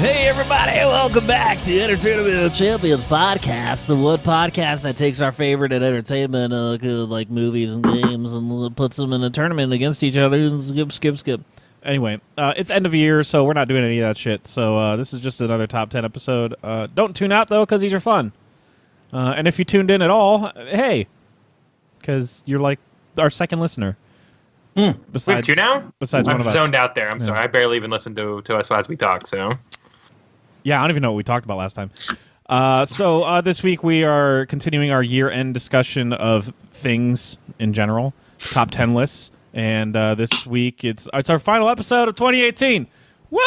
Hey everybody, welcome back to Entertainment Champions Podcast, the one podcast that takes our favorite in entertainment, like movies and games, and puts them in a tournament against each other and skip. Anyway, it's end of year, so we're not doing any of that shit. So this is just another top 10 episode. Don't tune out though, because these are fun. And if you tuned in at all, hey, because you're like our second listener. Besides, we have two now? Besides one of us. I'm zoned out there. I'm sorry. I barely even listened to us as we talk, so... Yeah, I don't even know what we talked about last time. So this week we are continuing our year-end discussion of things in general, top 10 lists, and this week it's our final episode of 2018. Woo!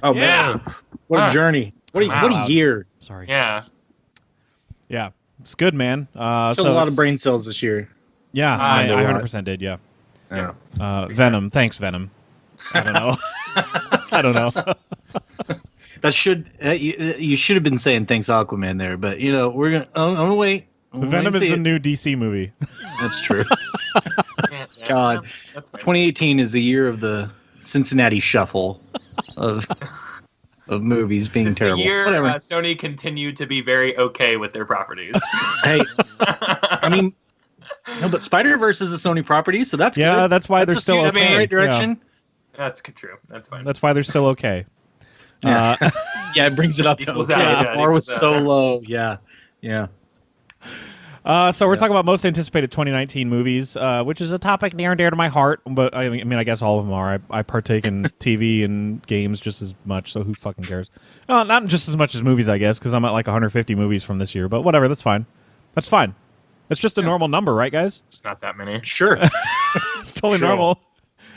Oh man, what a journey! What a year! Sorry. Yeah, it's good, man. So a lot of brain cells this year. Yeah, I 100% did. Yeah. Venom. Thanks, Venom. I don't know. I don't know. That should you should have been saying thanks Aquaman there, but you know we're gonna. I'm gonna wait. Venom is the new DC movie. That's true. God, 2018 is the year of the Cincinnati Shuffle of movies being terrible. The year Sony continued to be very okay with their properties. Hey, I mean, no, but Spider-Verse is a Sony property, so that's good. Yeah, that's why they're still okay. In the right direction. Yeah. That's true. That's fine. That's why they're still okay. Yeah, it brings it up to okay. The bar was so low. Yeah. So we're talking about most anticipated 2019 movies, which is a topic near and dear to my heart. But I mean, I guess all of them are. I partake in TV and games just as much. So who fucking cares? Not just as much as movies, I guess, because I'm at like 150 movies from this year. But whatever, that's fine. That's fine. It's just a normal number, right, guys? It's not that many. Sure. It's totally normal.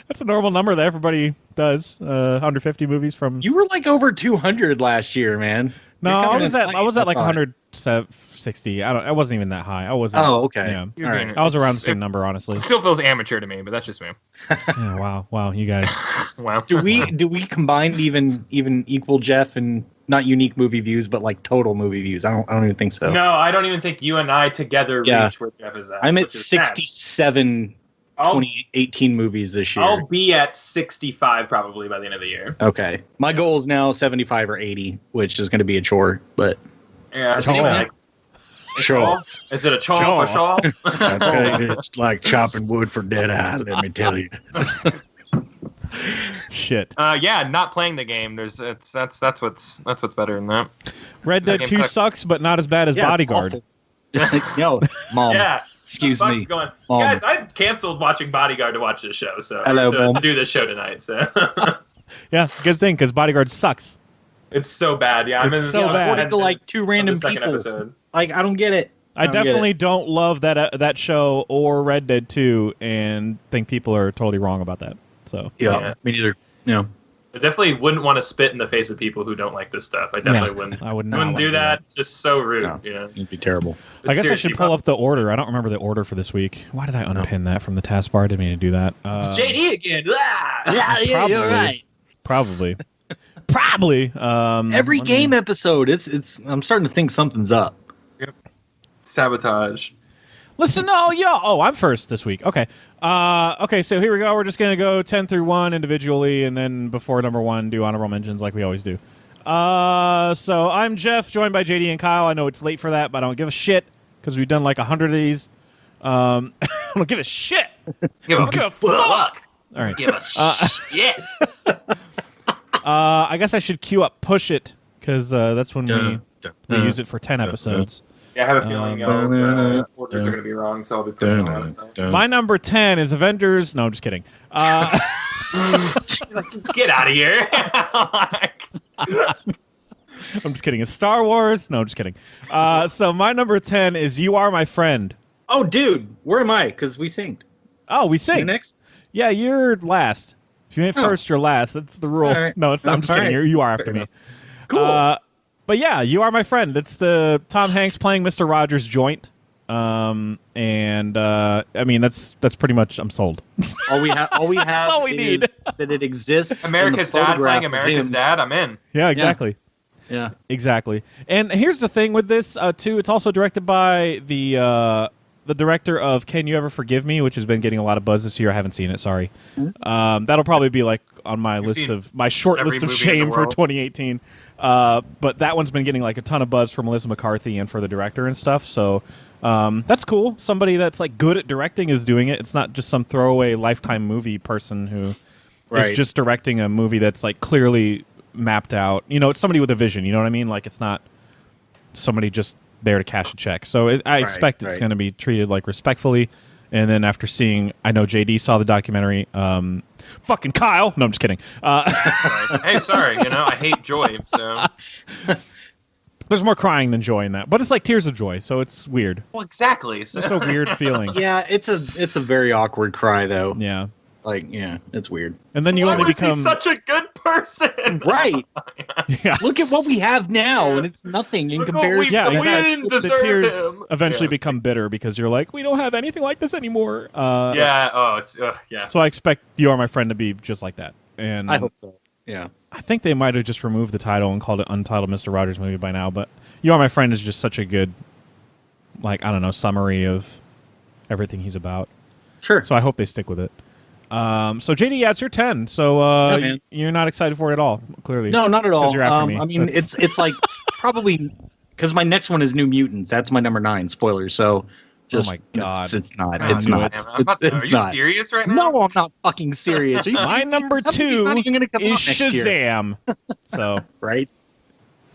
That's a normal number that everybody does. 150 movies from. You were like over 200 last year, man. No, I was at like 160. I wasn't even that high. I wasn't. Oh, okay. Yeah. All right. I was around the same number, honestly. It still feels amateur to me, but that's just me. Yeah, wow, you guys. Wow. Do we combine even equal Jeff and not unique movie views, but like total movie views? I don't even think so. No, I don't even think you and I together reach where Jeff is at. I'm at 67 2018 movies this year. I'll be at 65 probably by the end of the year. Okay. My goal is now 75 or 80, which is going to be a chore, but yeah, sure. Is it a chore for sure? It's like chopping wood for dead eye, let me tell you. Shit. Yeah, not playing the game. That's what's better than that. Red Dead 2 sucks, but not as bad as Bodyguard. Yo, Mom. Yeah. Excuse me. Guys, I canceled watching Bodyguard to watch this show, so to do this show tonight. So yeah, good thing because Bodyguard sucks. It's so bad. Yeah, it's so bad. To like two random people. Episode. Like I don't get it. I definitely don't love that show or Red Dead 2, and think people are totally wrong about that. So yeah. Me neither. Yeah. I definitely wouldn't want to spit in the face of people who don't like this stuff. I definitely wouldn't. I wouldn't do that. It's just so rude. No, you know? It'd be terrible. I guess I should pull up the order. I don't remember the order for this week. Why did I unpin that from the taskbar? I didn't mean to do that. JD again. Yeah, you're right. Probably. Every game episode, it's. I'm starting to think something's up. Yep. Sabotage. Listen, I'm first this week. Okay. Okay, so here we go. We're just going to go 10 through 1 individually, and then before number 1, do honorable mentions like we always do. So I'm Jeff, joined by JD and Kyle. I know it's late for that, but I don't give a shit, because we've done like 100 of these. I don't give a shit. Give a fuck. All right. Give a shit. I guess I should queue up Push It, because that's when we use it for 10 episodes. Yeah, I have a feeling orders are going to be wrong, so I'll be pushing on it. My number 10 is Avengers. No, I'm just kidding. Get out of here. I'm just kidding. It's Star Wars. No, I'm just kidding. So my number 10 is You Are My Friend. Oh, dude. Where am I? Because we synced. Oh, we synced. You next? Yeah, you're last. If you ain't first, you're last. That's the rule. Right. No, I'm just kidding. Right. You are after me. Cool. But yeah, You Are My Friend. It's the Tom Hanks playing Mr. Rogers joint. I mean that's pretty much. I'm sold. All we have That's all we need. That it exists. America's Dad playing America's Dad. I'm in. Yeah, exactly. Yeah, exactly. And here's the thing with this too. It's also directed by the the director of Can You Ever Forgive Me, which has been getting a lot of buzz this year. I haven't seen it. Sorry. That'll probably be like on my short list of shame for 2018. But that one's been getting like a ton of buzz from Melissa McCarthy and for the director and stuff. So that's cool. Somebody that's like good at directing is doing it. It's not just some throwaway Lifetime movie person who is just directing a movie that's like clearly mapped out. You know, it's somebody with a vision. You know what I mean? Like it's not somebody just there to cash a check. So I expect it's going to be treated like respectfully. And then after seeing, I know JD saw the documentary. Fucking Kyle. No, I'm just kidding. Hey, sorry. You know, I hate joy. So there's more crying than joy in that, but it's like tears of joy. So it's weird. Well, exactly. So. It's a weird feeling. Yeah, it's a very awkward cry though. Yeah. Like, yeah, it's weird. And then you only become such a good person. Right. Yeah. Look at what we have now, and it's nothing in comparison. We didn't deserve the tears him. eventually become bitter because you're like, we don't have anything like this anymore. Yeah. Oh, it's yeah. So I expect You Are My Friend to be just like that. And I hope so. Yeah. I think they might have just removed the title and called it Untitled Mr. Rogers Movie by now. But You Are My Friend is just such a good, like, I don't know, summary of everything he's about. Sure. So I hope they stick with it. So JD, yeah, it's your 10. So you're not excited for it at all, clearly. No, not at all. 'Cause you're after me. I mean, it's like probably because my next one is New Mutants. That's my number 9. Spoiler. So, just, oh my god, it's not. I It's knew not. it. Are you serious right now? No, I'm not fucking serious. Are you my number 2 not even gonna come is out next year. Shazam. So right.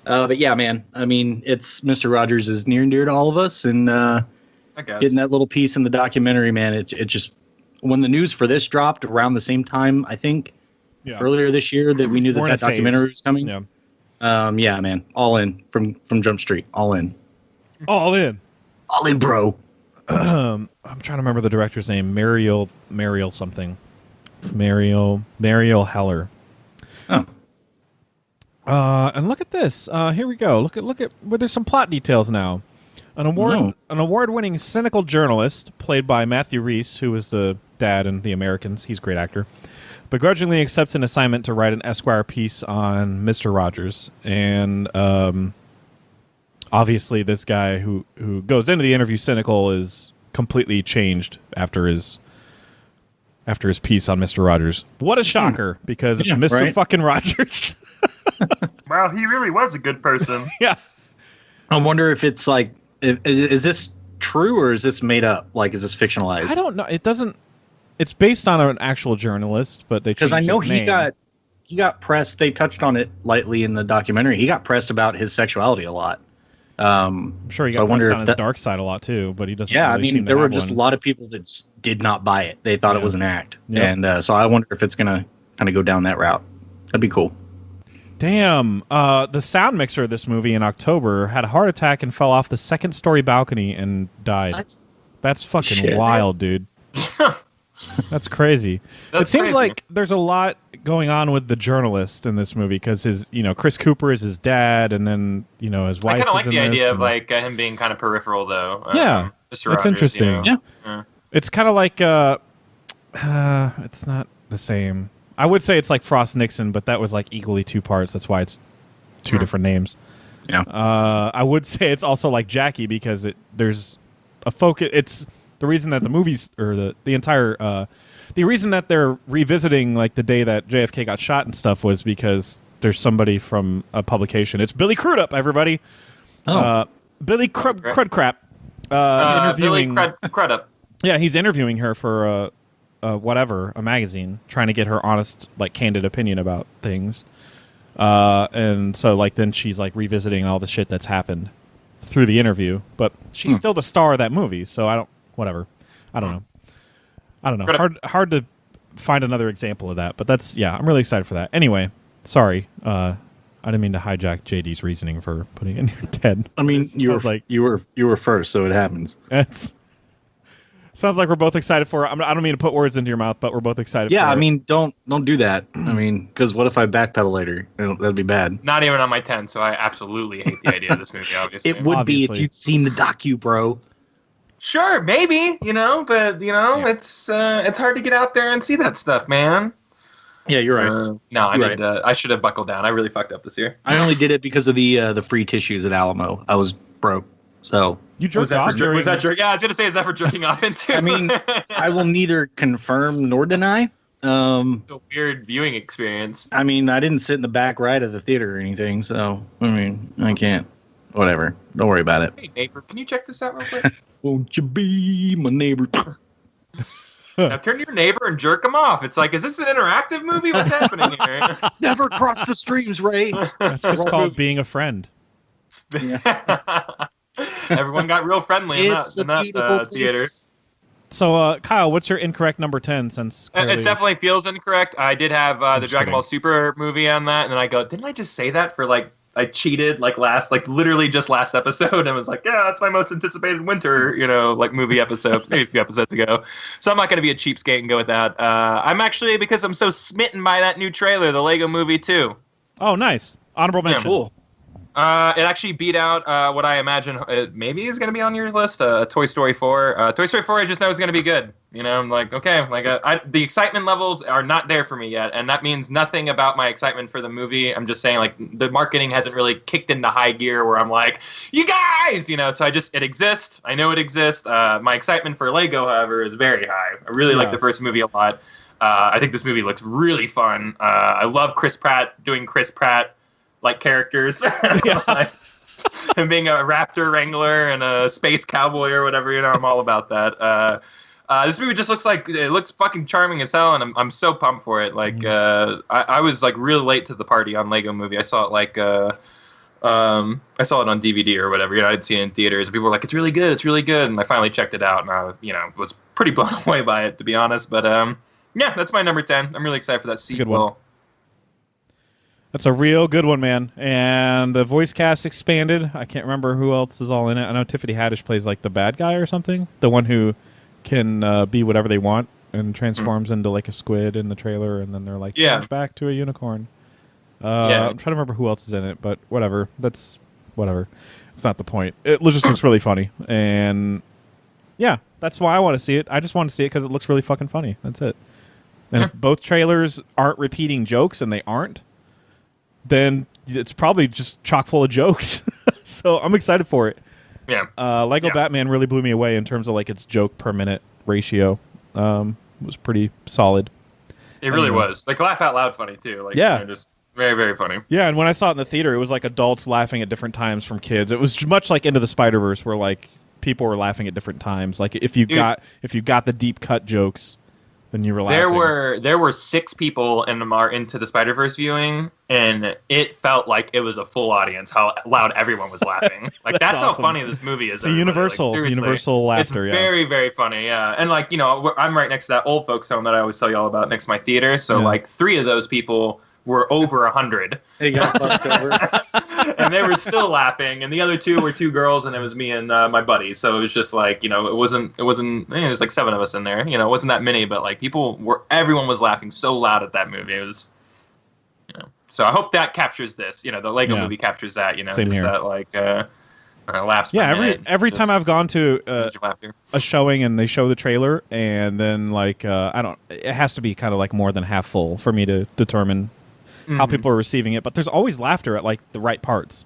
But yeah, man. I mean, it's Mr. Rogers is near and dear to all of us, and I guess. getting that little piece in the documentary, man. It just. When the news for this dropped around the same time, I think, earlier this year, that we knew that documentary was coming. Yeah. Yeah, man, all in from Jump Street, all in, all in, bro. I'm trying to remember the director's name, Mariel something, Mariel Heller. Oh. And look at this. Here we go. Look at. Well, there's some plot details now. An award-winning cynical journalist, played by Matthew Rhys, who was the dad in The Americans. He's a great actor. Begrudgingly accepts an assignment to write an Esquire piece on Mr. Rogers, and obviously, this guy who goes into the interview cynical is completely changed after his piece on Mr. Rogers. What a shocker! Because it's Mr. fucking Rogers. Wow, he really was a good person. Yeah. I wonder if it's like. Is this true or is this made up? Like, is this fictionalized? I don't know. It doesn't. It's based on an actual journalist, but they because I know his name. he got pressed. They touched on it lightly in the documentary. He got pressed about his sexuality a lot. I'm sure he got pressed on his dark side a lot too, but he doesn't. Yeah, really I mean, there were just a lot of people that did not buy it. They thought it was an act, and so I wonder if it's gonna kind of go down that route. That'd be cool. Damn, the sound mixer of this movie in October had a heart attack and fell off the second-story balcony and died. That's fucking wild, dude. That's crazy. It seems like there's a lot going on with the journalist in this movie because Chris Cooper is his dad, and then his wife. I kind of like the idea of like him being kind of peripheral, though. Yeah, Mr. Rogers, interesting. Yeah, it's kind of like it's not the same. I would say it's like Frost Nixon, but that was like equally 2 parts. That's why it's 2 different names. Yeah. I would say it's also like Jackie because there's a focus. It's the reason that the movies or the entire the reason that they're revisiting like the day that JFK got shot and stuff was because there's somebody from a publication. It's Billy Crudup, everybody. Oh. Billy Crudcrap interviewing Billy Crudup. Yeah, he's interviewing her for a magazine, trying to get her honest, like, candid opinion about things. And so, like, then she's, like, revisiting all the shit that's happened through the interview. But she's still the star of that movie, so I don't know. Hard to find another example of that. But I'm really excited for that. Anyway, sorry. I didn't mean to hijack JD's reasoning for putting in your 10. I mean, you were first, so it happens. Sounds like we're both excited for it. I don't mean to put words into your mouth, but we're both excited for it. Yeah, I mean, don't do that. I mean, because what if I backpedal later? That'd be bad. Not even on my 10, so I absolutely hate the idea of this movie, obviously. It would be if you'd seen the docu, bro. Sure, maybe, but, it's hard to get out there and see that stuff, man. Yeah, you're right. No, I should have buckled down. I really fucked up this year. I only did it because of the free tissues at Alamo. I was broke. So You jerked off during... Was that jerk? Yeah, I was gonna say, is that for jerking off into? I mean, I will neither confirm nor deny. It's a weird viewing experience. I mean, I didn't sit in the back right of the theater or anything, so I mean, I can't. Whatever. Don't worry about it. Hey neighbor, can you check this out real quick? Won't you be my neighbor? Now turn to your neighbor and jerk him off. It's like, is this an interactive movie? What's happening here? Never cross the streams, Ray. That's just called being a friend. Everyone got real friendly in that theater. So, Kyle, what's your incorrect number 10? Since clearly... It definitely feels incorrect. I did have the Dragon kidding. Ball Super movie on that, and then I go, didn't I just say that for like I cheated literally just last episode and was like, yeah, that's my most anticipated winter, like movie episode, maybe a few episodes ago. So I'm not going to be a cheapskate and go with that. I'm actually, because I'm so smitten by that new trailer, the Lego Movie 2. Oh, nice. Honorable mention. Yeah, cool. It actually beat out what I imagine maybe is going to be on your list, Toy Story 4. Toy Story 4 I just know is going to be good. I'm like, okay, the excitement levels are not there for me yet, and that means nothing about my excitement for the movie. I'm just saying, the marketing hasn't really kicked into high gear where I'm like, you guys, so it exists. I know it exists. My excitement for Lego, however, is very high. I really like the first movie a lot. I think this movie looks really fun. I love Chris Pratt doing Chris Pratt like characters. And being a raptor wrangler and a space cowboy or whatever, I'm all about that. This movie just looks fucking charming as hell, and I'm so pumped for it. I was really late to the party on Lego Movie. I saw it I saw it on DVD or whatever. I'd seen it in theaters, and people were like, it's really good, and I finally checked it out, and I was pretty blown away by it, to be honest. But yeah, that's my number 10. I'm really excited for that sequel. That's a real good one, man. And the voice cast expanded. I can't remember who else is all in it. I know Tiffany Haddish plays the bad guy or something. The one who can be whatever they want and transforms into a squid in the trailer, and then they're change back to a unicorn. I'm trying to remember who else is in it, but whatever. That's whatever. It's not the point. It just looks really funny. And yeah, that's why I want to see it. I just want to see it because it looks really fucking funny. That's it. And if both trailers aren't repeating jokes, and they aren't, then it's probably just chock full of jokes. So I'm excited for it. Yeah. Lego Batman really blew me away in terms of its joke per minute ratio. It was pretty solid. It really was. Laugh out loud funny too. Just very, very funny. Yeah, and when I saw it in the theater, it was adults laughing at different times from kids. It was much like Into the Spider-Verse, where people were laughing at different times. If you got the deep cut jokes, then you were laughing. There were 6 people in our Into the Spider-Verse viewing, and it felt like it was a full audience. How loud everyone was laughing! That's awesome. How funny this movie is. Universal laughter. It's very, very funny. Yeah, and I'm right next to that old folks home that I always tell you all about next to my theater. So 3 of those people were over 100. They got fussed over. And they were still laughing, and the other 2 were 2 girls, and it was me and my buddy. So it was just it wasn't it was 7 of us in there. It wasn't that many, but everyone was laughing so loud at that movie. It was, so I hope that captures this. The Lego movie captures that. Same just here. That laughs. Yeah, every time I've gone to a showing and they show the trailer, and then it has to be kind of more than half full for me to determine how people are receiving it, but there's always laughter at the right parts.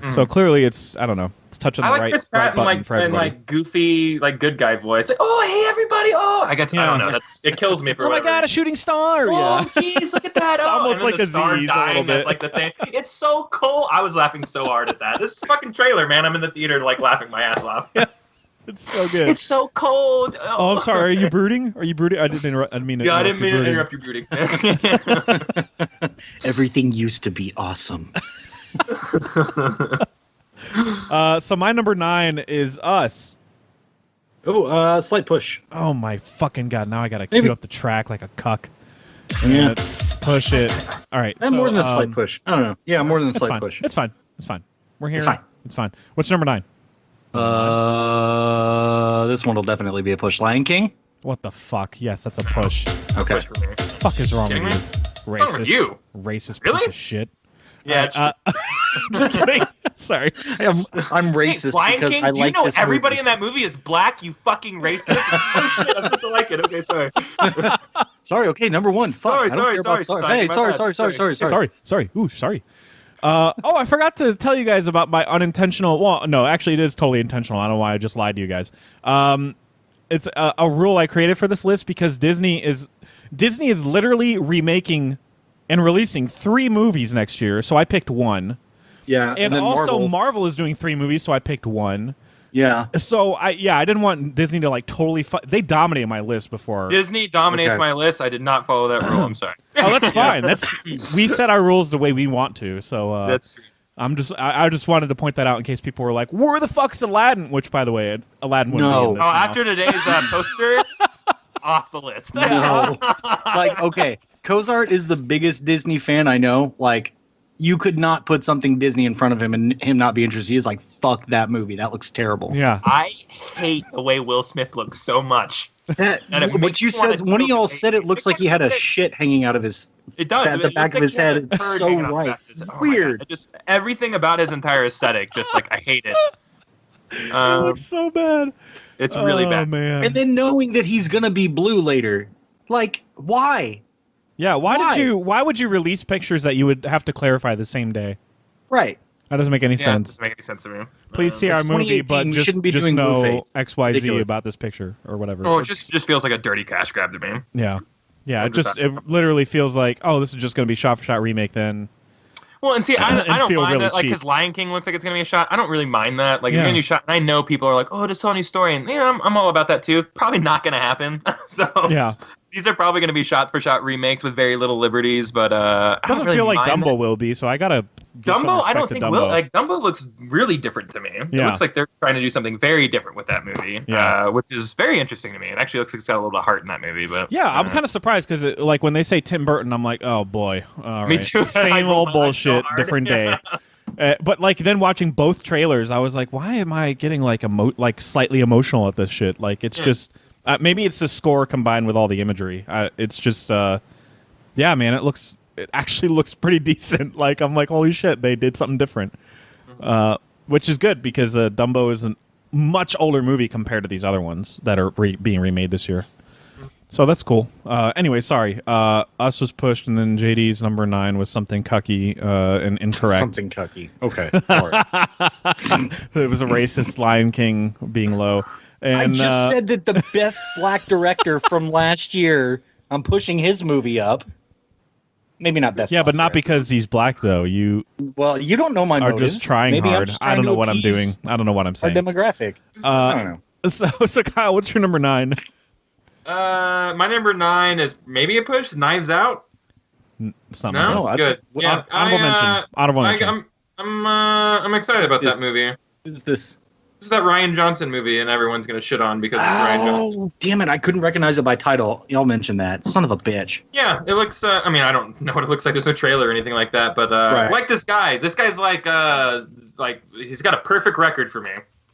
So clearly it's, I don't know, it's touching the right Chris Pratt button for everybody. And goofy good guy voice. Oh, hey everybody! Oh, I don't know. It kills me for. Oh my god, a shooting star! Oh, jeez, look at that! It's almost like a star Z's a little bit. The thing. It's so cool. I was laughing so hard at that. This fucking trailer, man. I'm in the theater laughing my ass off. It's so good. It's so cold. Oh, I'm sorry. Are you brooding? I didn't mean to interrupt you brooding. Everything used to be awesome. So my number 9 is Us. Oh, slight push. Oh my fucking god! Now I gotta cue up the track like a cuck. Yeah. Let's push it. All right. More than a slight push. I don't know. Yeah, more than a slight fine. push. It's fine. We're here. It's fine. What's number 9? This one will definitely be a push. Lion King. What the fuck? Yes, that's a push. Okay. Push for me. Fuck is wrong with you? Racist. What's wrong with you? Racist Really? piece of shit. Yeah. Just kidding. Sorry. I'm racist Lion because King, I do like you know this everybody movie. in that movie is black? You fucking racist. Oh shit! I'm supposed to like it. Okay, sorry. Sorry. Okay, number 1. Fuck. Sorry. I don't care about sorry. Hey, My sorry. bad. Sorry. Ooh, sorry. I forgot to tell you guys about my unintentional. Well, no, actually, it is totally intentional. I don't know why I just lied to you guys. It's a rule I created for this list because Disney is literally remaking and releasing 3 movies next year. So I picked one. Yeah, and then also Marvel is doing 3 movies, so I picked one. Yeah. So I didn't want Disney to like totally. They dominated my list before. Disney dominates my list. I did not follow that rule. I'm sorry. Oh, that's fine. We set our rules the way we want to. So that's true. I just wanted to point that out in case people were like, "Where the fuck's Aladdin?" Which, by the way, Aladdin wouldn't be in this now. After today's poster, off the list. No. Like, okay, Cozart is the biggest Disney fan I know. Like, you could not put something Disney in front of him and him not be interested. He's like, fuck that movie. That looks terrible. Yeah. I hate the way Will Smith looks so much. What you said, one of y'all said it looks like he had a shit hanging out of his It does. at the back of his head. It's so right. Weird. Just everything about his entire aesthetic, just like I hate it. It looks so bad. It's really bad. Man. And then knowing that he's gonna be blue later, like, why? Yeah, why would you release pictures that you would have to clarify the same day? Right. That doesn't make any sense. It doesn't make any sense to me. Please see our movie, but we just shouldn't be just doing know Blueface. XYZ Ridiculous. about this picture or whatever. Oh, it just feels like a dirty cash grab to me. Yeah. Yeah, it 100%. literally feels like, oh, this is just going to be shot for shot remake then. Well, and see, I don't feel mind really that, like, cheap. because Lion King looks like it's going to be a shot. I don't really mind that. Like, if Yeah. you're going to do shot, and I know people are like, oh, just tell a new story. And, I'm all about that, too. Probably not going to happen. So, Yeah. these are probably going to be shot-for-shot remakes with very little liberties, but It doesn't feel like Dumbo will be, so I got to Dumbo, I don't think will. Like, Dumbo looks really different to me. It Yeah. looks like they're trying to do something very different with that movie, which is very interesting to me. It actually looks like it's got a little bit of heart in that movie. But Yeah, I'm kind of surprised because, like, when they say Tim Burton, I'm like, oh, boy. All Me right. too. I Same roll old my eyes so bullshit, hard. different day. But, like, then watching both trailers, I was like, why am I getting, like, slightly emotional at this shit? Like, it's just... maybe it's the score combined with all the imagery. It's just... yeah, man, it actually looks pretty decent. Like, I'm like, holy shit, they did something different. Which is good because Dumbo is a much older movie compared to these other ones that are being remade this year. So that's cool. Anyway, sorry. Us was pushed, and then JD's number 9 was something cucky and incorrect. Something cucky. Okay. All right. It was a racist Lion King being low. And, I just said that the best black director from last year, I'm pushing his movie up. Maybe not best. Yeah, black but not director. because he's black, though. You Well, you don't know my are motives. just trying Maybe I'm hard. just I don't trying know to what I'm doing. appease I don't know what I'm Our saying. demographic. I don't know. So Kyle, what's your number 9? my number 9 is maybe a push. Knives Out. It's not No, my it's list. good. Yeah, Honorable mention. I'm excited about that This- movie. Is this? This is that Ryan Johnson movie, and everyone's gonna shit on because it's Ryan Johnson. Oh, damn it. I couldn't recognize it by title. Y'all mentioned that. Son of a bitch. Yeah, it looks. I mean, I don't know what it looks like. There's no trailer or anything like that. But Right. like this guy. This guy's like he's got a perfect record for me.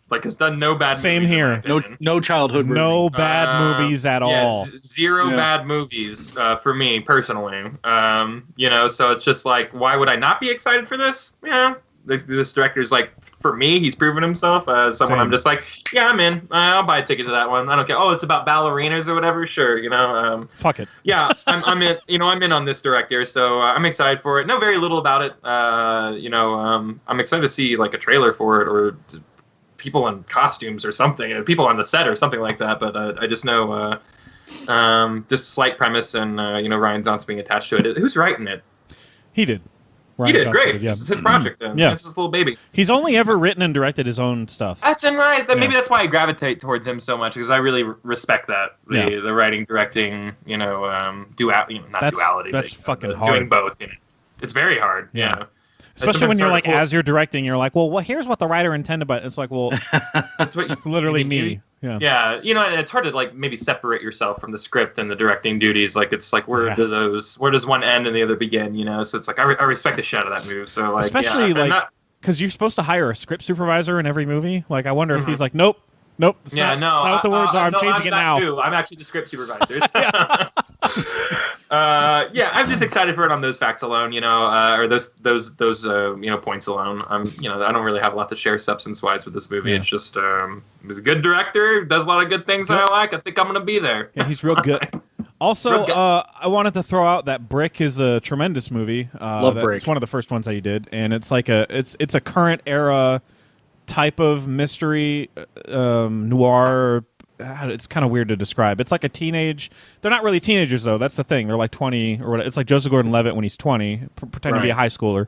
Like, has done no bad. Same movies, in here. my opinion. No childhood No ruining. bad movies at all. Zero Yeah. bad movies for me personally. So it's just like, why would I not be excited for this? Yeah, this director's like, for me, he's proven himself as someone. Same. I'm just like, yeah, I'm in. I'll buy a ticket to that one. I don't care. Oh, it's about ballerinas or whatever. Sure, Fuck it. Yeah, I'm in. I'm in on this director, so I'm excited for it. Know very little about it. I'm excited to see like a trailer for it or people in costumes or something, people on the set or something like that. But I just know just slight premise and Ryan Johnson being attached to it. Who's writing it? He did. He Ryan did Johnson great. did, yeah. It's his project. Yeah. It's his little baby. He's only ever written and directed his own stuff. That's right. Maybe Yeah. that's why I gravitate towards him so much because I really respect that the writing, directing, not duality. That's but, fucking doing hard. both. It's very hard. Yeah. Yeah. Especially when you're like, Sometimes as you're directing, you're like, well, here's what the writer intended, but it's like, well, that's what it's literally me. Yeah. Yeah, and it's hard to like maybe separate yourself from the script and the directing duties. Like it's like where does one end and the other begin? So it's like I respect the shit out of that move. So like, Especially because you're supposed to hire a script supervisor in every I wonder if he's like, nope. That's not what the words are. I'm changing it now. Too. I'm actually the script supervisor. I'm just excited for it on those facts alone, or those points alone. I don't really have a lot to share substance-wise with this movie. Yeah. It's just he's a good director, does a lot of good things that I like. I think I'm gonna be there. Yeah, he's real good. Also, I wanted to throw out that Brick is a tremendous movie. Love Brick. It's one of the first ones that he did, and it's like it's a current era type of mystery noir. It's kind of weird to describe. It's like a teenage. They're not really teenagers though. That's the thing. They're like 20 or whatever. It's like Joseph Gordon-Levitt when he's 20, pretending to be a high schooler,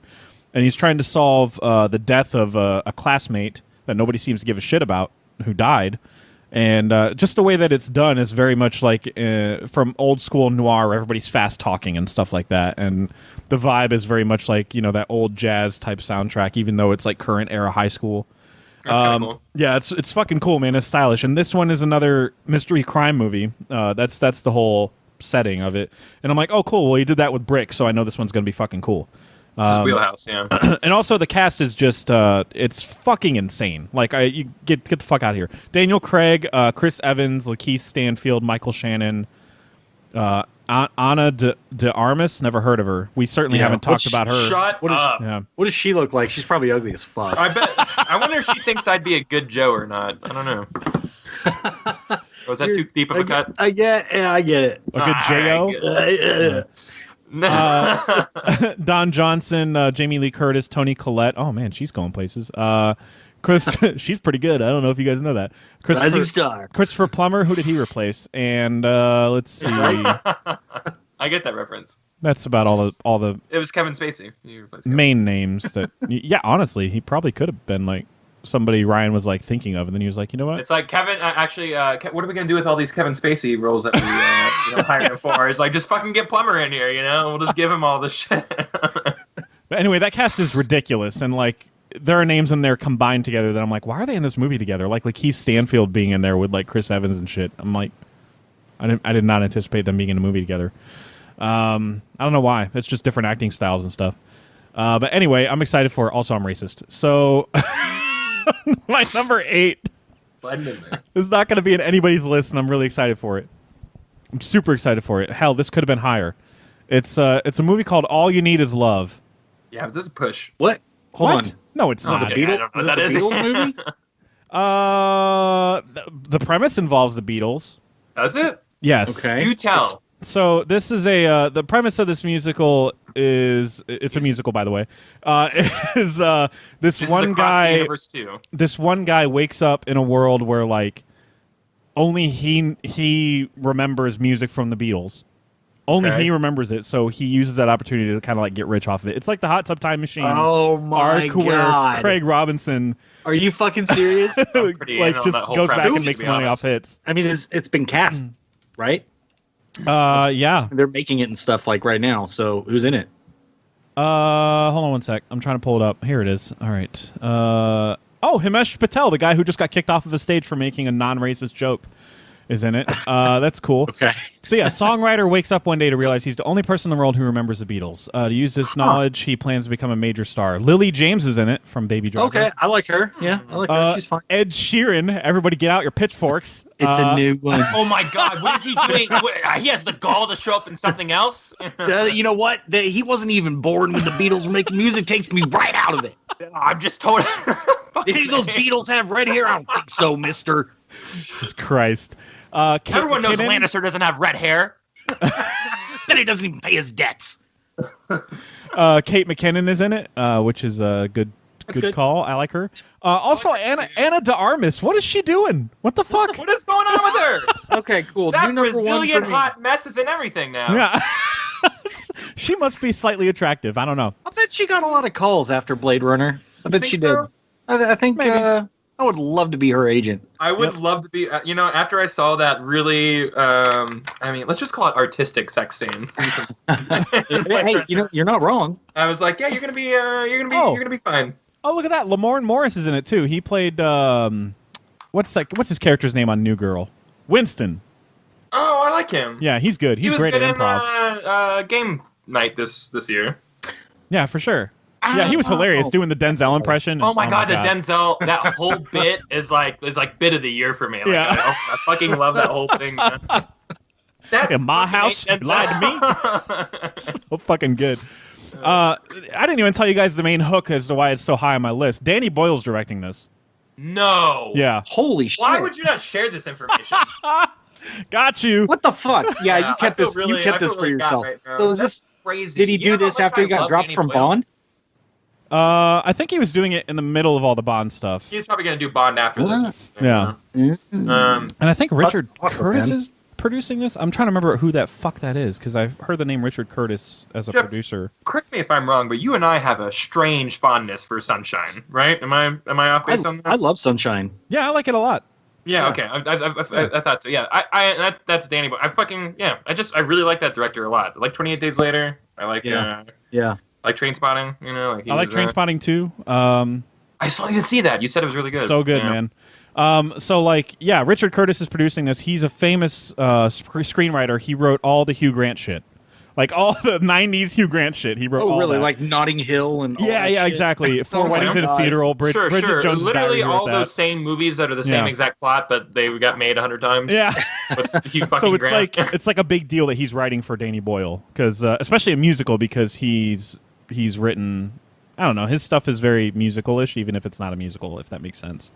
and he's trying to solve the death of a classmate that nobody seems to give a shit about who died. And just the way that it's done is very much like from old school noir, where everybody's fast talking and stuff like that. And the vibe is very much like, that old jazz type soundtrack, even though it's like current era high school. That's cool. Yeah, it's fucking cool, man. It's stylish. And this one is another mystery crime movie. That's the whole setting of it. And I'm like, oh, cool. Well, he did that with Brick, so I know this one's going to be fucking cool. It's his wheelhouse, yeah. And also the cast is just it's fucking insane. Like you get the fuck out of here. Daniel Craig, Chris Evans, Lakeith Stanfield, Michael Shannon, Ana de Armas. Never heard of her. We certainly haven't talked about her. Shut up. Yeah. What does she look like? She's probably ugly as fuck. I wonder if she thinks I'd be a good Joe or not. I don't know. Was that too deep of a cut? I get it. A good J.O.? Don Johnson, Jamie Lee Curtis, Toni Collette. Oh man, she's going places. Chris, she's pretty good. I don't know if you guys know that. Rising star. Christopher Plummer. Who did he replace? And let's see. I get that reference. That's about all the. It was Kevin Spacey. You replaced Kevin. Main names that. Yeah, honestly, he probably could have been like somebody Ryan was like thinking of, and then he was like, you know what? It's like Kevin. Actually, what are we gonna do with all these Kevin Spacey roles that we hire him for? It's like just fucking get Plummer in here. We'll just give him all the shit. But anyway, that cast is ridiculous, and like there are names in there combined together that I'm like, why are they in this movie together? Like Keith Stanfield being in there with like Chris Evans and shit. I'm like, I did not anticipate them being in a movie together. I don't know why. It's just different acting styles and stuff. But anyway, I'm excited for it. Also, I'm racist. So my number 8 is not going to be in anybody's list, and I'm really excited for it. I'm super excited for it. Hell, this could have been higher. It's a movie called All You Need Is Love. Yeah, but this is a push. What? Hold on. No, it's not. Is this a Beatles movie? The premise involves the Beatles. Does it? Yes. Okay. You tell. So this is the premise of this musical is it's a musical, by the way. Is this one guy? This one guy wakes up in a world where like only he remembers music from the Beatles. Only he remembers it, so he uses that opportunity to kind of like get rich off of it. It's like the Hot Tub Time Machine. Oh my arc where Craig Robinson. Are you fucking serious? like just goes back and makes money off hits. I mean, it's been cast, right? Yeah. They're making it and stuff like right now. So who's in it? Hold on one sec. I'm trying to pull it up. Here it is. All right. Himesh Patel, the guy who just got kicked off of a stage for making a non-racist joke, is in it. That's cool. Okay. So yeah, songwriter wakes up one day to realize he's the only person in the world who remembers the Beatles. To use this knowledge, he plans to become a major star. Lily James is in it from Baby Driver. Okay, I like her. Yeah, I like her. She's fine. Ed Sheeran, everybody get out your pitchforks. It's a new one. Oh my God, what is he doing? He has the gall to show up in something else? You know what? He wasn't even born when the Beatles were making music. Takes me right out of it. I'm just told. Did those Beatles have red hair? I don't think so, mister. Jesus Christ. Everyone knows Lannister doesn't have red hair. Bet he doesn't even pay his debts. Kate McKinnon is in it, which is a good call. I like her. Also, Ana de Armas. What is she doing? What the fuck? What is going on with her? Okay, cool. That Brazilian hot mess is in everything now. Yeah. She must be slightly attractive. I don't know. I bet she got a lot of calls after Blade Runner. I bet she did. I think maybe. I would love to be her agent. I would love to be, after I saw that really, let's just call it artistic sex scene. Hey, you're not wrong. I was like, yeah, you're gonna be fine. Oh, look at that! Lamorne Morris is in it too. He played what's his character's name on New Girl? Winston. Oh, I like him. Yeah, he's good. He's great at improv. In game night this year. Yeah, for sure. Yeah, he was hilarious doing the Denzel impression. Oh my god, the Denzel, that whole bit is like bit of the year for me. Like, yeah. I fucking love that whole thing, man. In my house, you lied to me. So fucking good. I didn't even tell you guys the main hook as to why it's so high on my list. Danny Boyle's directing this. No. Yeah. Holy shit. Why would you not share this information? Got you. What the fuck? Yeah, you kept this. Really, you kept this for yourself. So is this crazy? Did he do this after he got dropped from Bond? I think he was doing it in the middle of all the Bond stuff. He's probably gonna do Bond after this. Yeah. And I think Richard Curtis man. is producing this. I'm trying to remember who that fuck that is because I've heard the name Richard Curtis as a Jeff, producer. Correct me if I'm wrong, but you and I have a strange fondness for Sunshine, right? Am I off base on that? I love Sunshine. Yeah, I like it a lot. Yeah, okay. I thought so. Yeah, that's Danny Boyle. I really like that director a lot. I like 28 Days Later. I like like Trainspotting. You know, like I like Trainspotting too. I still need to see that. You said it was really good. So good, man. Richard Curtis is producing this. He's a famous screenwriter. He wrote all the Hugh Grant shit. Like all the 90s Hugh Grant shit. He wrote all that. Like Notting Hill and all yeah, that shit. Exactly. Four Weddings and a Funeral. Bridget Jones' Literally Diary wrote all that. those same movies that are the same exact plot, but they got made 100 times. Yeah. With Hugh fucking So Grant. it's like a big deal that he's writing for Danny Boyle because especially a musical because he's written. I don't know. His stuff is very musical-ish, even if it's not a musical. If that makes sense.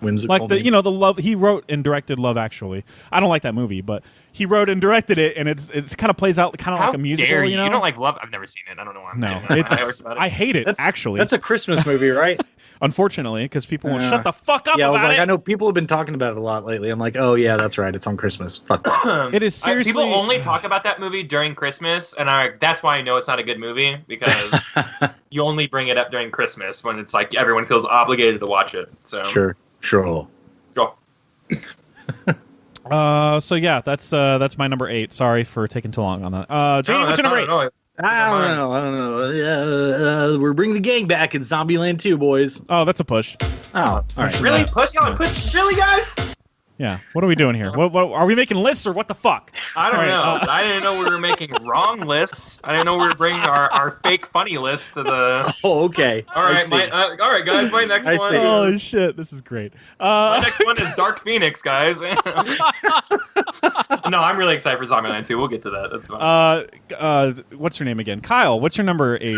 Whimsical. Like the love he wrote and directed Love Actually. I don't like that movie, but he wrote and directed it, and it's kind of plays out kind of like a musical. Dare you? You know? You don't like Love? I've never seen it. I don't know why. No, About it. I hate it. Actually, That's a Christmas movie, right? unfortunately, because people won't shut the fuck up Yeah, I was about like, it. I know people have been talking about it a lot lately. I'm like, oh yeah, that's right. It's on Christmas. Fuck. It is seriously. People only talk about that movie during Christmas, and that's why I know it's not a good movie because you only bring it up during Christmas when it's like everyone feels obligated to watch it. So Sure. Go. So yeah, that's my number 8. Sorry for taking too long on that. Jamie, what's your number 8? I don't know. We're bringing the gang back in Zombieland 2, boys. Oh, that's a push. Oh, all right. Really? Push y'all? Really, guys? Yeah. What are we doing here? What are we making lists or what the fuck? I don't All know. right, I didn't know we were making wrong lists. I didn't know we were bringing our fake funny list to the. Oh, okay. All right, all right, guys. My next I one. see. Holy shit, this is great. My next one is Dark Phoenix, guys. No, I'm really excited for Zombieland 2. We'll get to that. That's fine. What's your name again? Kyle. What's your number 8?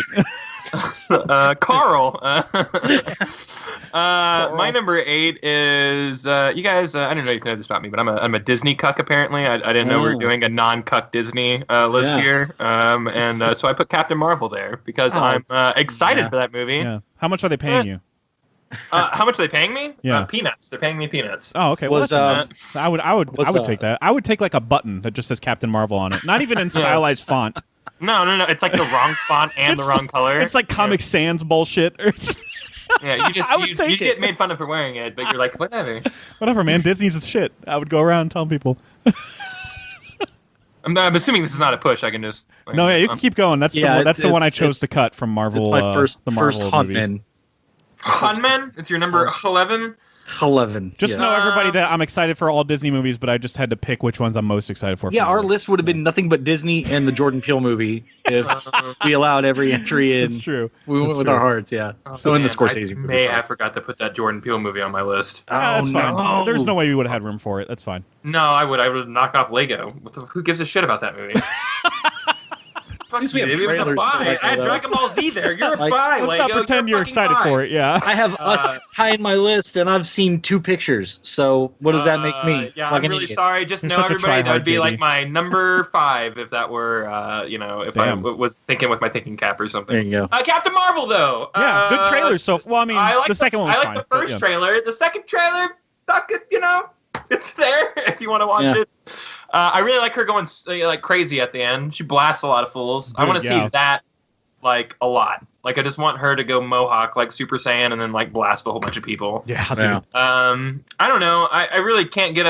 Carl. My number 8 is you guys. I don't know if you know this about me, but I'm a Disney cuck. Apparently, I didn't know we were doing a non-cuck Disney list here, so I put Captain Marvel there because I'm excited for that movie. Yeah. How much are they paying you? How much are they paying me? Yeah. Peanuts. They're paying me peanuts. Oh, okay. Well, I would take that. I would take like a button that just says Captain Marvel on it, not even in stylized font. No. It's like the wrong font and the wrong color. It's like Comic Sans bullshit. Yeah, you get made fun of for wearing it, but you're like, whatever. Whatever, man. Disney's a shit. I would go around telling people. I'm assuming this is not a push. I can just. No, yeah, you can keep going. That's the one I chose to cut from Marvel. It's my first the Marvel movies. Huntman. Hunman? It's your number 11? 11. Just know everybody that I'm excited for all Disney movies, but I just had to pick which ones I'm most excited for. Yeah, our list would have been nothing but Disney and the Jordan Peele movie if we allowed every entry in. That's true. We went with our hearts, yeah. So in the Scorsese movie. I forgot to put that Jordan Peele movie on my list. That's fine. no. There's no way we would have had room for it. That's fine. No, I would knock off Lego. Who gives a shit about that movie? Fuck least we you, have dude. It was a trailers buy. like I had that. Dragon Ball Z there. You're a buy, Let's Lego. not pretend you're fucking excited buy. for it. Yeah. I have us high in my list, and I've seen 2 pictures. So what does that make me? Yeah, Like I'm an really idiot. sorry. Just You're know, such a everybody, that would tryhard, be JD. like my number 5 if that were, if Damn. I was thinking with my thinking cap or something. There you go. Captain Marvel, though. Yeah, good trailers. So, well, I mean, I like the second one was I like fine. the but first yeah. trailer. The second trailer, it's there if you want to watch it. I really like her going like crazy at the end. She blasts a lot of fools. I want to see that like a lot. Like I just want her to go Mohawk like Super Saiyan and then like blast a whole bunch of people. Yeah, dude. Yeah. I don't know. I really can't get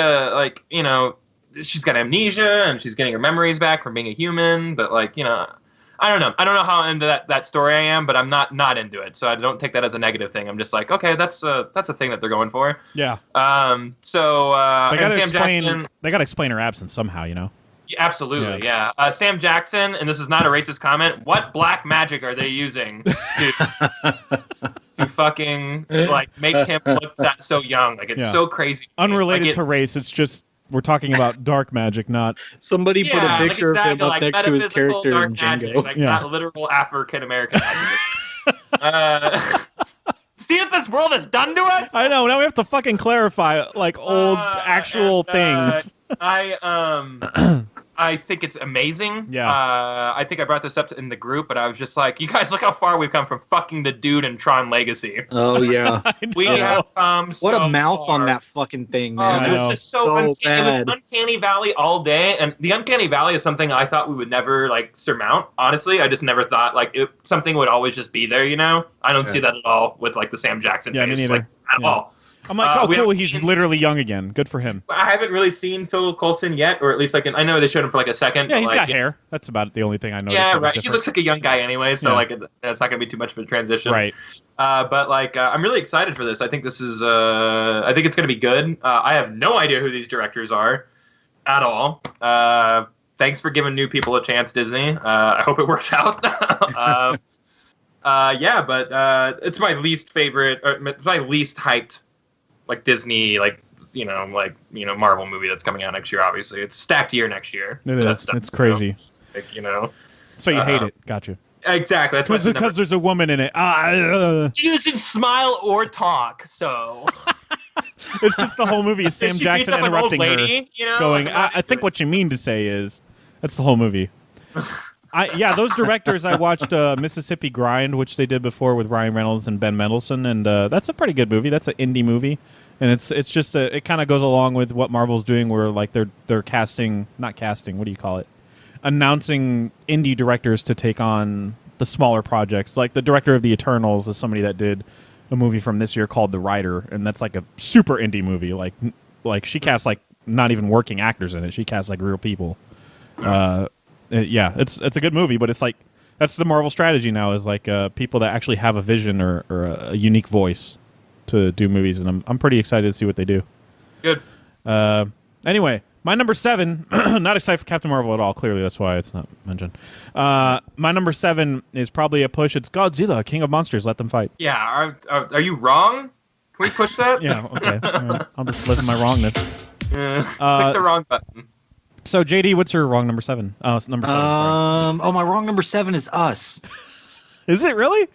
she's got amnesia and she's getting her memories back from being a human, but like, I don't know. I don't know how into that story I am, but I'm not into it. So I don't take that as a negative thing. I'm just like, okay, that's a thing that they're going for. Yeah. So They and gotta Sam explain. Jackson. They gotta explain her absence somehow. Absolutely, yeah. Sam Jackson, and this is not a racist comment. What black magic are they using to fucking like make him look so young? Like it's so crazy. Unrelated to race. It's just we're talking about dark magic, not. Somebody put a picture of him up next to his character in magic, Django. like not literal African American magic. See what this world has done to us? I know. Now we have to fucking clarify like old actual things. I think it's amazing. Yeah. I think I brought this up in the group, but I was just like, you guys, look how far we've come from fucking the dude in Tron Legacy. Oh yeah. We have come What so a mouth far. on that fucking thing, Oh, man. it was just so bad. it was Uncanny Valley all day, and the Uncanny Valley is something I thought we would never like surmount. Honestly, I just never thought like something would always just be there. You know, I don't see that at all with like the Sam Jackson Yeah, me face, neither. like at all. I'm like, oh, we cool. haven't He's seen- literally young again. Good for him. I haven't really seen Phil Coulson yet, or at least like I know they showed him for like a second. Yeah, but, he's like, got hair. That's about the only thing I know. Yeah, right. He looks like a young guy anyway, so Yeah. like that's not gonna be too much of a transition. right. But like, I'm really excited for this. I think this is. I think it's gonna be good. I have no idea who these directors are, at all. Thanks for giving new people a chance, Disney. I hope it works out. Yeah, but it's my least favorite. It's my least hyped, like Disney, Marvel movie that's coming out next year. Obviously, it's stacked year next year. It is. It's crazy. So you hate it. Gotcha. Exactly. That's Because there's a woman in it. She doesn't smile or talk, so It's just the whole movie is Sam If she Jackson beats up an old interrupting lady, her, going, I think what you mean to say is, that's the whole movie. Those directors, I watched Mississippi Grind, which they did before with Ryan Reynolds and Ben Mendelsohn, and that's a pretty good movie. That's an indie movie, and it's just it kind of goes along with what Marvel's doing, where like they're not casting, what do you call it? Announcing indie directors to take on the smaller projects. Like the director of The Eternals is somebody that did a movie from this year called The Rider, and that's like a super indie movie. Like she casts like not even working actors in it. She casts like real people. It's a good movie, but it's like that's the Marvel strategy now is like people that actually have a vision or a unique voice to do movies, and I'm pretty excited to see what they do. Good. Anyway, my number 7, not excited for Captain Marvel at all. Clearly, that's why it's not mentioned. My number 7 is probably a push. It's Godzilla, King of Monsters. Let them fight. Yeah. Are you wrong? Can we push that? Yeah. Okay. All right. I'll just live in my wrongness. Click the wrong button. So, JD, what's your wrong number 7? Oh, it's number 7. Sorry. My wrong number 7 is Us. Is it really?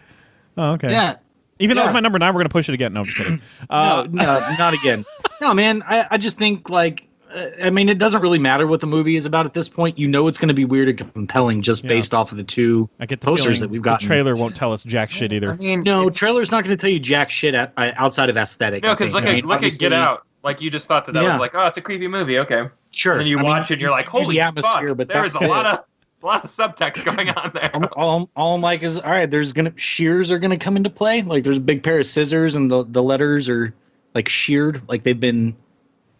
Oh, okay. Yeah. Even though it's my number 9, we're going to push it again. No, I'm just kidding. No, not again. No, man, I just think, like, it doesn't really matter what the movie is about at this point. You know it's going to be weird and compelling just based off of the two I get the posters feeling that we've got. The trailer won't tell us jack shit either. No, trailer's not going to tell you jack shit outside of aesthetic. No, because look at Get Out. Like, you just thought that was like, oh, it's a creepy movie. Okay. Sure. And then you watch it and you're like, holy atmosphere, fuck, but there's a that's lot of subtext going on there. All I'm like is, all right, shears are gonna come into play. Like there's a big pair of scissors and the letters are like sheared, like they've been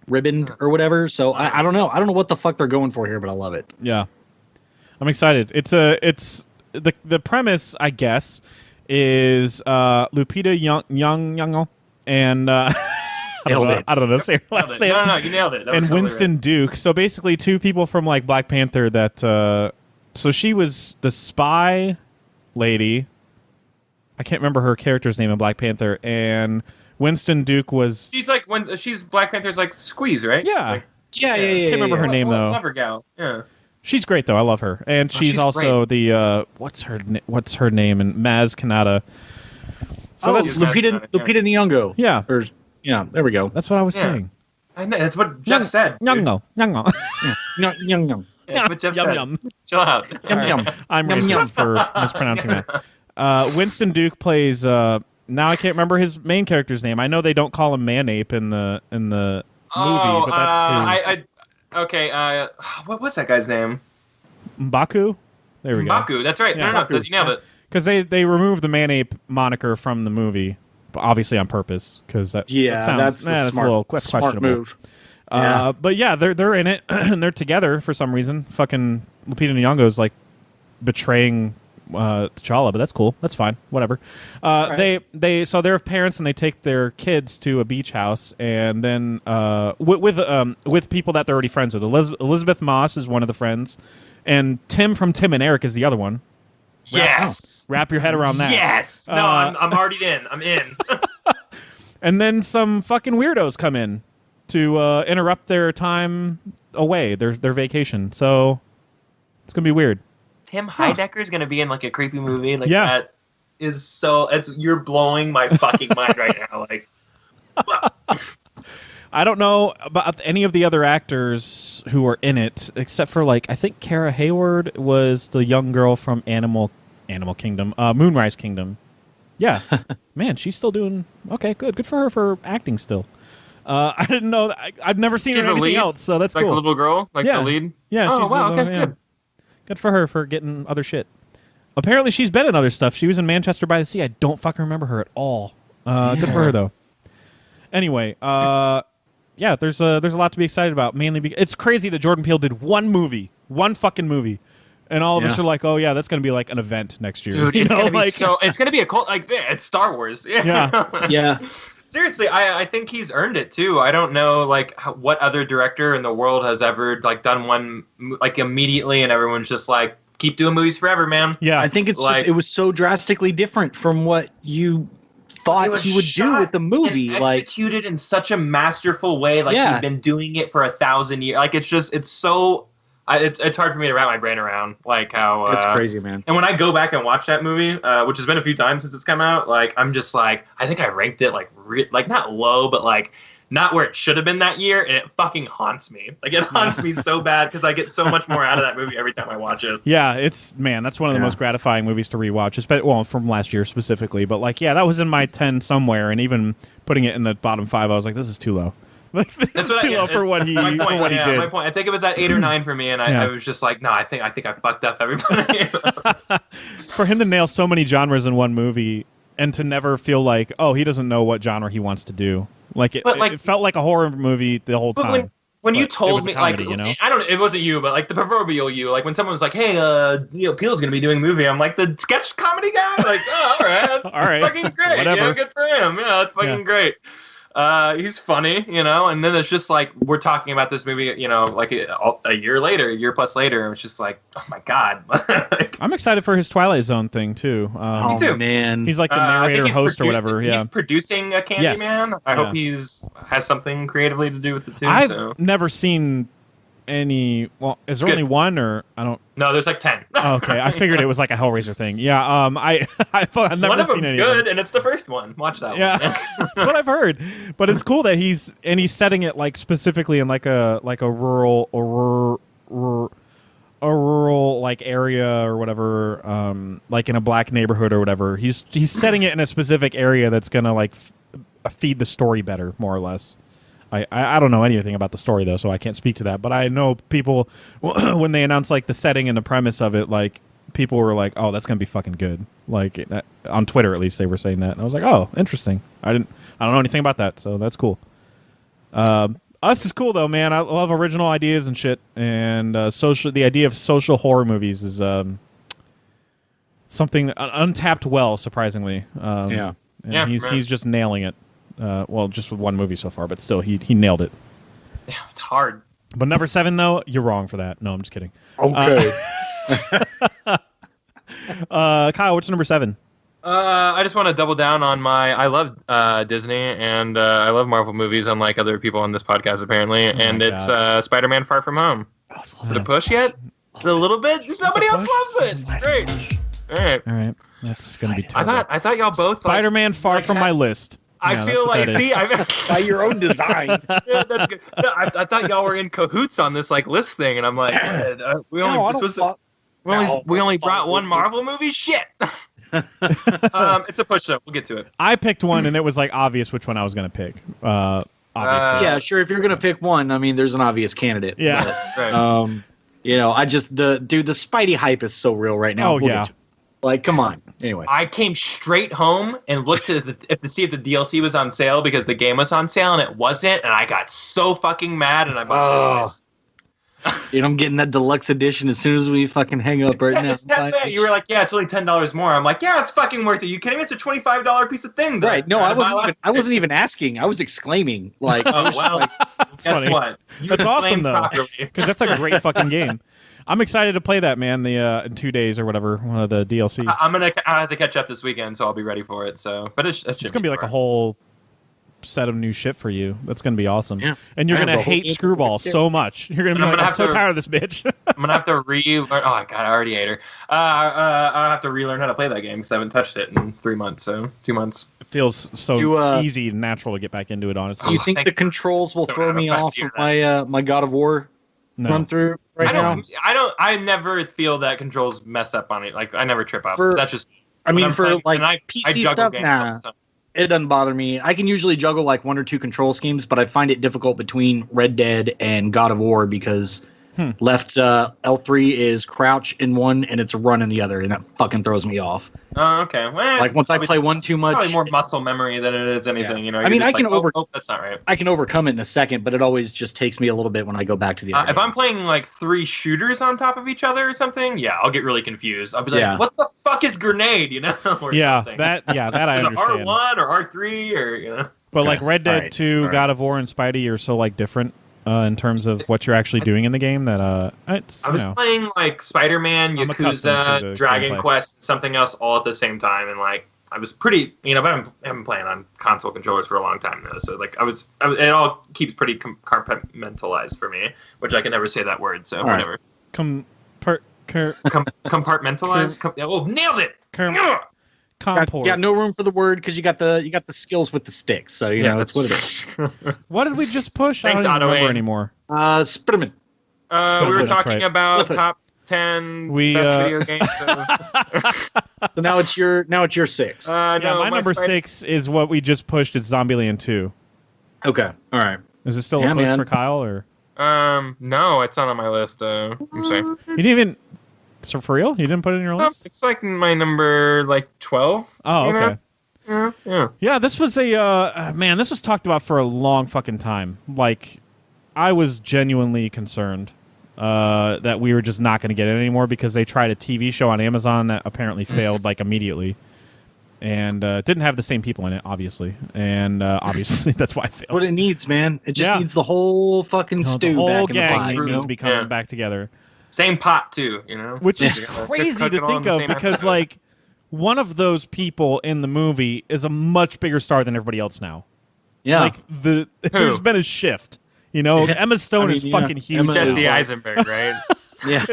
ribboned or whatever. So I don't know. I don't know what the fuck they're going for here, but I love it. Yeah, I'm excited. It's the premise, I guess, is Lupita Nyong'o and I don't know. Say her last name. No, you nailed it. That was And totally Winston right. Duke. So basically, two people from like Black Panther. That so she was the spy lady. I can't remember her character's name in Black Panther, and Winston Duke was. She's like she's Black Panther's like Squeeze, right? Yeah. Like, Yeah. Can't remember her name though. Lover gal. Yeah. She's great though. I love her, and she's also the what's her name? And Maz Kanata. So that's Lupita Nyong'o. Yeah. Yeah, there we go. That's what I was saying. I know, that's what Jeff said. Nyong'o. Yum. Yeah, that's what Jeff said. Yum. Chill out. Yum. I'm Yum, racist yum. for mispronouncing that. Winston Duke plays. Now I can't remember his main character's name. I know they don't call him Manape in the movie, but that's his. Okay. What was that guy's name? M'Baku. There we go. M'Baku. That's right. Yeah. No, you nailed it. Because they removed the Manape moniker from the movie, but obviously on purpose. Because that sounds that's a little questionable. move. But yeah, they're in it and they're together for some reason. Fucking Lupita Nyong'o's like betraying T'Challa, but that's cool. That's fine. Whatever. So they're parents and they take their kids to a beach house and then with people that they're already friends with. Elizabeth Moss is one of the friends, and Tim from Tim and Eric is the other one. Yes. Wrap your head around that. Yes. No, I'm already in. I'm in. And then some fucking weirdos come in to interrupt their time away, their vacation. So it's gonna be weird. Tim Heidecker's gonna be in like a creepy movie. Like Yeah. that is so. You're blowing my fucking mind right now. Like. I don't know about any of the other actors who are in it, except for like I think Kara Hayward was the young girl from Animal Kingdom, Moonrise Kingdom. Yeah, man, she's still doing okay. Good for her for acting still. I didn't know. I've never seen her in anything else, so that's like cool. The little girl, like yeah. the lead. Yeah. Oh she's wow. Okay. yeah. Good for her for getting other shit. Apparently, she's been in other stuff. She was in Manchester by the Sea. I don't fucking remember her at all. Good for her though. Anyway, yeah, there's a lot to be excited about. Mainly because it's crazy that Jordan Peele did one fucking movie. And all of us are like, oh, yeah, that's going to be like an event next year. Dude, it's going to be it's going to be a cult. Like, it's Star Wars. Yeah. Yeah. Seriously, I think he's earned it, too. I don't know, like, what other director in the world has ever, like, done one, like, immediately, and everyone's just like, keep doing movies forever, man. Yeah. I think it's like, just, it was so drastically different from what you thought he would do with the movie. And like executed in such a masterful way. Like, he's been doing it for 1,000 years. Like, it's just, it's so... It's hard for me to wrap my brain around, like how it's crazy, man. And when I go back and watch that movie, which has been a few times since it's come out, like I'm just like, I think I ranked it like not low, but like not where it should have been that year, and it fucking haunts me. Like it haunts me so bad because I get so much more out of that movie every time I watch it. Yeah, that's one of the most gratifying movies to rewatch. Well, from last year specifically, but like, yeah, that was in my 10 somewhere, and even putting it in the bottom 5, I was like, this is too low. Like, this is too low for what he did. My point. I think it was at 8 or 9 for me, and I was just like, no, I think I fucked up everybody. For him to nail so many genres in one movie and to never feel like, oh, he doesn't know what genre he wants to do. Like it felt like a horror movie the whole time. When you told me, comedy, like, you know? I don't know, it wasn't you, but like the proverbial you, like when someone was like, hey, Peele's gonna be doing a movie, I'm like, the sketch comedy guy? Like, oh, all right. All right. Fucking great. Whatever. Yeah, good for him. Yeah, it's fucking great. He's funny, you know, and then it's just like we're talking about this movie, you know, like a year plus later, and it's just like, oh my god. I'm excited for his Twilight Zone thing too. Me too, man. He's like the narrator, host, or whatever. Yeah, he's producing a Candyman. Yes. I hope has something creatively to do with it too. I've never seen any. Well, is there only one, or I don't? No, there's like 10. Okay, I figured it was like a Hellraiser thing. Yeah, I've never one of seen them's any. Good, and it's the first one. Watch that one. Yeah, that's what I've heard. But it's cool that he's setting it like specifically in like a rural like area or whatever, like in a black neighborhood or whatever. He's setting it in a specific area that's gonna like feed the story better, more or less. I don't know anything about the story though, so I can't speak to that. But I know people when they announced like the setting and the premise of it, like people were like, "Oh, that's gonna be fucking good." Like on Twitter, at least they were saying that, and I was like, "Oh, interesting." I don't know anything about that, so that's cool. Us is cool though, man. I love original ideas and shit, and the idea of social horror movies is something untapped well, surprisingly. He's just nailing it. Well, just with one movie so far, but still, he nailed it. Yeah, it's hard. But number 7, though, you're wrong for that. No, I'm just kidding. Okay. Kyle, what's number 7? I just want to double down on I love Disney, and I love Marvel movies, unlike other people on this podcast, apparently. It's Spider-Man Far From Home. Is it a push yet? A little bit? Somebody else loves it. Great. All right. That's going to be terrible. I thought y'all both... Spider-Man Far From my list. I feel like, by your own design. Yeah, that's good. No, I thought y'all were in cahoots on this like list thing, and I'm like, we only brought one Marvel movie. Shit. It's a push up. We'll get to it. I picked one, and it was like obvious which one I was going to pick. Obviously, yeah, sure. If you're going to pick one, I mean, there's an obvious candidate. Yeah. But, right. You know, the Spidey hype is so real right now. Oh yeah. Like, come on. Anyway, I came straight home and looked to see if the DLC was on sale because the game was on sale and it wasn't, and I got so fucking mad and I bought it. You know, I'm getting that deluxe edition as soon as we fucking hang up right now. It's that bad. You were like, yeah, it's only $10 more. I'm like, yeah, it's fucking worth it. You kidding me? It's a $25 piece of thing. Right? No, I wasn't even asking. I was exclaiming. Like, oh well. That's funny. What? That's awesome though, because that's a great fucking game. I'm excited to play that, man. In 2 days or whatever, the DLC. I have to catch up this weekend, so I'll be ready for it. So, but it's gonna be like a whole set of new shit for you. That's going to be awesome. Yeah. And you're I going to have the whole hate Screwball so much. You're going to be like, I'm so tired of this bitch. I'm going to have to relearn. Oh, God, I already hate her. I'll have to relearn how to play that game because I haven't touched it in 3 months, so 2 months. It feels so easy and natural to get back into it, honestly. You think the controls will throw me off of my God of War run through now? I never feel that controls mess up on it. Like, I never trip up. That's just... I mean, for PC stuff, nah. It doesn't bother me. I can usually juggle like 1 or 2 control schemes, but I find it difficult between Red Dead and God of War because left L3 is crouch in one and it's run in the other, and that fucking throws me off. Oh, okay. Well, like once I play one too much, probably more muscle memory than it is anything. You know. I mean, I can that's not right. I can overcome it in a second, but it always just takes me a little bit when I go back to the other if I'm playing like 3 shooters on top of each other or something, yeah, I'll get really confused. I'll be like, what the fuck is grenade? You know? Or something. that I understand. R1 or R3 or you know. But like Red Dead 2, God of War, and Spidey are so like different in terms of what you're actually doing in the game that I was playing like Spider-Man, Yakuza, Dragon Quest, something else all at the same time, and like I was pretty, but I've been playing on console controllers for a long time now, so like it all keeps pretty compartmentalized for me, which I can never say that word, so whatever. Compartmentalized. Nailed it. Got no room for the word because you got the skills with the sticks, so that's what it is. What did we just push? I don't even remember anymore. Spiderman. We were talking about top 10 best video games. So now it's your 6. My number 6 is what we just pushed. It's Zombieland 2. Okay, all right. Is it still a push for Kyle or? No, it's not on my list. I'm sorry. You didn't even. So for real? You didn't put it in your list? It's like my number 12. Oh, okay. Yeah. Yeah, this was this was talked about for a long fucking time. Like, I was genuinely concerned that we were just not going to get it anymore because they tried a TV show on Amazon that apparently failed like immediately. And didn't have the same people in it, obviously. And obviously that's why it failed. What it needs, man. It just needs the whole fucking stew the whole back gang in the pot. needs to be coming back together. Same pot too, Which is crazy to think of because like one of those people in the movie is a much bigger star than everybody else now. Yeah, like there's been a shift. Emma Stone is fucking huge. Jesse Eisenberg, right? Yeah.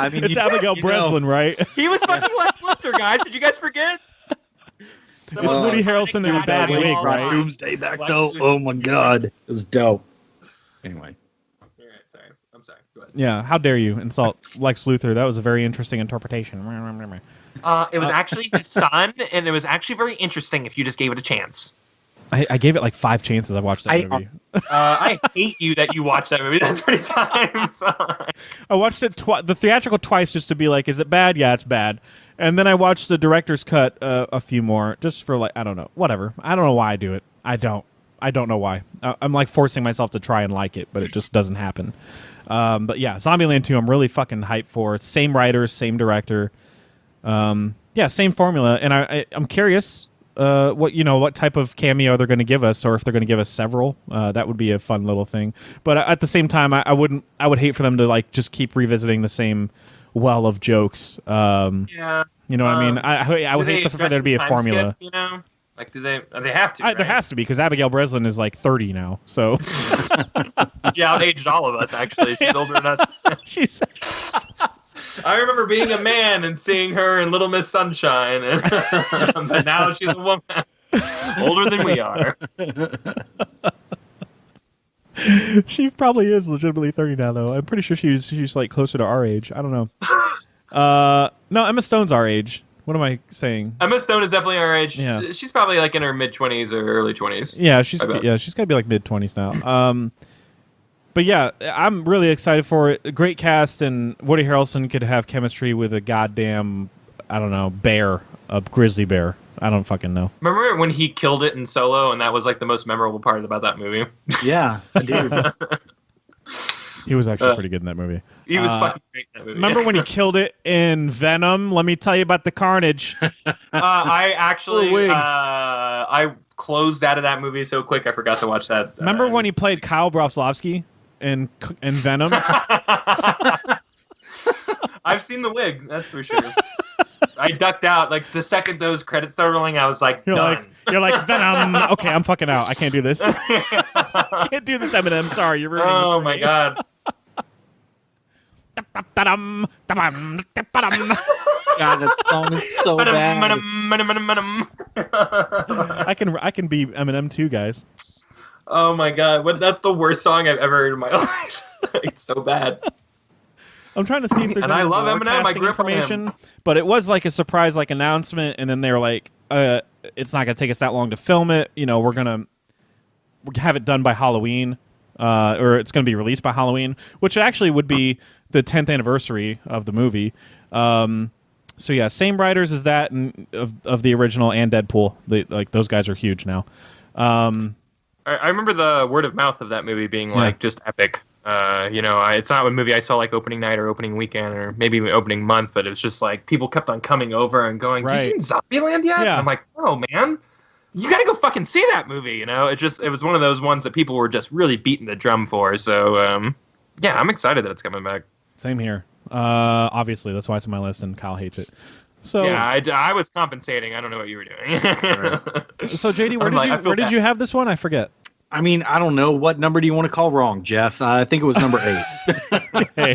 I mean, it's Abigail Breslin, right? He was fucking Lex Luthor, guys. Did you guys forget? It's Woody Harrelson in a bad wig, right? Doomsday back though. Oh my god, it was dope. Anyway. Yeah, how dare you insult Lex Luthor? That was a very interesting interpretation. It was actually his son, and it was actually very interesting if you just gave it a chance. I gave it like 5 chances. I watched that movie. I hate you that you watched that movie that many times. I watched it the theatrical twice just to be like, is it bad? Yeah, it's bad. And then I watched the director's cut a few more just for like, I don't know, whatever. I don't know why I do it. I don't know why. I'm like forcing myself to try and like it, but it just doesn't happen. But yeah, Zombieland 2, I'm really fucking hyped for. Same writers, same director. Same formula. And I'm curious what type of cameo they're going to give us, or if they're going to give us several. That would be a fun little thing. But at the same time, I would hate for them to like just keep revisiting the same well of jokes. You know what I mean? I would hate for there to be a formula. Skip, Like, do they have to? Right? There has to be, because Abigail Breslin is like 30 now. So she outaged all of us. Actually, she's older than us. I remember being a man and seeing her in Little Miss Sunshine, but now she's a woman, older than we are. She probably is legitimately 30 now, though. I'm pretty sure she's like closer to our age. I don't know. No, Emma Stone's our age. What am I saying? Emma Stone is definitely our age. Yeah. She's probably like in her mid-20s or early 20s. Yeah, she's got to be like mid-20s now. But yeah, I'm really excited for it. A great cast, and Woody Harrelson could have chemistry with a goddamn, I don't know, bear, a grizzly bear. I don't fucking know. Remember when he killed it in Solo, and that was like the most memorable part about that movie? Yeah, I do. He was actually pretty good in that movie. He was fucking great in that movie. Remember when he killed it in Venom? Let me tell you about the carnage. I actually, I closed out of that movie so quick I forgot to watch that. Remember when he played Kyle Broflovsky in Venom? I've seen the wig, that's for sure. I ducked out. Like, the second those credits started rolling, I was like, You're done. like, You're like Venom. Okay, I'm fucking out. I can't do this. I can't do this, Eminem. Sorry, you're ruining this Oh for my me. god. God, that song is so bad. I can be Eminem too, guys. Oh my god, that's the worst song I've ever heard in my life. It's so bad. I'm trying to see if there's And any I love more Eminem. I casting grew up on him. information, but it was like a surprise like announcement, and then they were like, "It's not gonna take us that long to film it. You know, we're gonna have it done by Halloween, or it's gonna be released by Halloween, which actually would be the 10th anniversary of the movie." So yeah, same writers as that and of the original and Deadpool. Like those guys are huge now. I remember the word of mouth of that movie being like just epic. It's not a movie I saw like opening night or opening weekend or maybe even opening month, but it was just like people kept on coming over and going, Right. "You seen Zombieland yet?" Yeah. I'm like, "Oh man, you gotta go fucking see that movie." You know, it was one of those ones that people were just really beating the drum for. So yeah, I'm excited that it's coming back. Same here. Obviously, that's why it's on my list, and Kyle hates it. So Yeah, I was compensating. I don't know what you were doing. So JD, I'm like, I feel where did bad. you have this one? I forget. I mean, I don't know. What number do you want to call wrong, Jeff? I think it was number 8. Hey.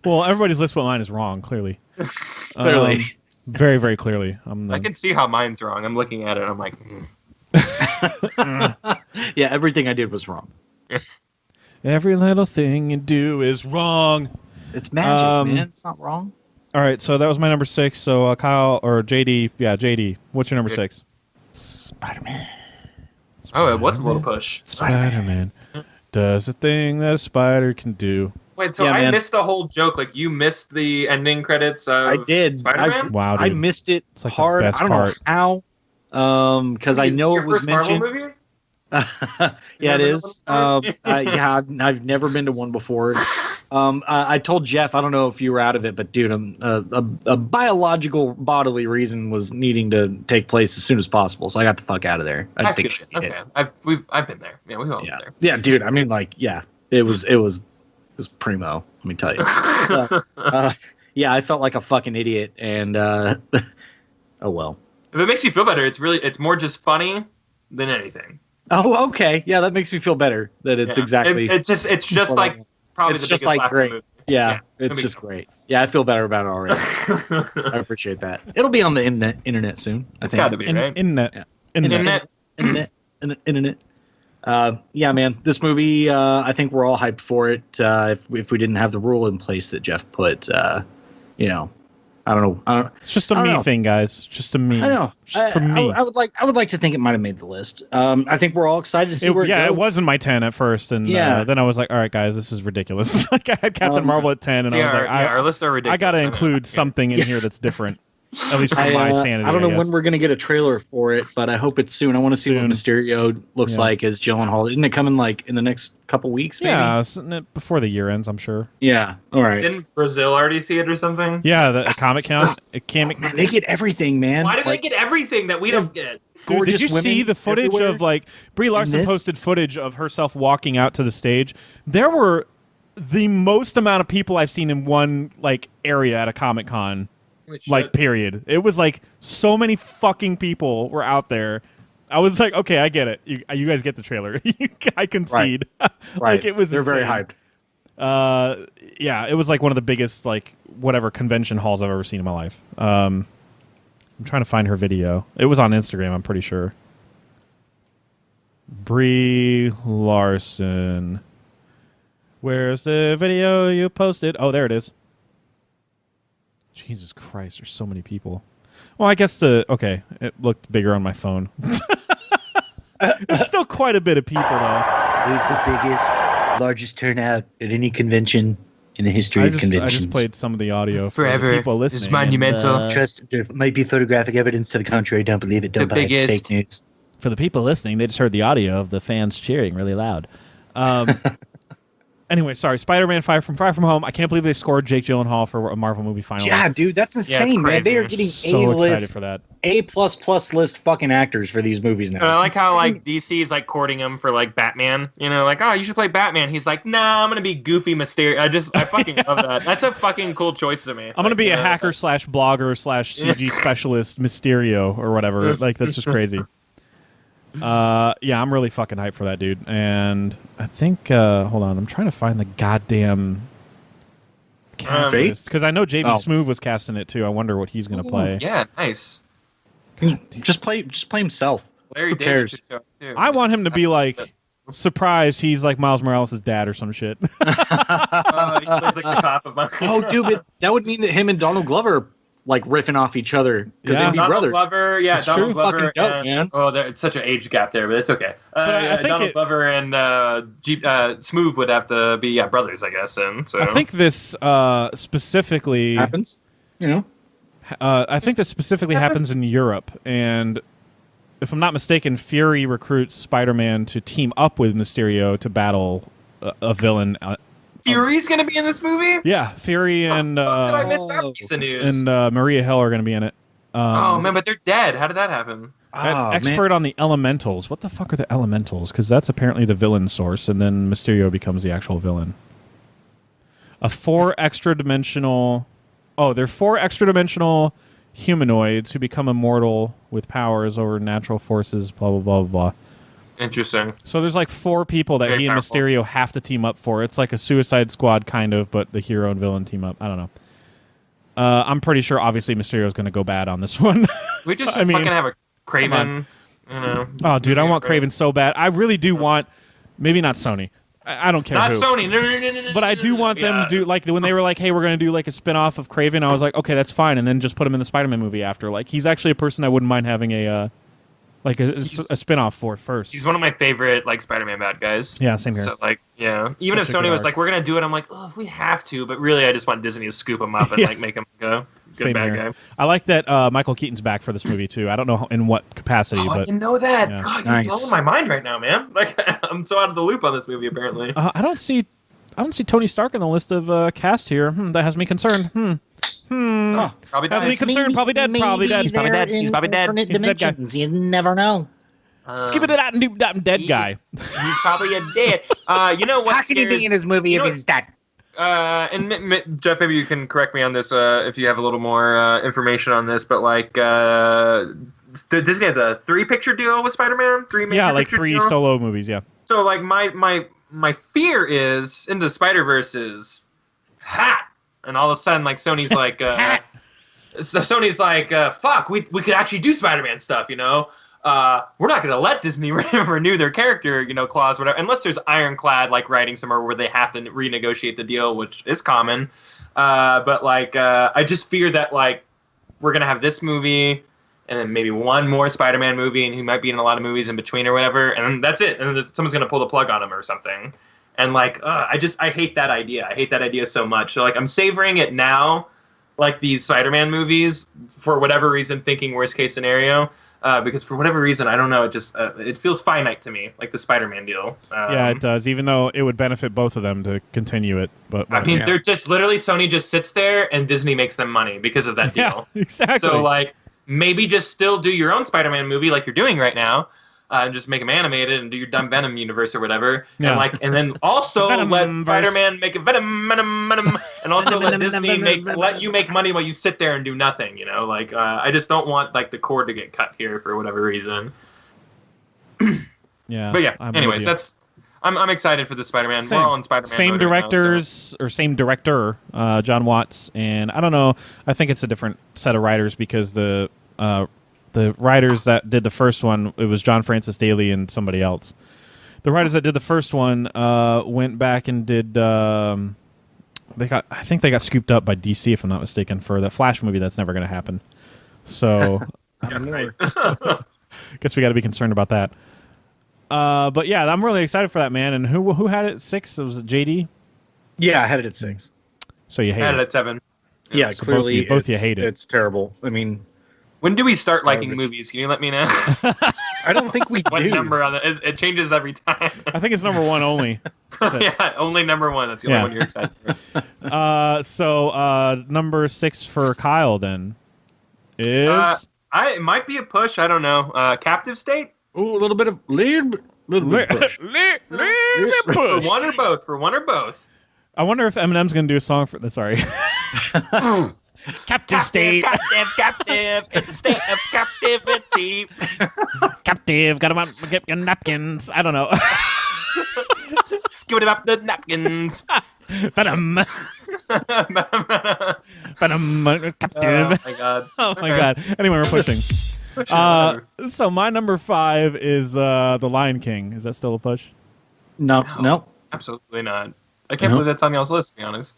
Well, everybody's list but mine is wrong, clearly. Clearly. Very, very clearly. I can see how mine's wrong. I'm looking at it. I'm like, Yeah, everything I did was wrong. Every little thing you do is wrong. It's magic, Um, man. It's not wrong. All right, so that was my number 6. So Kyle or JD, JD, what's your number 6? Spider-Man. oh, it was a little push. Spider-Man does the thing that a spider can do. Wait, so Yeah, I man. missed the whole joke. Like you missed the ending credits of I did. Spider-Man? Wow, I dude. missed it It's like the hard. best I don't part. know how. Because I It's know your it was first Marvel mentioned. movie? Yeah, it never is. I've never been to one before. I told Jeff, I don't know if you were out of it, but dude, a biological bodily reason was needing to take place as soon as possible, so I got the fuck out of there. I I think feel shit it. hit. Okay, I've been there. Yeah, we've all Yeah, been there. yeah, dude. I mean, like, yeah, it was primo. Let me tell you. Yeah, I felt like a fucking idiot, and oh well. If it makes you feel better, it's more just funny than anything. Oh, okay. Yeah, that makes me feel better. That it's Yeah. exactly. It's just like probably It's the just biggest like laugh in the great. movie. Yeah, Yeah, it's no just big great. Yeah, I feel better about it already. I appreciate that. It'll be on the internet soon. I It's think. got to be, right? Internet. Yeah. Internet. Internet. Yeah, man. This movie, I think we're all hyped for it. If we didn't have the rule in place that Jeff put, I don't know. It's just a I don't me know. thing, guys. Just a me. I know. Just for me. I would like to think it might have made the list. I think we're all excited to see where it goes. It wasn't my 10 at first, and Yeah. then I was like, all right, guys, this is ridiculous. Like I had Captain Marvel at 10, and See, I was like, our lists are ridiculous. I got to know. include something in here that's different, at least for my sanity. I don't know guess. when we're going to get a trailer for it, but I hope it's soon. I want to see what Soon. Mysterio looks Yeah. like as Gyllenhaal. Isn't it coming like in the next couple weeks? Maybe? Yeah, before the year ends, I'm sure. Yeah. All right. Didn't Brazil already see it or something? Yeah, the comic count. It can't. Man, they get everything, man. Why do Like, they get everything that we don't get? Dude, did you gorgeous see women the footage everywhere of like Brie Larson this? posted footage of herself walking out to the stage? There were the most amount of people I've seen in one like area at a Comic Con. Like period. It was like so many fucking people were out there. I was like, okay, I get it. You guys get the trailer. I concede. Right. Like it was. They're very insane. hyped. Yeah, it was like one of the biggest like whatever convention halls I've ever seen in my life. I'm trying to find her video. It was on Instagram, I'm pretty sure. Brie Larson. Where's the video you posted? Oh, there it is. Jesus Christ, there's so many people. Well, I guess it looked bigger on my phone. It's still quite a bit of people, though. Who's the biggest, largest turnout at any convention in the history of I conventions? just played some of the audio for Forever. the people listening. It's monumental. and, Trust, there might be photographic evidence to the contrary. Don't believe it. Don't The buy it. It's biggest- fake news. For the people listening, they just heard the audio of the fans cheering really loud. Anyway, sorry. Spider-Man Far From Home. I can't believe they scored Jake Gyllenhaal for a Marvel movie finally. Yeah, dude, that's insane, man. They are getting so A-list, excited for that. A++ list fucking actors for these movies now. And I like how like DC is like courting him for like Batman. You know, like, oh, you should play Batman. He's like, nah, I'm gonna be Goofy Mysterio. I fucking love that. That's a fucking cool choice to me. I'm gonna be a hacker / blogger / CG specialist Mysterio or whatever. Like that's just crazy. Yeah, I'm really fucking hyped for that, dude. And I think, hold on, I'm trying to find the goddamn cast list because I know JB Smoove was casting it too. I wonder what he's gonna play. Yeah, nice. Just play himself. Larry Who cares? David too. I want him to be like surprised he's like Miles Morales' dad or some shit. He plays like the cop of Oh, dude, but that would mean that him and Donald Glover are, like riffing off each other because they'd be Donald brothers. Glover, That's Donald true. Glover. Fucking dope, man. Oh, it's such an age gap there, but it's okay. I think Donald Glover and Smoove would have to be brothers, I guess. And so I think this specifically happens, you know. I think this specifically happens in Europe, and if I'm not mistaken, Fury recruits Spider-Man to team up with Mysterio to battle a villain. Fury's gonna be in this movie? Yeah, Fury and did I miss that piece of news? and Maria Hill are going to be in it. Oh man, but they're dead. How did that happen? Expert on the elementals. What the fuck are the elementals? Because that's apparently the villain source, and then Mysterio becomes the actual villain. They're 4 extra-dimensional humanoids who become immortal with powers over natural forces. Blah blah blah blah. Interesting. So there's like 4 people that he and Mysterio have to team up for. It's like a Suicide Squad kind of, but the hero and villain team up. I don't know. I'm pretty sure, obviously, Mysterio's going to go bad on this one. We just fucking have a Kraven. You know. Oh, dude, I want Kraven so bad. I really do want. Maybe not Sony. I don't care. Not who. Sony. No. But I do want them to do like when they were like, "Hey, we're going to do like a spin-off of Kraven." I was like, "Okay, that's fine," and then just put him in the Spider-Man movie after. Like, he's actually a person I wouldn't mind having a spin-off for first. He's one of my favorite like Spider-Man bad guys. Yeah, same here. So like, yeah, even if Sony was like, "We're gonna do it," I'm like, "Oh, if we have to," but really, I just want Disney to scoop him up and like make him go good Same bad here. guy. I like that Michael Keaton's back for this movie too. I don't know in what capacity, Oh, I but didn't know that. yeah. God, you're blowing my mind right now, man. Like, I'm so out of the loop on this movie. Apparently, I don't see Tony Stark on the list of cast here. That has me concerned. Oh, probably Has me dies. concerned. Probably dead. Probably dead. He's probably dead. He's probably dead. Alternate He's a dead guy. dimensions. You never know. Skip it out and do that dead guy. He's probably a dead. You know what? How can he be in his movie if he's dead? And Jeff, maybe you can correct me on this if you have a little more information on this. But like, Disney has a 3-picture deal with Spider-Man. 3 major Yeah, like picture 3 deal? solo movies. Yeah. So like my fear is Into Spider-Verse is hot, and all of a sudden like Sony's like so Sony's like fuck, we could actually do Spider-Man stuff, you know. We're not going to let Disney renew their character, clause, whatever, unless there's ironclad like writing somewhere where they have to renegotiate the deal, which is common. But like, I just fear that like we're going to have this movie and then maybe one more Spider-Man movie, and he might be in a lot of movies in between or whatever, and that's it. And then someone's going to pull the plug on him or something. And like, I hate that idea. I hate that idea so much. So like, I'm savoring it now, like these Spider-Man movies, for whatever reason, thinking worst case scenario. Because for whatever reason, I don't know, it just it feels finite to me, like the Spider-Man deal. Yeah, it does. Even though it would benefit both of them to continue it, but I mean, they're just literally Sony just sits there and Disney makes them money because of that deal. Yeah, exactly. So like, maybe just still do your own Spider-Man movie like you're doing right now, and just make them animated and do your dumb Venom universe or whatever. Yeah. And then also let Spider-Man make a Venom, and also let Disney let you make money while you sit there and do nothing. Like I just don't want like the cord to get cut here for whatever reason. Yeah. But yeah. I'm Anyways, I'm excited for the Spider-Man. We're all in Spider-Man. Same mode directors or same director, John Watts, and I don't know. I think it's a different set of writers because the writers that did the first one, it was John Francis Daley and somebody else. The writers that did the first one went back and did. I think they got scooped up by DC, if I'm not mistaken, for that Flash movie. That's never going to happen. So, guess we got to be concerned about that. But yeah, I'm really excited for that, man. And who had it at 6? Was it JD? Yeah, I had it at 6. So you hate I had it at 7. Yeah, so clearly both you hate it. It's terrible. I mean, When do we start liking movies? Can you let me know? I don't think we What do. number on it? It changes every time. I think it's number 1 only. Yeah, only number 1. That's the only one you're excited for. So number 6 for Kyle then is it might be a push. I don't know. Captive State? Ooh, a little bit of little bit push. For one or both. For one or both. I wonder if Eminem's gonna do a song for this. Sorry. Captive State. Captive. It's a state of captivity. Captive. Gotta get your napkins. I don't know. Skip it up the napkins. Venom. Venom. Captive. Oh my god. Oh my god. Anyway, we're pushing. So my number 5 is The Lion King. Is that still a push? No. Absolutely not. I can't believe that's on y'all's list, to be honest.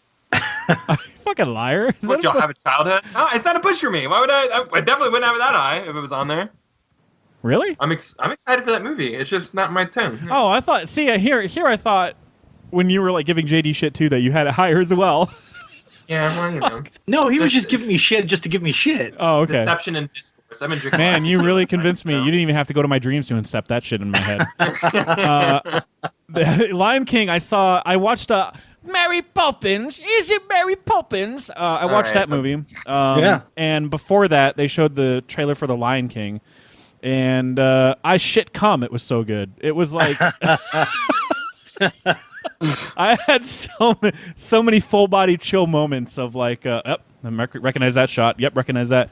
Fucking liar. Would y'all have a childhood? No, it's not a push for me. Why would I definitely wouldn't have it that high if it was on there. Really? I'm excited for that movie. It's just not my tune. Oh, I thought. See, here I thought when you were like giving JD shit too that you had it higher as well. Yeah, well, you know. No, he was just giving me shit just to give me shit. Oh, okay. Deception and discourse. I've been drinking. Man, you really convinced me. You didn't even have to go to my dreams to incept that shit in my head. The Lion King. I watched Mary Poppins. Is it Mary Poppins? I watched that movie. Yeah. And before that, they showed the trailer for The Lion King. And I shit cum. It was so good. It was like I had so many full body chill moments of like, yep, recognize that shot. Yep, recognize that.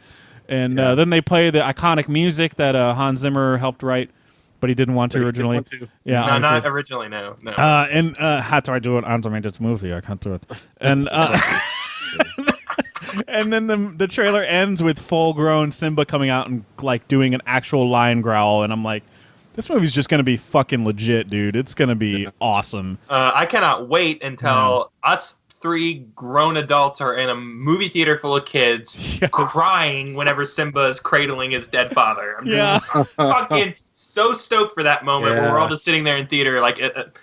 And then they play the iconic music that Hans Zimmer helped write, but he didn't want to originally. Yeah, no, not originally. No. And how do I do it? Animated movie. I can't do it. And and then the trailer ends with full-grown Simba coming out and like doing an actual lion growl, and I'm like, this movie's just gonna be fucking legit, dude. It's gonna be awesome. I cannot wait until us 3 grown adults are in a movie theater full of kids crying whenever Simba is cradling his dead father. I'm just fucking so stoked for that moment where we're all just sitting there in theater, like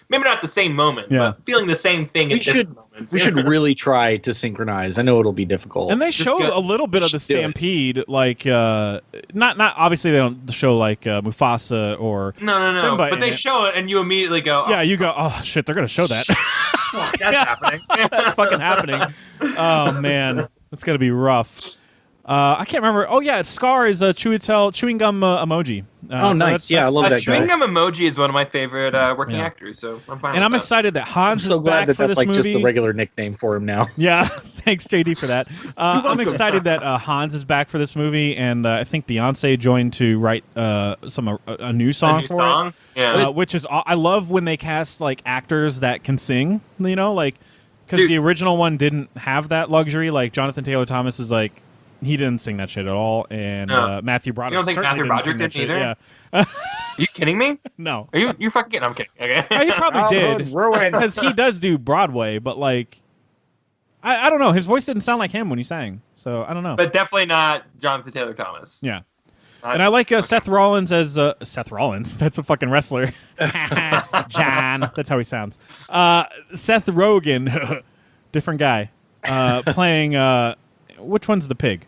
maybe not the same moment, but feeling the same thing at different moments. We should really try to synchronize. I know it'll be difficult. And they show a little bit of the stampede, like not obviously they don't show like Mufasa or no, but they show it and you immediately go, yeah, you go, oh shit, they're gonna show that. That's happening. That's fucking happening. Oh man, that's gonna be rough. I can't remember. Oh yeah, Scar is a chewing gum emoji. Oh, nice. I love that guy. Chewing gum emoji is one of my favorite working actors, so I'm fine. And I'm that. excited that Hans I'm so is glad back that for that's this like movie. just the regular nickname for him now. Yeah, thanks JD for that. I'm excited that Hans is back for this movie, and I think Beyonce joined to write a new song for it. Yeah. Which is I love when they cast like actors that can sing. You know, like because the original one didn't have that luxury. Like Jonathan Taylor Thomas is like. He didn't sing that shit at all, and Matthew Broderick. You don't think Matthew Broderick did either? Yeah. Are you kidding me? No. Are you fucking kidding? I'm kidding. Okay. He probably did because he does do Broadway, but like, I don't know. His voice didn't sound like him when he sang, so I don't know. But definitely not Jonathan Taylor Thomas. Yeah. And I like Seth Rollins as Seth Rollins. That's a fucking wrestler. John. That's how he sounds. Seth Rogen, different guy, playing. Which one's the pig?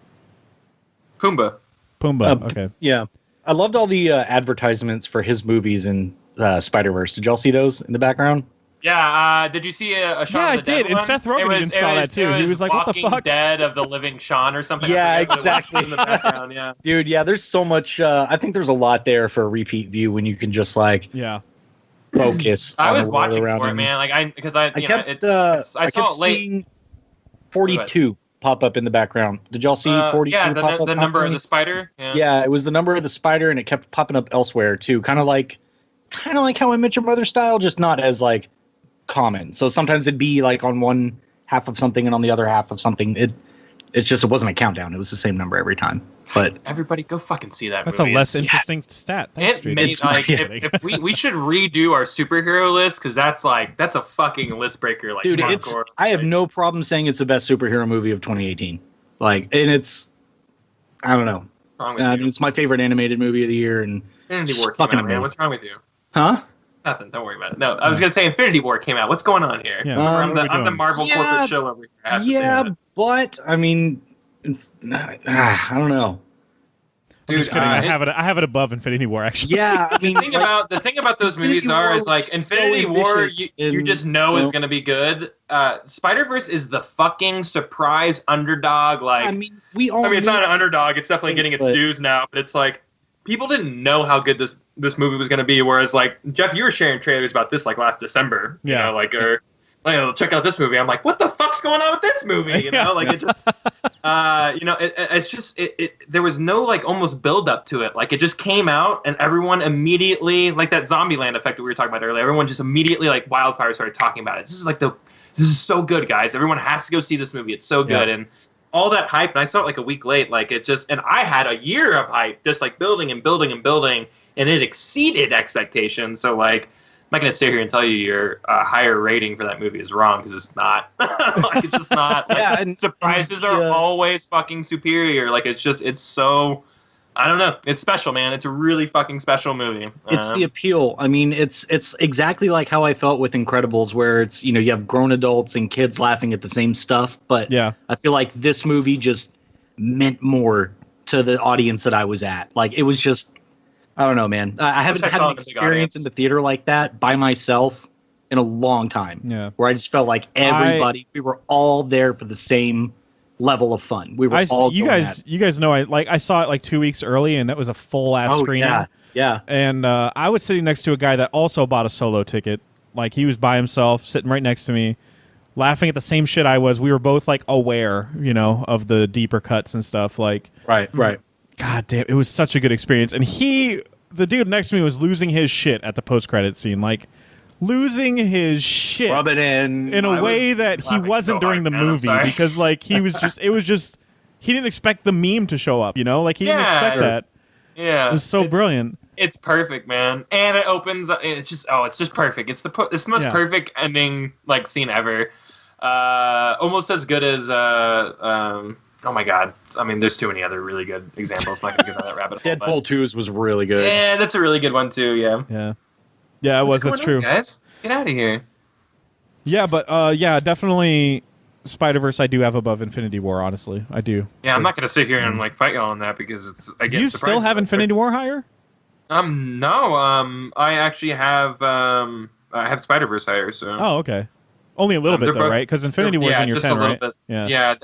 Pumbaa. Okay. Yeah. I loved all the advertisements for his movies in Spider-Verse. Did y'all see those in the background? Yeah. Did you see a shot? Yeah, of the I did. dead And one? Seth Rogen even saw that too. He was like, "What the fuck?" Dead of the Living Sean or something. Yeah, exactly. In the background, yeah. Dude, yeah. There's so much. I think there's a lot there for a repeat view when you can just like focus. I was watching for it, man. Like I saw it late. 42 pop up in the background. Did y'all see 42 pop up? The number of the spider. Yeah, it was the number of the spider, and it kept popping up elsewhere too. Kind of like How I Met Your Mother style, just not as like common. So sometimes it'd be like on one half of something and on the other half of something. It wasn't a countdown. It was the same number every time. But everybody go fucking see that That's movie. a less interesting stat. Thanks, If we should redo our superhero list, because that's a fucking list breaker. Like, dude, I have no problem saying it's the best superhero movie of 2018. Like, and it's, I don't know. It's my favorite animated movie of the year, and Infinity War fucking came out, man. What's wrong with you? Huh? Nothing. Don't worry about it. No, I was gonna say Infinity War came out. What's going on here? Yeah, I'm the Marvel corporate show over here. Yeah, but I mean, I don't know. Dude, just kidding. I have it above Infinity War actually. Yeah, I mean, the thing about those movies is like Infinity War, you just know is going to be good. Spider-Verse is the fucking surprise underdog. Like, I mean, it's not an underdog. It's definitely getting its dues now, but it's like people didn't know how good this movie was going to be. Whereas, like Jeff, you were sharing trailers about this like last December. You know, like check out this movie. I'm like, what the fuck's going on with this movie? You know, like it just, it's just there was no like almost build up to it. Like it just came out and everyone immediately, like that Zombieland effect that we were talking about earlier. Everyone just immediately like wildfire started talking about it. This is so good, guys. Everyone has to go see this movie. It's so good. And all that hype, and I saw it like a week late. Like it just, and I had a year of hype, just like building and building and building, and it exceeded expectations. So like, I'm not going to sit here and tell you your higher rating for that movie is wrong because it's not. Like, it's just not. Like, and surprises are always fucking superior. Like it's so. I don't know. It's special, man. It's a really fucking special movie. It's the appeal. I mean, it's exactly like how I felt with Incredibles, where it's you have grown adults and kids laughing at the same stuff. But I feel like this movie just meant more to the audience that I was at. Like it was just. I don't know, man. I haven't had an experience in the theater like that by myself in a long time. Yeah. Where I just felt like everybody, we were all there for the same level of fun. We were all. You guys know I saw it like 2 weeks early, and that was a full ass screening. Yeah. And I was sitting next to a guy that also bought a solo ticket. Like he was by himself, sitting right next to me, laughing at the same shit I was. We were both like aware, of the deeper cuts and stuff. Like right. God damn, it was such a good experience. And the dude next to me was losing his shit at the post-credit scene. Like, losing his shit. Rub it in. In a way that he wasn't during the movie. Because, like, he was just, he didn't expect the meme to show up, Like, he didn't expect that. Yeah. It was so brilliant. It's perfect, man. And it opens, it's just perfect. It's the most perfect ending, like, scene ever. Almost as good as, oh my god! I mean, there's too many other really good examples. I'm not gonna go down that rabbit hole. Deadpool 2's was really good. Yeah, that's a really good one too. Yeah. It was. That's true. Guys, get out of here. Yeah, but definitely Spider-Verse. I do have above Infinity War. Honestly, I do. Yeah, I'm not gonna sit here and like fight y'all on that because it's again. You still have Infinity War higher? No. I actually have I have Spider-Verse higher. So. Oh, okay. Only a little bit though, right? Because Infinity War's in your 10, right? Bit. Yeah.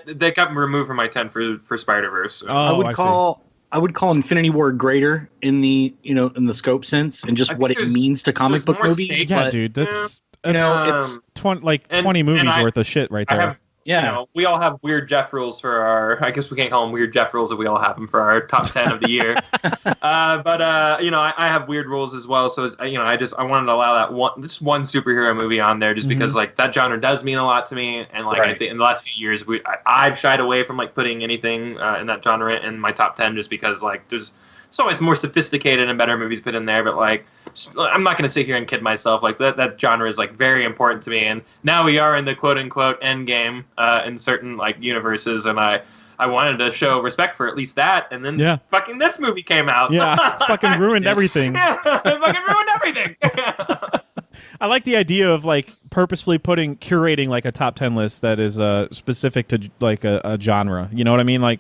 They got removed from my 10 for Spider-Verse. So. Oh, I would call Infinity War greater in the in the scope sense and just what it means to comic book movies. Yeah, dude, that's it's 20 movies worth of shit right there. We all have weird Jeff rules for our. I guess we can't call them weird Jeff rules if we all have them for our top 10 of the year. I have weird rules as well. So I wanted to allow that one superhero movie on there just because like that genre does mean a lot to me. And like in the last few years, I've shied away from like putting anything in that genre in my top 10 just because like there's always more sophisticated and better movies put in there. But like I'm not going to sit here and kid myself. Like that genre is like very important to me. And now we are in the quote unquote end game in certain like universes. And I wanted to show respect for at least that. And then fucking this movie came out. Yeah. Fucking ruined everything. Yeah. Fucking ruined everything. I like the idea of like purposefully curating like a top 10 list that is specific to like a genre. You know what I mean? Like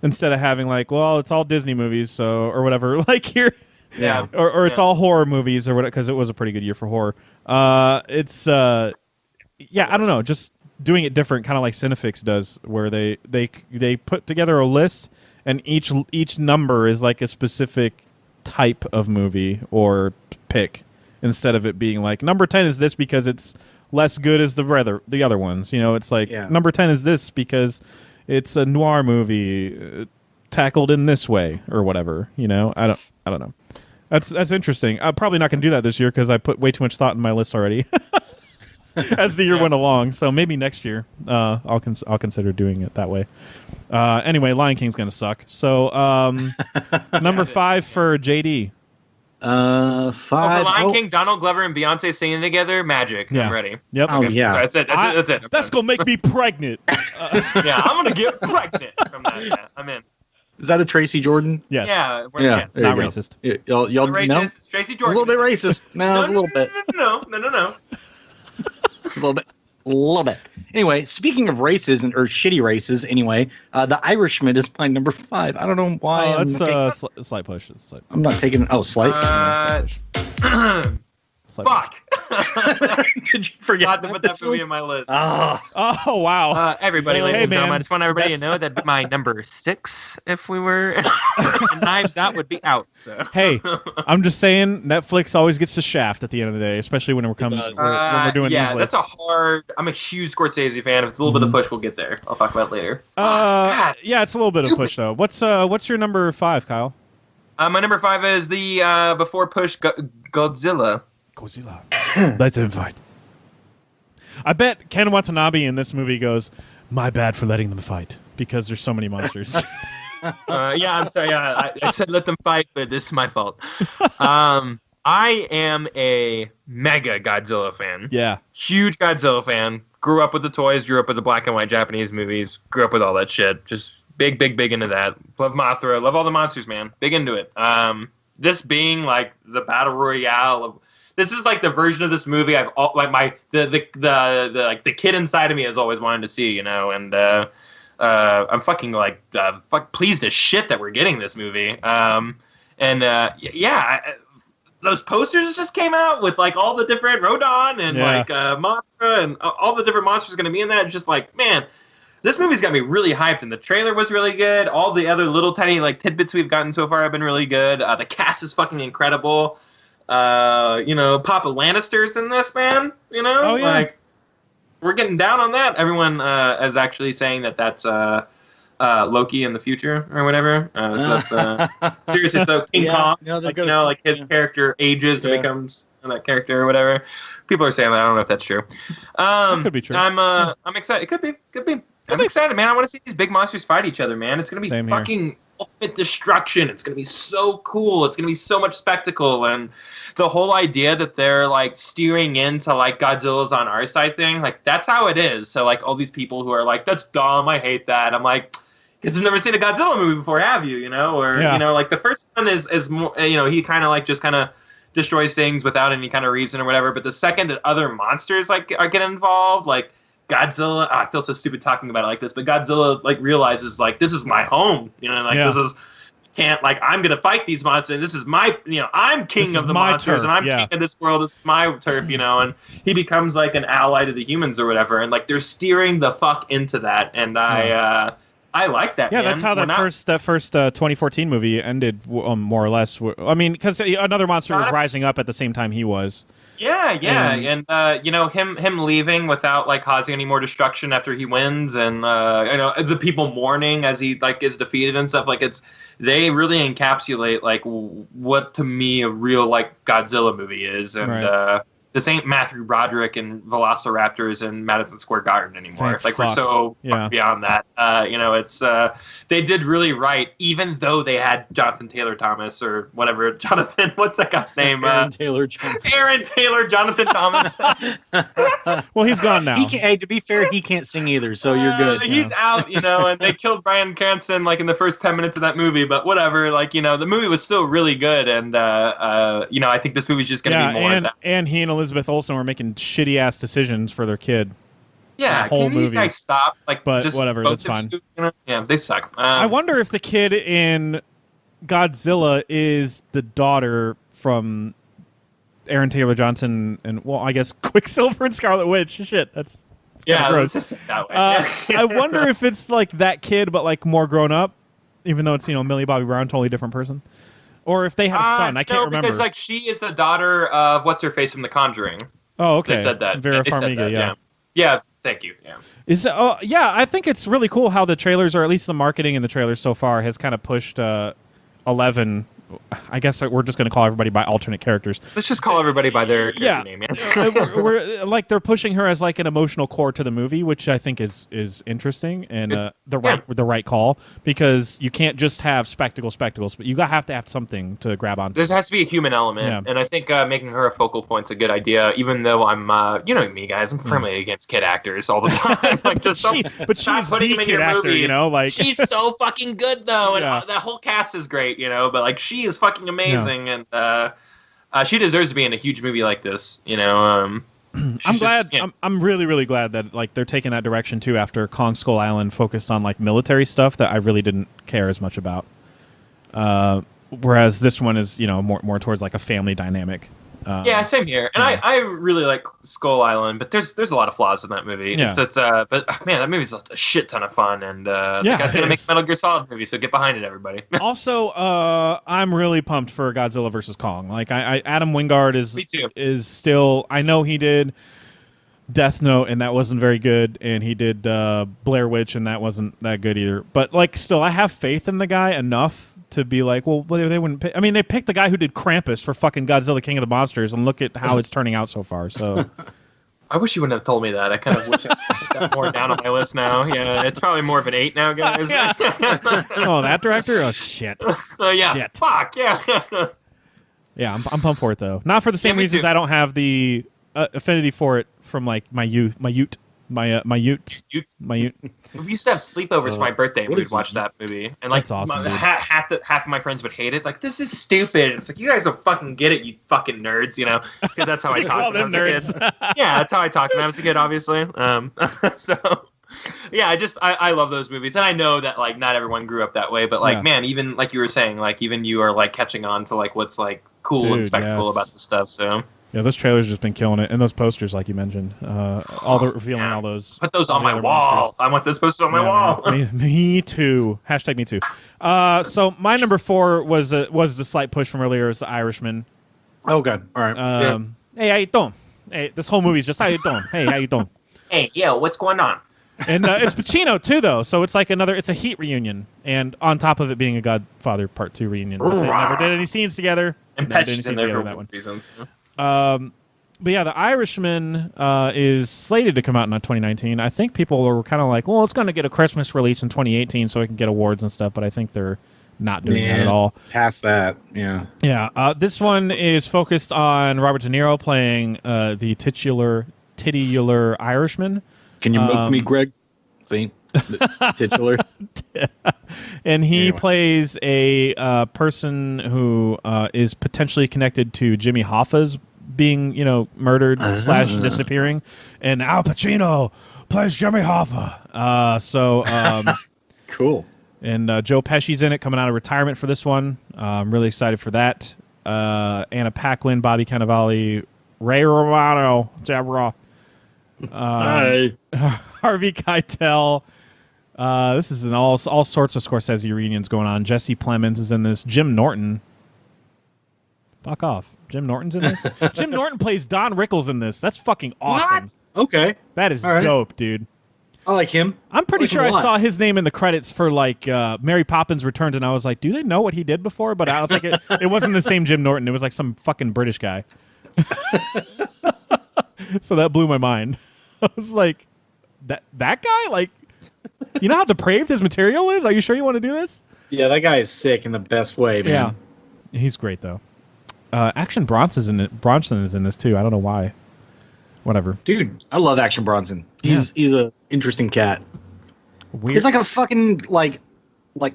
instead of having like, well, it's all Disney movies. So, or whatever, like here. Yeah, or it's all horror movies or whatever because it was a pretty good year for horror. I don't know, just doing it different, kind of like Cinefix does, where they put together a list and each number is like a specific type of movie or pick instead of it being like number 10 is this because it's less good as the other ones. It's like number 10 is this because it's a noir movie tackled in this way or whatever. I don't know. That's interesting. I'm probably not going to do that this year because I put way too much thought in my list already as the year went along. So maybe next year I'll consider doing it that way. Anyway, Lion King's going to suck. So number 5 for JD. 5. For Lion King, Donald Glover and Beyonce singing together, magic. Yeah. I'm ready. Yep. Oh, yeah. That's it. That's going to make me pregnant. Yeah, I'm going to get pregnant from that. Yeah, I'm in. Is that a Tracy Jordan? Yes. Yeah. Yes. Not racist. Y'all racist. know? It's Tracy Jordan. A little bit racist. No, it's a little bit. No. A little bit. Love it. Anyway, speaking of races or shitty races, anyway, The Irishman is my number 5. I don't know why. It's a slight push. I'm not taking it. Oh, slight. Fuck. Did you forget to put that movie in my list? Oh wow. Everybody, ladies and gentlemen, man. I just want everybody to know that my number 6, if we were Knives Out, would be out. So. Hey, I'm just saying, Netflix always gets to Shaft at the end of the day, especially when we're coming when we're doing these lists. That's a hard. I'm a huge Scorsese fan. If it's a little bit of push, we'll get there. I'll talk about it later. Yeah, it's a little bit of push though. What's your number 5, Kyle? My number 5 is the before push Godzilla. Let them fight. I bet Ken Watanabe in this movie goes, "My bad for letting them fight," because there's so many monsters. Yeah, I'm sorry. I said let them fight, but this is my fault. I am a mega Godzilla fan. Yeah. Huge Godzilla fan. Grew up with the toys, grew up with the black and white Japanese movies, grew up with all that shit. Just big into that. Love Mothra, love all the monsters, man. Big into it. This being like the battle royale of, this is like the version of this movie I've the kid inside of me has always wanted to see, you know, and I'm fucking like pleased as shit that we're getting this movie. Those posters just came out with like all the different Rodon and like Mothra and all the different monsters going to be in that. It's just like, man, this movie's got me really hyped, and the trailer was really good. All the other little tiny like tidbits we've gotten so far have been really good. The cast is fucking incredible. Papa Lannister's in this, man. You know, oh, yeah. Like we're getting down on that. Everyone is actually saying that that's Loki in the future or whatever. So that's seriously. So King Kong, like his character ages and becomes that character or whatever. People are saying that. I don't know if that's true. Could be true. I'm excited. It could be. I'm excited, man. I want to see these big monsters fight each other, man. It's gonna be fucking ultimate destruction. It's gonna be so cool. It's gonna be so much spectacle, and the whole idea that they're like steering into like Godzilla's on our side thing, like that's how it is. So like all these people who are like, that's dumb, I hate that. I'm like, because you've never seen a Godzilla movie before, have you? You know, or you know, like the first one is more, you know, he kind of like just kind of destroys things without any kind of reason or whatever. But the second that other monsters like are getting involved, like Godzilla, I feel so stupid talking about it like this, but Godzilla like realizes like this is my home, you know, like this is I'm gonna fight these monsters. This is my, you know, I'm king of the monsters, and I'm king of this world. This is my turf, you know, and he becomes like an ally to the humans or whatever, and like they're steering the fuck into that, and I like that. Yeah, man. that's how that first 2014 movie ended, more or less. I mean, because another monster was rising up at the same time he was. Yeah, and you know, him leaving without like causing any more destruction after he wins, and you know, the people mourning as he like is defeated and stuff. Like they really encapsulate like what to me a real like Godzilla movie is, and this ain't Matthew Broderick and Velociraptors in Madison Square Garden anymore. We're so far beyond that. You know, it's they did really right, even though they had Jonathan Taylor Thomas or whatever. Jonathan, what's that guy's name? Aaron Taylor Johnson. Aaron Taylor Jonathan Thomas. Well, he's gone now. Hey, to be fair, he can't sing either, so you're good. He's out, you know, and they killed Bryan Cranston like in the first 10 minutes of that movie, but whatever. Like, you know, the movie was still really good, and you know, I think this movie's just gonna be more of that. And he and Elizabeth Olsen were making shitty ass decisions for their kid. Yeah, the whole movie. You guys stop? Like, but just whatever, that's fine. You know? Yeah, they suck. I wonder if the kid in Godzilla is the daughter from Aaron Taylor Johnson and, well, I guess Quicksilver and Scarlet Witch. Shit, that's gross. Just that way. I wonder if it's like that kid, but like more grown up, even though it's, you know, Millie Bobby Brown, totally different person. Or if they had a son, I can't remember. Because like she is the daughter of what's her face from The Conjuring. Oh, okay. They said that. Vera they Farmiga, said that, yeah. Thank you. Yeah. Yeah, I think it's really cool how the trailers, or at least the marketing in the trailers so far, has kind of pushed 11. I guess we're just going to call everybody by alternate characters. Let's just call everybody by their character name, man. we're like, they're pushing her as like an emotional core to the movie, which I think is interesting and the right call, because you can't just have spectacles, but you have to have something to grab onto. There has to be a human element, and I think making her a focal point's a good idea. Even though I'm, you know me, guys, I'm firmly against kid actors all the time. Like, just but she's the kid actor, you know, like she's so fucking good though, and that whole cast is great, you know. But like, she is fucking amazing, and she deserves to be in a huge movie like this, you know. I'm glad. I'm really, really glad that like they're taking that direction too. After Kong Skull Island focused on like military stuff that I really didn't care as much about. Whereas this one is, more towards like a family dynamic. Yeah, same here. And I really like Skull Island, but there's a lot of flaws in that movie. Yeah. But man, that movie's a shit ton of fun, and the guy's gonna make a Metal Gear Solid movie, so get behind it, everybody. Also, I'm really pumped for Godzilla vs Kong. Like, Adam Wingard is still. I know he did Death Note, and that wasn't very good, and he did Blair Witch, and that wasn't that good either. But like, still, I have faith in the guy enough to be like, well, they wouldn't pick. I mean, they picked the guy who did Krampus for fucking Godzilla King of the Monsters, and look at how it's turning out so far. So, I wish you wouldn't have told me that. I kind of wish I put that more down on my list now. Yeah, it's probably more of an 8 now, guys. Oh, that director? Oh, shit. Yeah. Shit. Fuck, yeah. Yeah, I'm pumped for it, though. Not for the same reasons too. I don't have the affinity for it from, like, my ute. We used to have sleepovers for my birthday, and we'd watch that movie. And like, That's awesome, half of my friends would hate it. Like, this is stupid. It's like, you guys don't fucking get it, you fucking nerds, Because that's how I talked when I was nerds. a kid. Yeah, that's how I talked when I was a kid, obviously. So, yeah, I love those movies, and I know that like not everyone grew up that way, but like, man, even like you were saying, like even you are like catching on to like what's like cool and spectacle about this stuff. So. Yeah, those trailers just been killing it, and those posters, like you mentioned, all the revealing all those. Put those on my wall. Monsters. I want those posters on my wall. Me too. Hashtag me too. So my number 4 was the slight push from earlier. It was The Irishman. Okay, all right. Hey, how you doing? Hey, this whole movie's just how you doing? Hey, how you doing? Hey, yo, what's going on? And it's Pacino too, though. So it's like it's a Heat reunion, and on top of it being a Godfather Part 2 reunion, but they never did any scenes together. And Pesci's in there for that one. Reasons. But yeah, The Irishman is slated to come out in 2019. I think people were kind of like, well, it's going to get a Christmas release in 2018 so it can get awards and stuff, but I think they're not doing that at all. Past that, yeah. Yeah, this one is focused on Robert De Niro playing the titular Irishman. Can you milk me, Greg? See? Titular. And he plays a person who is potentially connected to Jimmy Hoffa's being, murdered / disappearing, and Al Pacino plays Jimmy Hoffa. Cool. And Joe Pesci's in it, coming out of retirement for this one. I'm really excited for that. Anna Paquin, Bobby Cannavale, Ray Romano, Deborah, Harvey Keitel. This is all sorts of Scorsese reunions going on. Jesse Plemons is in this. Jim Norton. Fuck off. Jim Norton's in this? Jim Norton plays Don Rickles in this. That's fucking awesome. What? Okay. That is dope, dude. I like him. I'm pretty sure I saw his name in the credits for like Mary Poppins Returns, and I was like, do they know what he did before? But I don't think it wasn't the same Jim Norton. It was like some fucking British guy. So that blew my mind. I was like, that guy? Like, you know how depraved his material is? Are you sure you want to do this? Yeah, that guy is sick in the best way, man. Yeah. He's great, though. Action Bronson is in this, too. I don't know why. Whatever. Dude, I love Action Bronson. He's a interesting cat. Weird. He's like a fucking, like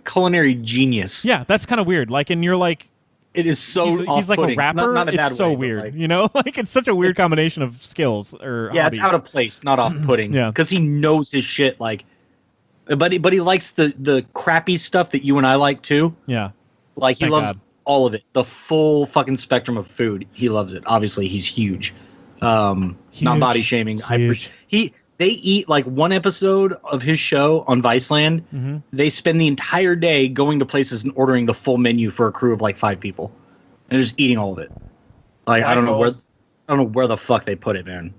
culinary genius. Yeah, that's kind of weird. Like, and you're like... It is so he's like a rapper. Not it's so weird, Like it's such a weird combination of skills or hobbies. It's out of place, not off-putting. Yeah, because he knows his shit. Like, but he likes the crappy stuff that you and I like too. Yeah, like he loves all of it, the full fucking spectrum of food. He loves it. Obviously, he's huge. Not body shaming. They eat like one episode of his show on Viceland. Mm-hmm. They spend the entire day going to places and ordering the full menu for a crew of like 5 people, and just eating all of it. Like I don't know where the fuck they put it, man.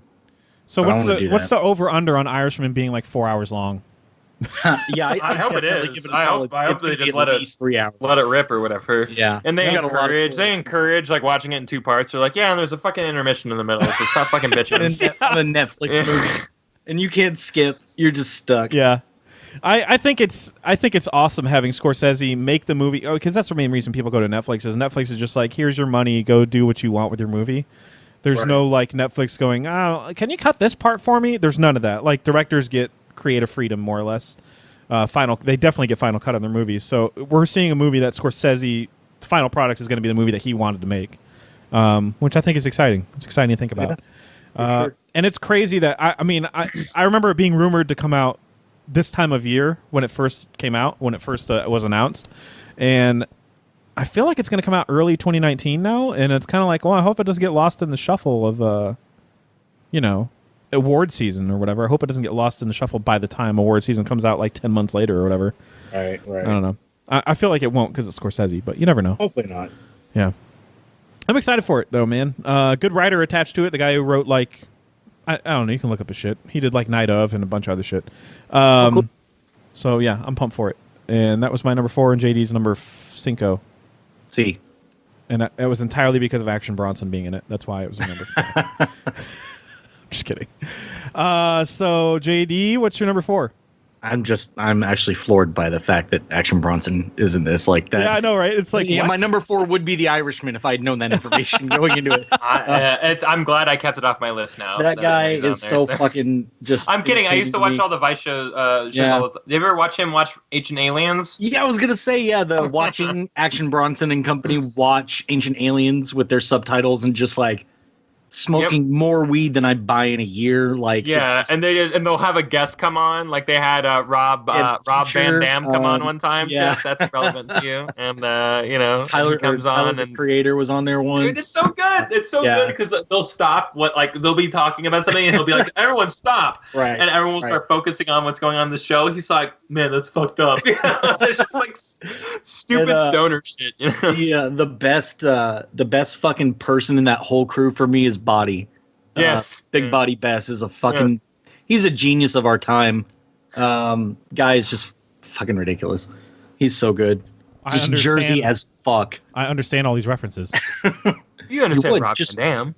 So what's the over under on Irishman being like 4 hours long? Yeah, I hope it is. I hope they just let it 3 hours. Let it rip or whatever. Yeah, and they encourage like watching it in 2 parts. They're like, yeah, and there's a fucking intermission in the middle, so stop fucking bitching. On a Netflix movie. And you can't skip. You're just stuck. Yeah, I think it's awesome having Scorsese make the movie. Oh, because that's the main reason people go to Netflix. Is Netflix is just like, here's your money, go do what you want with your movie. There's no like Netflix going, oh, can you cut this part for me? There's none of that. Like directors get creative freedom more or less. They definitely get final cut on their movies. So we're seeing a movie that Scorsese final product is going to be the movie that he wanted to make, which I think is exciting. It's exciting to think about. sure. And it's crazy that I remember it being rumored to come out this time of year when it first came out, when it first was announced, and I feel like it's going to come out early 2019 now, and it's kind of like, well, I hope it doesn't get lost in the shuffle of, award season or whatever. I hope it doesn't get lost in the shuffle by the time award season comes out like 10 months later or whatever. Right. I don't know. I feel like it won't because it's Scorsese, but you never know. Hopefully not. Yeah. I'm excited for it, though, man. Good writer attached to it. The guy who wrote, like, I don't know. You can look up his shit. He did, like, Night of and a bunch of other shit. Cool. So, yeah, I'm pumped for it. And that was my number 4 and JD's number 5. See. And it was entirely because of Action Bronson being in it. That's why it was my number 5. Just kidding. So, JD, what's your number 4? I'm actually floored by the fact that Action Bronson is in this. Like that. Yeah, I know, right? It's like, yeah, what? my number 4 would be The Irishman if I had known that information going into it. I'm glad I kept it off my list now. That guy he's on is there, so fucking just. I'm kidding. I used to watch all the Vice shows. All the time. Did you ever watch him watch Ancient Aliens? Yeah, I was gonna say the watching Action Bronson and company watch Ancient Aliens with their subtitles and just like smoking more weed than I'd buy in a year. Like and they'll have a guest come on. Like they had Rob Van Dam come on one time. Yeah. Jeff, that's relevant to you. And Tyler comes on the and creator was on there once. Dude, it's so good. It's so good because they'll stop they'll be talking about something and he'll be like, "Everyone stop!" Right. And everyone will start focusing on what's going on in the show. He's like, "Man, that's fucked up." It's just like stupid stoner shit. Yeah, the best fucking person in that whole crew for me is Body. Yes, Big Body Bess is a fucking. He's a genius of our time. Guy is just fucking ridiculous. He's so good. Just Jersey as fuck. I understand all these references. You understand Rob Van Dam?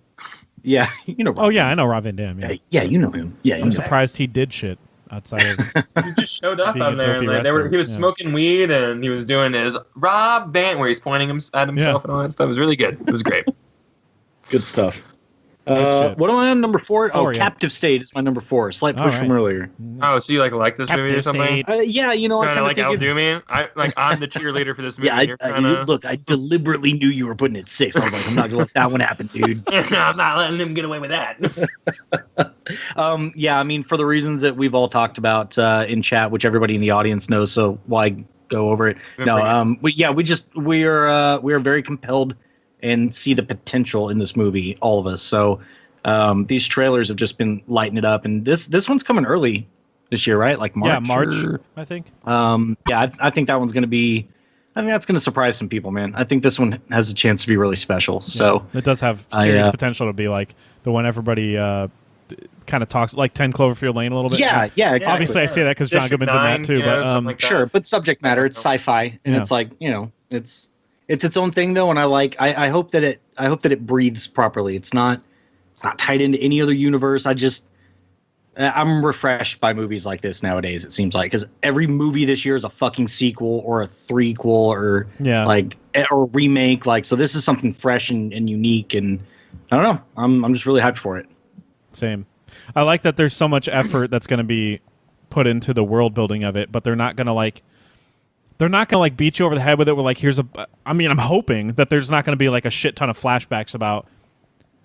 Yeah, you know. Oh yeah, I know Rob Van Dam. Yeah, yeah, you know him. Yeah, I'm surprised he did shit outside of. He just showed up on there, and he was smoking weed, and he was doing his Rob Van, where he's pointing at himself and all that stuff. It was really good. It was great. Good stuff. What am I on number 4? Oh, yeah. Captive State is my number 4. Slight push from earlier. Oh, so you like this movie or something? Yeah, you know, kind of like Al Doomy. I'm the cheerleader for this movie. Yeah, look, I deliberately knew you were putting it 6. I was like, I'm not gonna let that one happen, dude. I'm not letting him get away with that. Yeah, I mean, for the reasons that we've all talked about in chat, which everybody in the audience knows, so why go over it? No, we are very compelled and see the potential in this movie, all of us. So these trailers have just been lighting it up, and this one's coming early this year, right? Like March. Yeah, March, I think. I think that one's going to be. I think that's going to surprise some people, man. I think this one has a chance to be really special. So it does have serious potential to be like the one everybody kind of talks like 10 Cloverfield Lane a little bit. Yeah, exactly. Obviously, I say that because John Goodman's in that too, but like sure. But subject matter, it's sci-fi, and it's like it's its own thing though, and I hope that it breathes properly. It's not tied into any other universe. I'm refreshed by movies like this nowadays. It seems like because every movie this year is a fucking sequel or a threequel or or remake. Like, so this is something fresh and unique, and I don't know. I'm just really hyped for it. Same. I like that there's so much effort that's going to be put into the world building of it, but they're not going to beat you over the head with it. With like, I'm hoping that there's not going to be like a shit ton of flashbacks about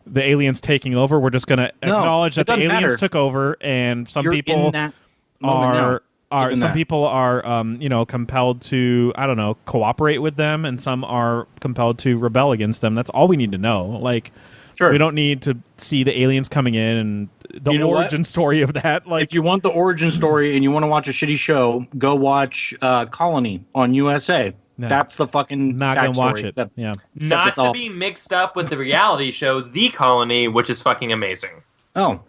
the aliens taking over. We're just going to acknowledge that the aliens took over, and some people are compelled to, I don't know, cooperate with them, and some are compelled to rebel against them. That's all we need to know. Like, we don't need to see the aliens coming in and the origin story of that. Like, if you want the origin story and you want to watch a shitty show, go watch Colony on USA. No, that's the fucking not gonna watch it. Not to be mixed up with the reality show The Colony, which is fucking amazing. Oh,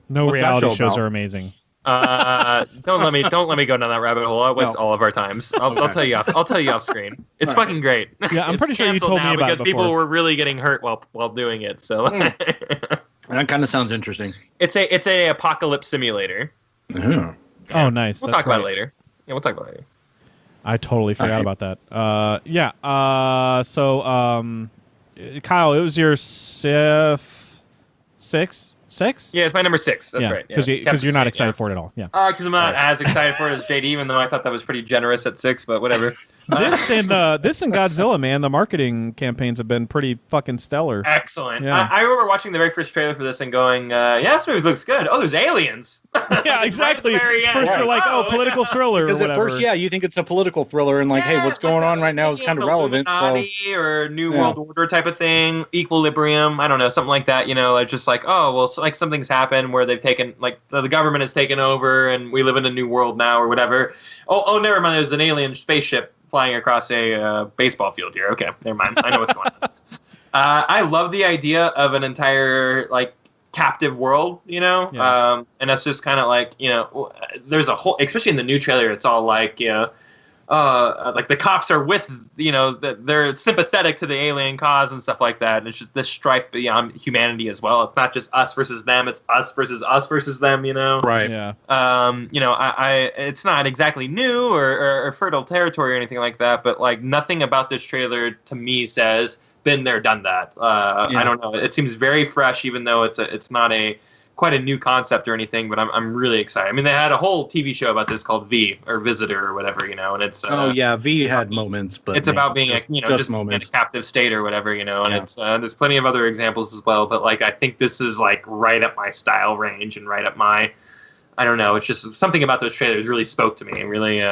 no, reality shows are amazing. Don't let me go down that rabbit hole. I waste all of our times. I'll tell you off screen. It's fucking great. Yeah, I'm pretty sure you told me about because it before. People were really getting hurt while doing it. So that kind of sounds interesting. It's a apocalypse simulator. Yeah. Oh, nice. We'll talk about it later. Yeah, we'll talk about it later. I totally forgot about that. So, Kyle, it was your 6? 6? Yeah, it's my number 6. That's right. Because you're not excited for it at all. Yeah. Because I'm not as excited for it as JD, even though I thought that was pretty generous at 6. But whatever. This and Godzilla, man, the marketing campaigns have been pretty fucking stellar. Excellent. Yeah. I remember watching the very first trailer for this and going, yeah, this movie looks good. Oh, there's aliens. Yeah, exactly. Right at the very end. First you're like, oh, Oh, political thriller or Because at whatever. first, yeah, you think it's a political thriller, and like, hey, what's going on right now is kind of relevant. So Illuminati or New World Order type of thing, Equilibrium, I don't know, something like that. You know, like just like, oh, well, so, like something's happened where they've taken, like the government has taken over, and we live in a new world now or whatever. Oh, never mind. There's an alien spaceship flying across a baseball field here. Okay, never mind. I know what's going on. I love the idea of an entire like captive world, you know, and that's just kind of like, you know, there's a whole, especially in the new trailer, it's all like, you know, like the cops are with, you know, they're sympathetic to the alien cause and stuff like that, and it's just this strife beyond humanity as well. It's not just us versus them; it's us versus them. You know, right? Yeah. You know, it's not exactly new or fertile territory or anything like that, but like nothing about this trailer to me says been there, done that. I don't know. It seems very fresh, even though it's not quite a new concept or anything, but I'm really excited. I mean, they had a whole TV show about this called V or Visitor or whatever, you know, and it's V had moments, but it's about being just moments. in a captive state or whatever, you know, and it's there's plenty of other examples as well, but like I think this is like right up my style range and right up my, I don't know, it's just something about those trailers really spoke to me and really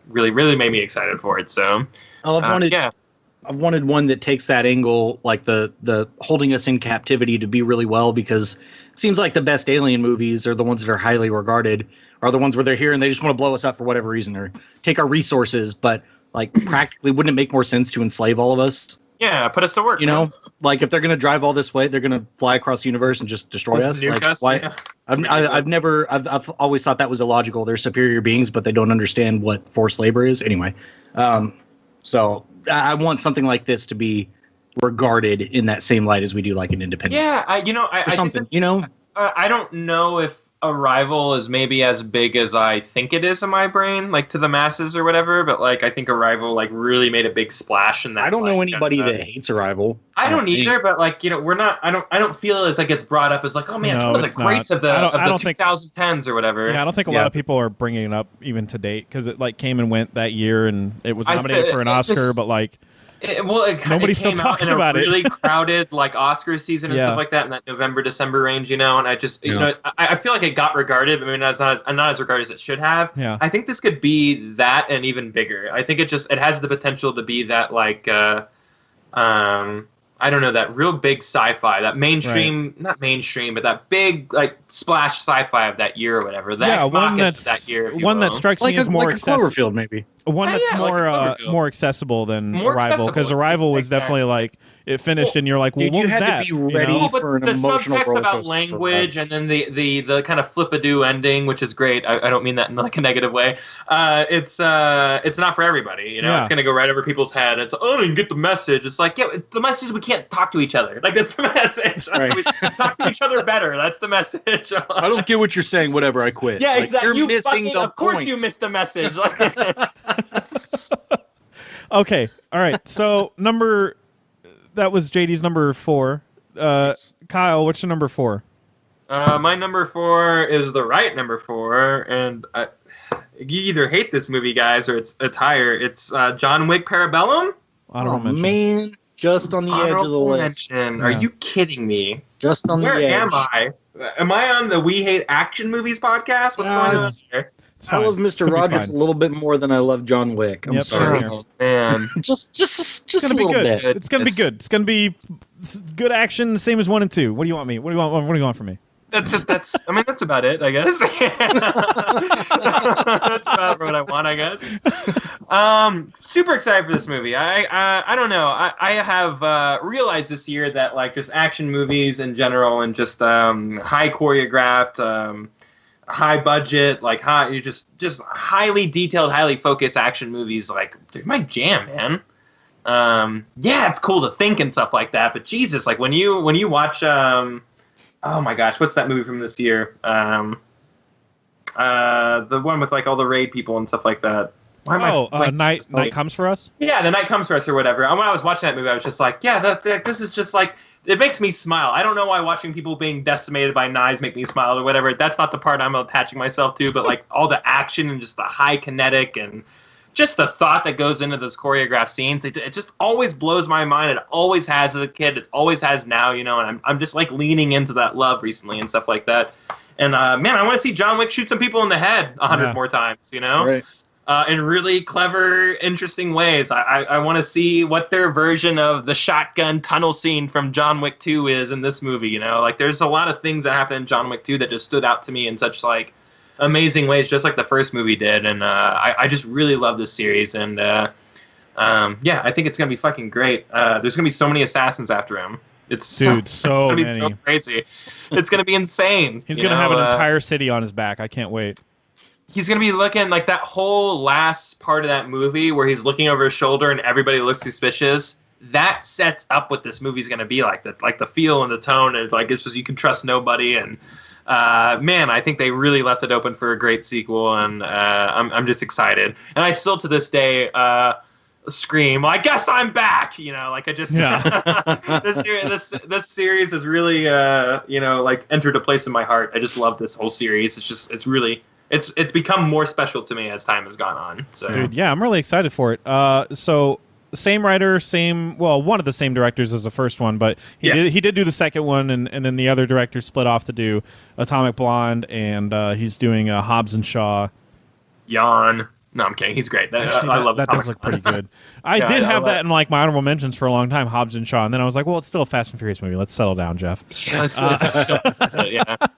really made me excited for it. So I've wanted one that takes that angle, like the holding us in captivity, to be really well, because it seems like the best alien movies are the ones that are highly regarded, are the ones where they're here and they just want to blow us up for whatever reason or take our resources. But like practically, wouldn't it make more sense to enslave all of us? Yeah, put us to work. You know, like if they're going to drive all this way, they're going to fly across the universe and just destroy us. Nuke Like us, why? yeah. I've always thought that was illogical. They're superior beings, but they don't understand what forced labor is. Anyway, so I want something like this to be regarded in that same light as we do like an Independence. Yeah, I something, you know. I don't know if Arrival is maybe as big as I think it is in my brain, like to the masses or whatever. But like, I think Arrival like really made a big splash in that. I don't know anybody that hates Arrival. I don't either, but like, you know, we're not. I don't feel it's like it's brought up as like, oh man, it's one of the greats of the 2010s or whatever. Yeah, I don't think a lot of people are bringing it up even to date because it like came and went that year and it was nominated for an Oscar, but like. Nobody still talks about it. Really crowded like Oscar season and stuff like that in that November-December range, you know. And I just, you know, I feel like it got regarded. I mean, it's not as regarded as it should have. Yeah. I think this could be that and even bigger. I think it has the potential to be that like, I don't know, that real big sci-fi, that mainstream, not mainstream, but that big like splash sci-fi of that year or whatever. One that's that year, one that strikes me as more accessible. Cloverfield, maybe. One that's more accessible than Arrival, because Arrival was definitely like it finished, and you're like, well, what was that? You had to be ready for an emotional subtext about language, and then the kind of flip-a-doo ending, which is great. I don't mean that in like a negative way. It's not for everybody, you know. It's gonna go right over people's head. It's I didn't get the message. It's like the message is we can't talk to each other. Like that's the message. Right. We talk to each other better. That's the message. I don't get what you're saying. Whatever, I quit. Yeah, exactly. You're missing the of course, point. you missed the message. Okay, all right. So that was JD's number 4. Kyle, what's your number 4? My number 4 is the right number 4, and you either hate this movie, guys, or it's higher. It's John Wick Parabellum. Man, just on the edge of the list. Are you kidding me? Just on the edge. Where am I? Am I on the We Hate Action Movies podcast? What's going on here? I love Mr. Rogers a little bit more than I love John Wick. I'm sorry. Oh, man. just it's gonna a little be good. bit. It's gonna be good. It's gonna be good action, the same as 1 and 2. What do you want me? What do you want from me? That's about it, I guess. That's about what I want, I guess. Super excited for this movie. I don't know. I have realized this year that like just action movies in general and just high choreographed, high budget, like just highly detailed, highly focused action movies, like they're my jam, man. Yeah, it's cool to think and stuff like that, but Jesus, like when you watch oh my gosh, what's that movie from this year? The one with like all the raid people and stuff like that. Night Comes for Us? Yeah, The Night Comes for Us or whatever. And when I was watching that movie, I was just like, yeah, this is just like, it makes me smile. I don't know why watching people being decimated by knives make me smile or whatever. That's not the part I'm attaching myself to, but like all the action and just the high kinetic and just the thought that goes into those choreographed scenes, it just always blows my mind. It always has as a kid. It always has now, and I'm just like leaning into that love recently and stuff like that. And man, I want to see John Wick shoot some people in the head 100 more times, Right. In really clever, interesting ways. I want to see what their version of the shotgun tunnel scene from John Wick 2 is in this movie. Like there's a lot of things that happen in John Wick 2 that just stood out to me in such like amazing ways, just like the first movie did. And I just really love this series. And I think it's gonna be fucking great. There's gonna be so many assassins after him. It's gonna be so crazy. It's gonna be insane. He's gonna have an entire city on his back. I can't wait. He's going to be looking like that whole last part of that movie where he's looking over his shoulder and everybody looks suspicious. That sets up what this movie's going to be like. Like the feel and the tone, and like it's just you can trust nobody. And man, I think they really left it open for a great sequel, and I'm just excited. And I still to this day scream, "I guess I'm back!" Like I just this series has really like entered a place in my heart. I just love this whole series. It's become more special to me as time has gone on. So, dude, yeah, I'm really excited for it. So same writer, one of the same directors as the first one, but he did do the second one, and then the other director split off to do Atomic Blonde, and he's doing Hobbs and Shaw. Yawn. No, I'm kidding. He's great. Actually, I love that. Does look pretty good. I did have that in like my honorable mentions for a long time, Hobbs and Shaw, and then I was like, well, it's still a Fast and Furious movie. Let's settle down, Jeff.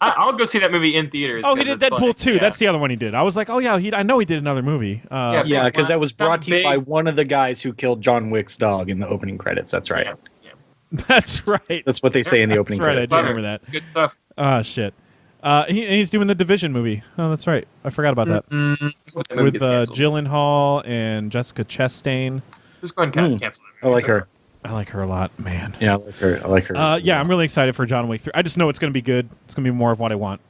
I'll go see that movie in theaters. Oh, he did Deadpool 2. Yeah. That's the other one he did. I was like, oh yeah, I know he did another movie. Because that was brought to you by one of the guys who killed John Wick's dog in the opening credits. That's right. Yeah. That's right. That's what they say in the opening credits. I do remember that. It's good stuff. Oh shit. He's doing the Division movie. Oh, that's right. I forgot about that. With Gyllenhaal and Jessica Chastain. Just go ahead and cancel it. I like her. I like her a lot, man. Yeah, I like her. I'm really excited for John Wick 3. I just know it's going to be good. It's going to be more of what I want.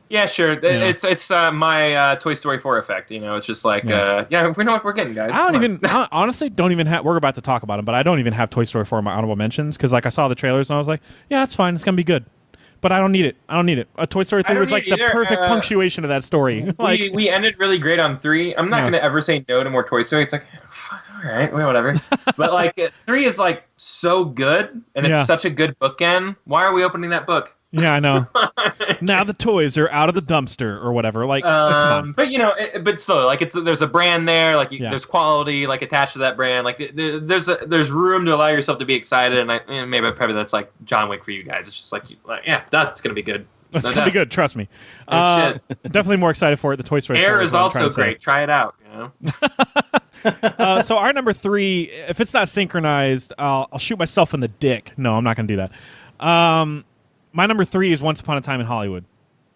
Yeah, sure. It's my Toy Story 4 effect. It's just like, we know what we're getting, guys. I honestly don't even have. We're about to talk about it, but I don't even have Toy Story 4 in my honorable mentions because, like, I saw the trailers and I was like, yeah, it's fine. It's going to be good. But I don't need it. A Toy Story 3 was like the perfect punctuation of that story. We ended really great on 3. I'm not going to ever say no to more Toy Story. It's like, fuck, all right, whatever. But like 3 is like so good, and it's such a good bookend. Why are we opening that book? Yeah, I know. Now the toys are out of the dumpster or whatever. Like, come on. But but still, like there's a brand there. Like there's quality like attached to that brand. Like there's room to allow yourself to be excited. And maybe that's like John Wick for you guys. It's just like that's gonna be good. It's gonna be good. Trust me. Definitely more excited for it. The Toy Story. Air is also great. Try it out. So our number 3, if it's not synchronized, I'll shoot myself in the dick. No, I'm not gonna do that. My number 3 is Once Upon a Time in Hollywood.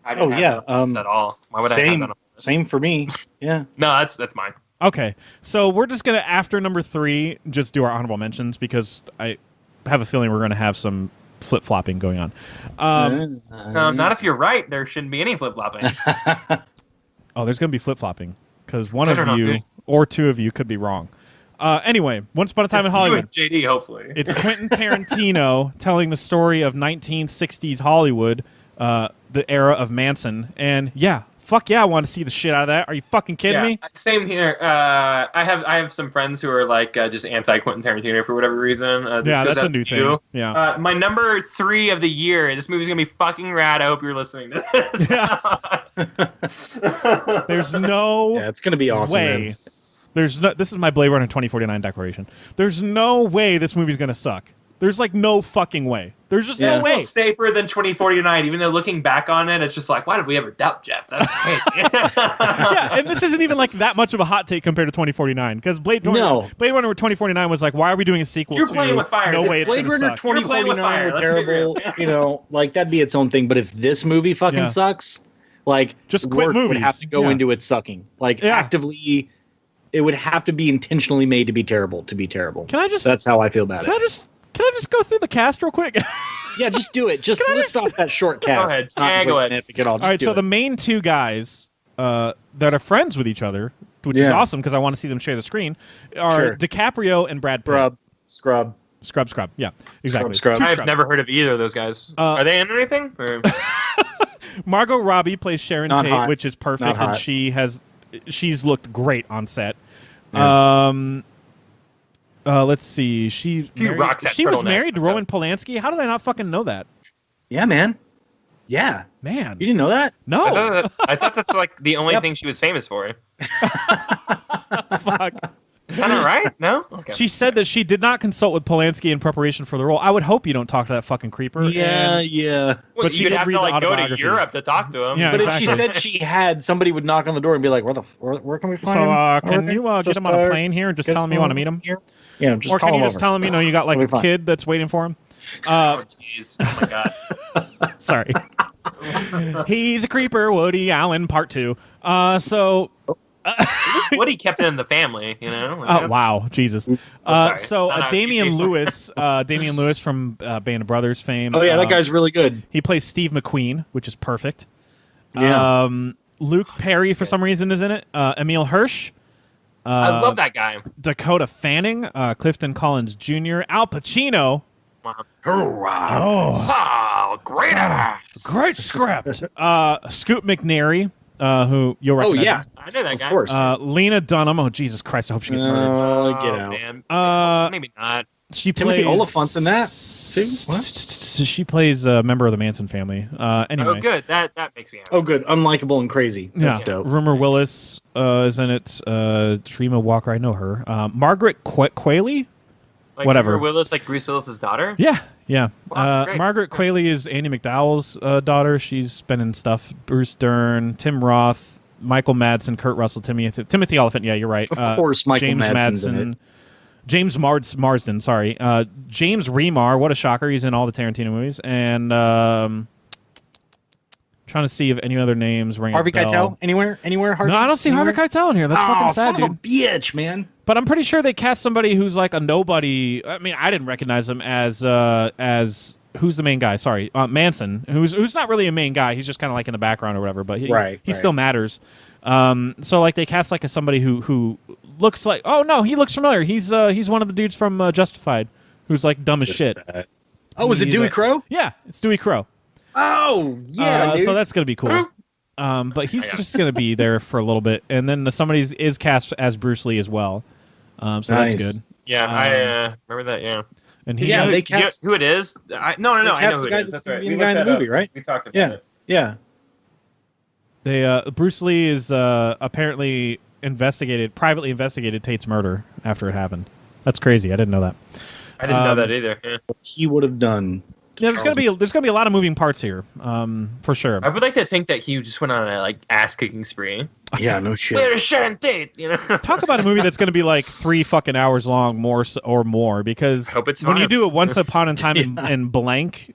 I didn't have that at all. Why would I have that on this? Same for me. Yeah. No, that's mine. Okay, so we're just gonna after number 3 just do our honorable mentions because I have a feeling we're gonna have some flip flopping going on. Not if you're right. There shouldn't be any flip flopping. Oh, there's gonna be flip flopping because one of you or two of you could be wrong. Anyway, Once Upon a Time in Hollywood. JD, hopefully. It's Quentin Tarantino telling the story of 1960s Hollywood, the era of Manson. And fuck yeah, I want to see the shit out of that. Are you fucking kidding me? Same here. I have some friends who are like just anti Quentin Tarantino for whatever reason. That's a new thing. Yeah. My number 3 of the year. This movie's gonna be fucking rad. I hope you're listening to this. Yeah. There's no. Yeah, it's gonna be awesome. Way. This is my Blade Runner 2049 declaration. There's no way this movie's gonna suck. There's like no fucking way. There's just no way. It's safer than 2049, even though looking back on it, it's just like, why did we ever doubt Jeff? That's crazy. And this isn't even like that much of a hot take compared to 2049 because Blade Runner 2049 was like, why are we doing a sequel? You're playing with fire. No way. Blade Runner 2049 were terrible. Like that'd be its own thing. But if this movie fucking sucks, like just quit work movies. Would have to go into it sucking. Like actively. It would have to be intentionally made to be terrible. That's how I feel about it. Can I just go through the cast real quick? Yeah, just do it. Just list off that short cast. Go ahead. It's not go ahead. All right, so the main 2 guys that are friends with each other, which is awesome because I want to see them share the screen, are DiCaprio and Brad Pitt. Scrub. Yeah, exactly. Scrub. I've never heard of either of those guys. Are they in anything? Margot Robbie plays Sharon Tate, which is perfect, and hot. she's looked great on set. Let's see. She rocks that She was turtleneck. married to What's Roman Polanski. How did I not fucking know that? Yeah, man. Yeah. Man, You didn't know that? no. I thought that's like the only thing she was famous for. Fuck. Is that not right? No? Okay. She said that she did not consult with Polanski in preparation for the role. I would hope you don't talk to that fucking creeper. Yeah, And- yeah. Well, but she you'd did have read to the like go to autobiography. Europe to talk to him. Yeah, But exactly. if she said she had, somebody would knock on the door and be like, where can we find him? Can you get Just, him on a plane here and just tell him you want to meet him? Here? Yeah, just Or call can you him just over. tell him, you got like It'll a be fine. kid that's waiting for him? Oh, jeez. Oh, my God. Sorry. He's a creeper, Woody Allen, part 2. So... Woody kept it in the family, you know? Like, Oh that's- wow, Jesus! sorry. So No, no, Damian you say Lewis, Damian Lewis from Band of Brothers fame. Oh, yeah, that guy's really good. He plays Steve McQueen, which is perfect. Yeah. Luke Perry for some reason is in it. Emil Hirsch, I love that guy. Dakota Fanning, Clifton Collins Jr., Al Pacino. Hurrah. Oh, great act. Great script. Scoot McNairy, who you'll Oh, recognize. yeah. him. I know that guy. Of course. Lena Dunham. Oh Jesus Christ! I hope she gets murdered. Oh, get Oh, out. man. Maybe not. She Timothy plays Olyphant's in that, too? What? She plays a member of the Manson family. Anyway. Oh, good. That makes me happy. Oh, good. Unlikable and crazy. That's Yeah. dope. Rumor Willis is in it. Trima Walker, I know her. Margaret Qualley? Like whatever. Rumor Willis, like Bruce Willis's daughter? Yeah, yeah. Wow, great. Margaret Qualley is Andy McDowell's daughter. She's been in stuff. Bruce Dern, Tim Roth, Michael Madsen, Kurt Russell, Timothy Oliphant. Yeah, you're right. Of course, Michael James Madsen's in Madsen. it. James Marsden, sorry. James Remar, what a shocker. He's in all the Tarantino movies. And trying to see if any other names ring Harvey a bell. Keitel? Anywhere? Harvey? No, I don't see Harvey Anywhere? Keitel in here. That's fucking sad, son dude. of a bitch, man. But I'm pretty sure they cast somebody who's like a nobody. I mean, I didn't recognize him as who's the main guy? Sorry, Manson, who's not really a main guy. He's just kind of like in the background or whatever. But he still matters. So like they cast like somebody who looks like, oh no, he looks familiar. He's one of the dudes from Justified, who's like dumb as shit. Oh, was it He's Dewey like- Crow? Yeah, it's Dewey Crow. Oh, yeah, dude. So that's gonna be cool. But he's just gonna be there for a little bit, and then somebody is cast as Bruce Lee as well. So Nice. that's good. Yeah, I remember that, yeah. And he, Yeah, You know they who- you know cast- who it is? No, I They know cast who the it guy is. that's That's gonna right. be We the guy in looked the that up. movie, right? We talked about Yeah. it. Yeah. They Bruce Lee is apparently privately investigated Tate's murder after it happened. That's crazy. I didn't know that. I didn't know that either. Yeah. What he would have done. to Yeah, there's gonna Charles be a lot of moving parts here, for sure. I would like to think that he just went on a like ass kicking spree. Yeah, no shit. Where's Sharon Tate? You know. Talk about a movie that's gonna be like 3 fucking hours long, or more, because Hope it's when you 5. do it Once Upon a Time in blank,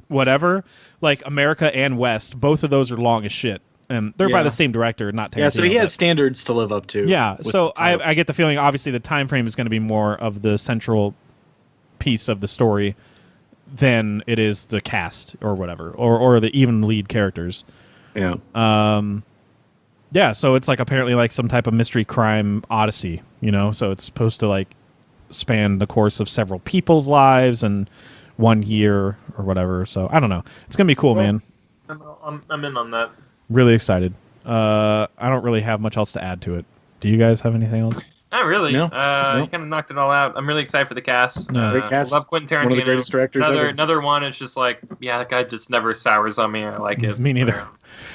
whatever, like America and West, both of those are long as shit, and they're by Yeah. the same director, not Tarantino. Yeah, so he but- has standards to live up to. Yeah, with so the title. I get the feeling, obviously, the time frame is going to be more of the central piece of the story than it is the cast or whatever, or the even lead characters. Yeah. Yeah, so it's like apparently like some type of mystery crime odyssey, so it's supposed to like span the course of several people's lives and 1 year or whatever. So I don't know. It's going to be cool, man. I'm in on that. Really excited. I don't really have much else to add to it. Do you guys have anything else? Not really. No, You kind of knocked it all out. I'm really excited for the cast. No. Great cast. Love Quentin Tarantino. One of the greatest directors ever. Another one. It's just like, yeah, that guy just never sours on me. I like it. Me neither.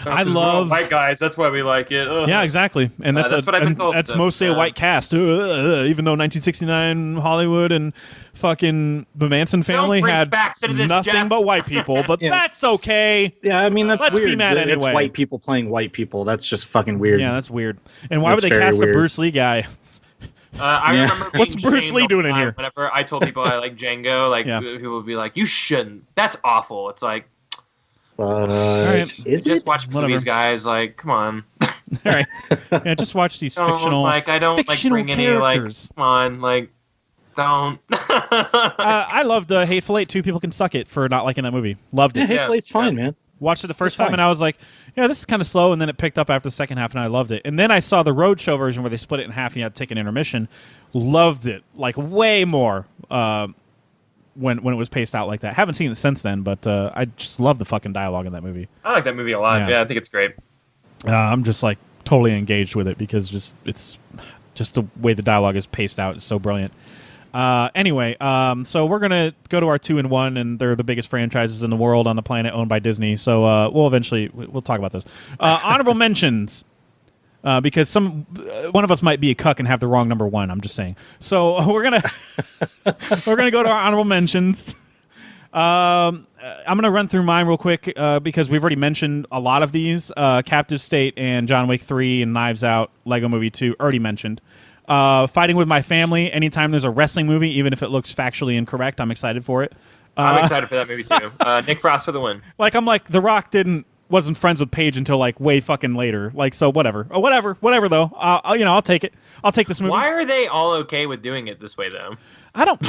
I We're all love white guys. That's why we like it. Ugh. Yeah, exactly, and that's that's what I've been told, that's so, mostly a yeah. white cast. Even though 1969 Hollywood and fucking the Manson family bring had facts into this, nothing Jeff. but white people, but Yeah. that's okay. Yeah, I mean, that's Let's be weird. mad that it's anyway. white people playing white people. That's just fucking weird. Yeah, that's weird. And why That's would they very cast weird. a Bruce Lee guy? I Yeah. remember being What's Bruce shamed Lee all the doing in time here? Whenever I told people I like Django, like Yeah. people would be like, "You shouldn't. That's awful." It's like, right. Is just it? watch Whatever. movies, guys. Like, come on. All right, yeah, just watch these Don't, fictional like, I don't like fictional bring any like. characters. Come on, like, don't. I loved Hateful Eight. 2 People Can Suck It for not liking that movie. Loved Yeah, it. Hateful Eight's fine, man. Watched it the first It's time fine. and I was like, yeah, this is kind of slow. And then it picked up after the second half and I loved it. And then I saw the Roadshow version where they split it in half and you had to take an intermission. Loved it, like way more when it was paced out like that. Haven't seen it since then, but I just love the fucking dialogue in that movie. I like that movie a lot. Yeah. Yeah, I think it's great. I'm just like totally engaged with it because it's Just the way the dialogue is paced out is so brilliant. Anyway, so we're gonna go to our 2 and 1, and they're the biggest franchises in the world on the planet, owned by Disney. So we'll talk about those. Honorable mentions, because one of us might be a cuck and have the wrong number 1. I'm just saying. So we're gonna go to our honorable mentions. I'm gonna run through mine real quick because we've already mentioned a lot of these. Captive State and John Wick 3 and Knives Out, Lego Movie 2 already mentioned. Fighting with My Family. Anytime there's a wrestling movie, even if it looks factually incorrect, I'm excited for it. I'm excited for that movie too. Nick Frost for the win. I'm like, The Rock wasn't friends with Paige until like way fucking later. Like, so whatever. Whatever though. I'll take it. I'll take this movie. Why are they all okay with doing it this way though? I don't.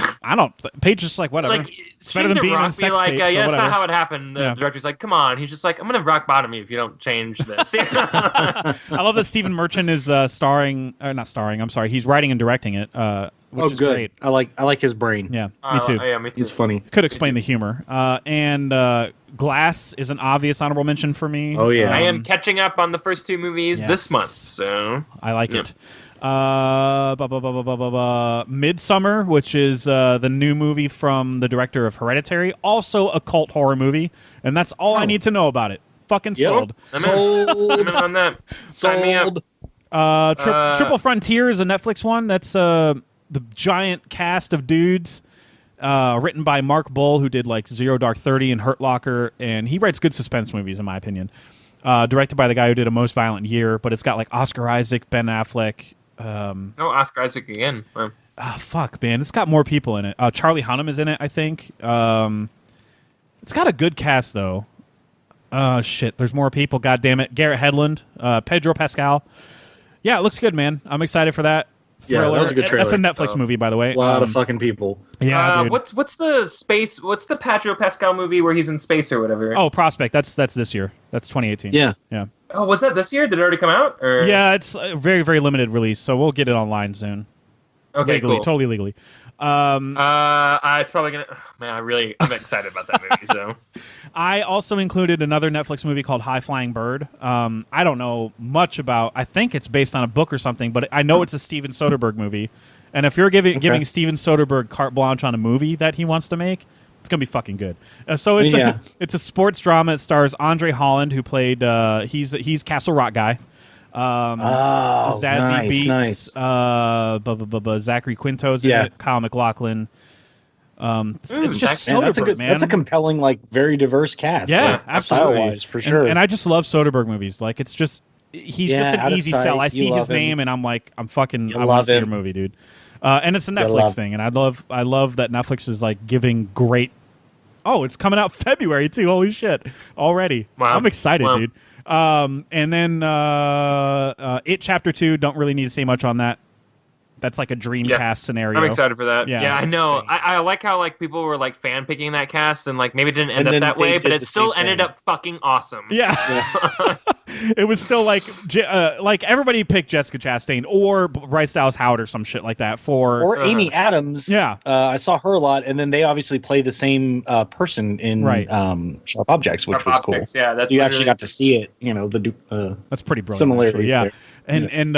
Paige is just like, whatever. Like, it's better than being on sex like, tape. yeah, so that's not how it happened. The director's like, come on. He's just like, I'm gonna rock bottom you if you don't change this. I love that Stephen Merchant is not starring. I'm sorry. He's writing and directing it. Which is good. Great. I like his brain. Yeah, me too. Yeah, me too. He's funny. Could explain the humor. And Glass is an obvious honorable mention for me. Oh yeah. I am catching up on the first 2 movies this month, so I like it. Midsummer, which is the new movie from the director of Hereditary, also a cult horror movie, and that's all I need to know about it. Fucking sold. I'm in on that. Sign me up. Triple Frontier is a Netflix one. That's the giant cast of dudes, written by Mark Bull, who did like Zero Dark 30 and Hurt Locker, and he writes good suspense movies, in my opinion. Directed by the guy who did A Most Violent Year, but it's got like Oscar Isaac, Ben Affleck. No, Oscar Isaac again. Wow. Fuck, man. It's got more people in it. Charlie Hunnam is in it, I think. It's got a good cast, though. Shit, there's more people. God damn it. Garrett Hedlund, Pedro Pascal. Yeah, it looks good, man. I'm excited for that. Thriller. Yeah, that was a good trailer. That's a Netflix movie, by the way. A lot of fucking people. Yeah, dude. What's the Pedro Pascal movie where he's in space or whatever? Oh, Prospect. That's this year. That's 2018. Yeah. Oh, was that this year? Did it already come out? Or? Yeah, it's a very, very limited release, so we'll get it online soon. Okay, legally, cool. Totally legally. It's probably gonna. Man, I'm excited about that movie. So, I also included another Netflix movie called High Flying Bird. I don't know much about. I think it's based on a book or something, but I know it's a Steven Soderbergh movie. And if you're giving Steven Soderbergh carte blanche on a movie that he wants to make, it's gonna be fucking good. So it's it's a sports drama. It stars Andre Holland, who played he's Castle Rock guy. Zazie Beetz, nice. Zachary Quinto's in it, Kyle MacLachlan. It's just Soderbergh, man. That's a compelling, like, very diverse cast. Yeah, absolutely. Style-wise, for sure. And I just love Soderbergh movies. Like, it's just he's just an easy sell. I see his name and I'm like, I want to see your movie, dude. And it's a Netflix thing, and I love that Netflix is like giving great. Oh, it's coming out February too. Holy shit! Already, wow. I'm excited, dude. And then It Chapter 2. Don't really need to say much on that. That's like a Dreamcast scenario. I'm excited for that. Yeah, I know. I like how like people were like fan picking that cast and like maybe it didn't end up that way, but it still ended up fucking awesome. Yeah. It was still like everybody picked Jessica Chastain or Bryce Dallas Howard or some shit like that or Amy Adams. Yeah. I saw her a lot, and then they obviously play the same person in Sharp Objects, which was cool. Yeah, that's you actually got to see it. You know that's pretty brilliant. Similarities. Actually, yeah, and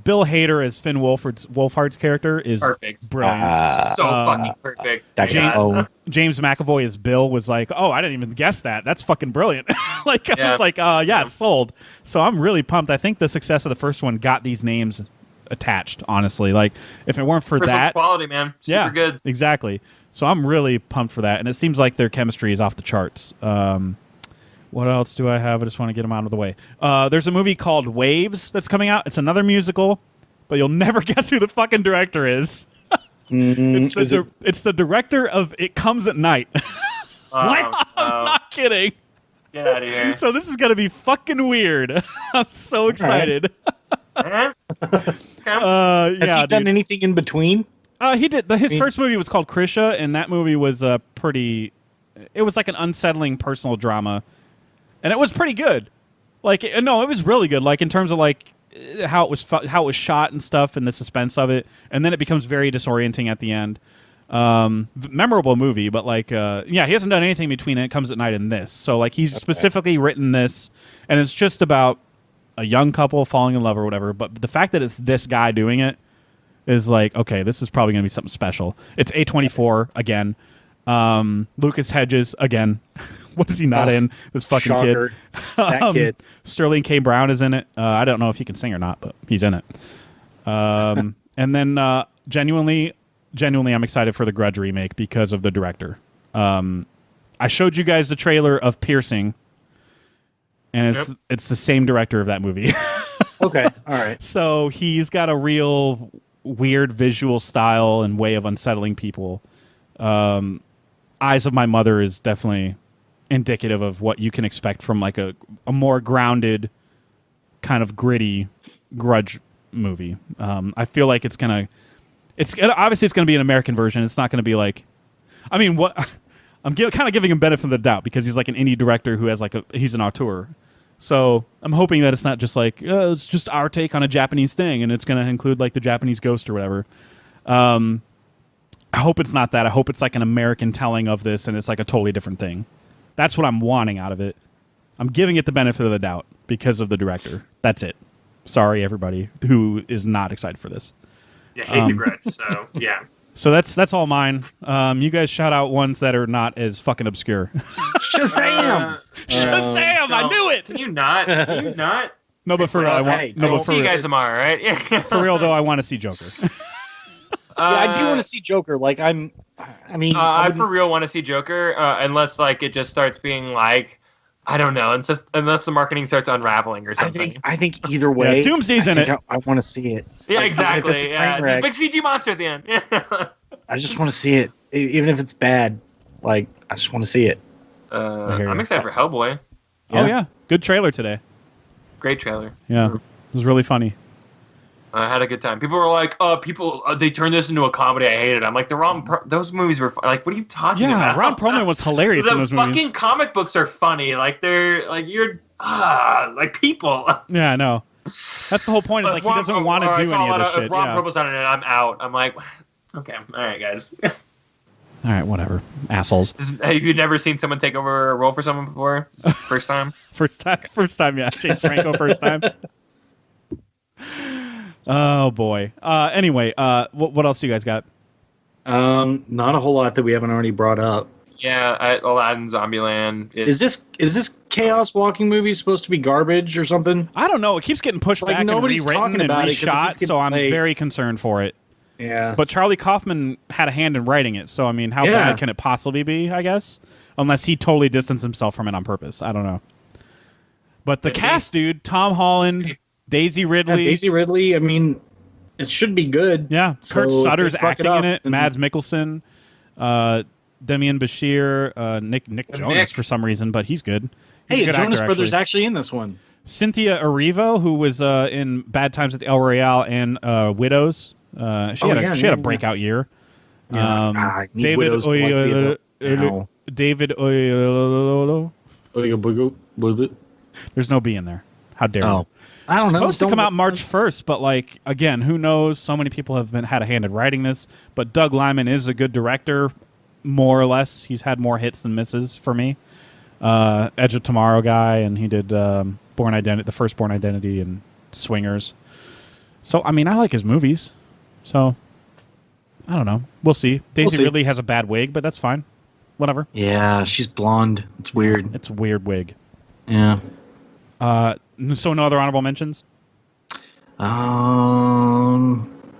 Bill Hader as Finn Wolfhard's character is perfect. Brilliant. So fucking perfect. James McAvoy as Bill was like, oh, I didn't even guess that. That's fucking brilliant. I was like, sold. So I'm really pumped. I think the success of the first one got these names attached, honestly. Like, if it weren't for first that. quality, man. Super good. Exactly. So I'm really pumped for that. And it seems like their chemistry is off the charts. What else do I have? I just want to get them out of the way. There's a movie called Waves that's coming out. It's another musical, but you'll never guess who the fucking director is. It's the director of It Comes at Night. What? I'm not kidding. Get out of here. So this is going to be fucking weird. I'm so excited. Has he done anything in between? He did. His first movie was called Krisha, and that movie was pretty... It was like an unsettling personal drama. And it was pretty good. Like, no, it was really good. Like, in terms of like how it was shot and stuff, and the suspense of it, and then it becomes very disorienting at the end. Memorable movie, but like, he hasn't done anything between It Comes at Night and this. So like, he's specifically written this, and it's just about a young couple falling in love or whatever. But the fact that it's this guy doing it is like, okay, this is probably going to be something special. It's A24 again. Lucas Hedges again. What is he not in? This fucking shocker. kid. That kid. Sterling K. Brown is in it. I don't know if he can sing or not, but he's in it. And then genuinely, I'm excited for the Grudge remake because of the director. I showed you guys the trailer of Piercing, and it's the same director of that movie. Okay, all right. So he's got a real weird visual style and way of unsettling people. Eyes of My Mother is definitely indicative of what you can expect from like a more grounded, kind of gritty Grudge movie. I feel like it's obviously gonna be an American version. It's not gonna be like, I mean, what I'm kind of giving him benefit of the doubt because he's like an indie director who has he's an auteur. So I'm hoping that it's not just like it's just our take on a Japanese thing, and it's gonna include like the Japanese ghost or whatever. I hope it's not that. I hope it's like an American telling of this, and it's like a totally different thing. That's what I'm wanting out of it. I'm giving it the benefit of the doubt because of the director. That's it. Sorry, everybody who is not excited for this. Yeah, hate the Grudge. So yeah. So that's all mine. You guys shout out ones that are not as fucking obscure. Shazam! Shazam! I knew it. Can you not? Can you not? No, but for real, I want. Hey, No, We'll but see you guys tomorrow, right? Yeah. for real though, I want to see Joker. I do want to see Joker. Like I for real want to see Joker, unless like it just starts being like, I don't know, unless the marketing starts unveling or something. I think either way, Yeah, Doomsday's in it. I want to see it. Yeah, Like, exactly. even if it's a Yeah, train wreck, big CG monster at the end. I just want to see it, even if it's bad. Like I just want to see it. I'm excited for Hellboy. Oh yeah, good trailer today. Great trailer. Yeah, it was really funny. I had a good time. People were like, they turned this into a comedy. I hate it. I'm like, those movies were like, what are you talking about? Yeah, Ron Perlman was hilarious in The those fucking movies. comic books are funny. Like they're like like people. Yeah, I know. That's the whole point. Is like he doesn't want to do any of this shit. If Ron Yeah. Perlman's on it, I'm out. I'm like, okay, all right, guys. All right, whatever, assholes. Have you never seen someone take over a role for someone before? This is the first time. First time, yeah. James Franco, first time. Oh boy. Anyway, what else do you guys got? Not a whole lot that we haven't already brought up. Yeah, Aladdin, Zombieland. Is this Chaos Walking movie supposed to be garbage or something? I don't know. It keeps getting pushed Like, back and nobody's rewritten talking and about it 'cause it reshot, keeps getting so I'm played. very concerned for it. Yeah. But Charlie Kaufman had a hand in writing it, so I mean, how Yeah. bad can it possibly be? I guess, unless he totally distanced himself from it on purpose. I don't know. But the cast, dude: Tom Holland, Daisy Ridley. Daisy Ridley. I mean, it should be good. Yeah, So Kurt if Sutter's they fuck acting up, in it. then- Mads Mikkelsen, Demian Bashir, Nick Jonas Nick. for some reason, but he's good. He's Hey, a good Jonas actor, Brothers actually. actually in this one. Cynthia Erivo, who was in Bad Times at the El Royale and Widows. She had a breakout year. I need Widows to like be the- David Oyelowo. Ow. There's no B in there. How dare you? Oh, I don't It's know. supposed to come out March 1st, but like again, who knows? So many people have had a hand in writing this, but Doug Liman is a good director, more or less. He's had more hits than misses for me. Edge of Tomorrow guy, and he did Born Identity, the first Born Identity, and Swingers. So I mean, I like his movies. So I don't know. We'll see. Daisy see. Ridley has a bad wig, but that's fine. Whatever. Yeah, she's blonde. It's weird. It's a weird wig. Yeah. So no other honorable mentions?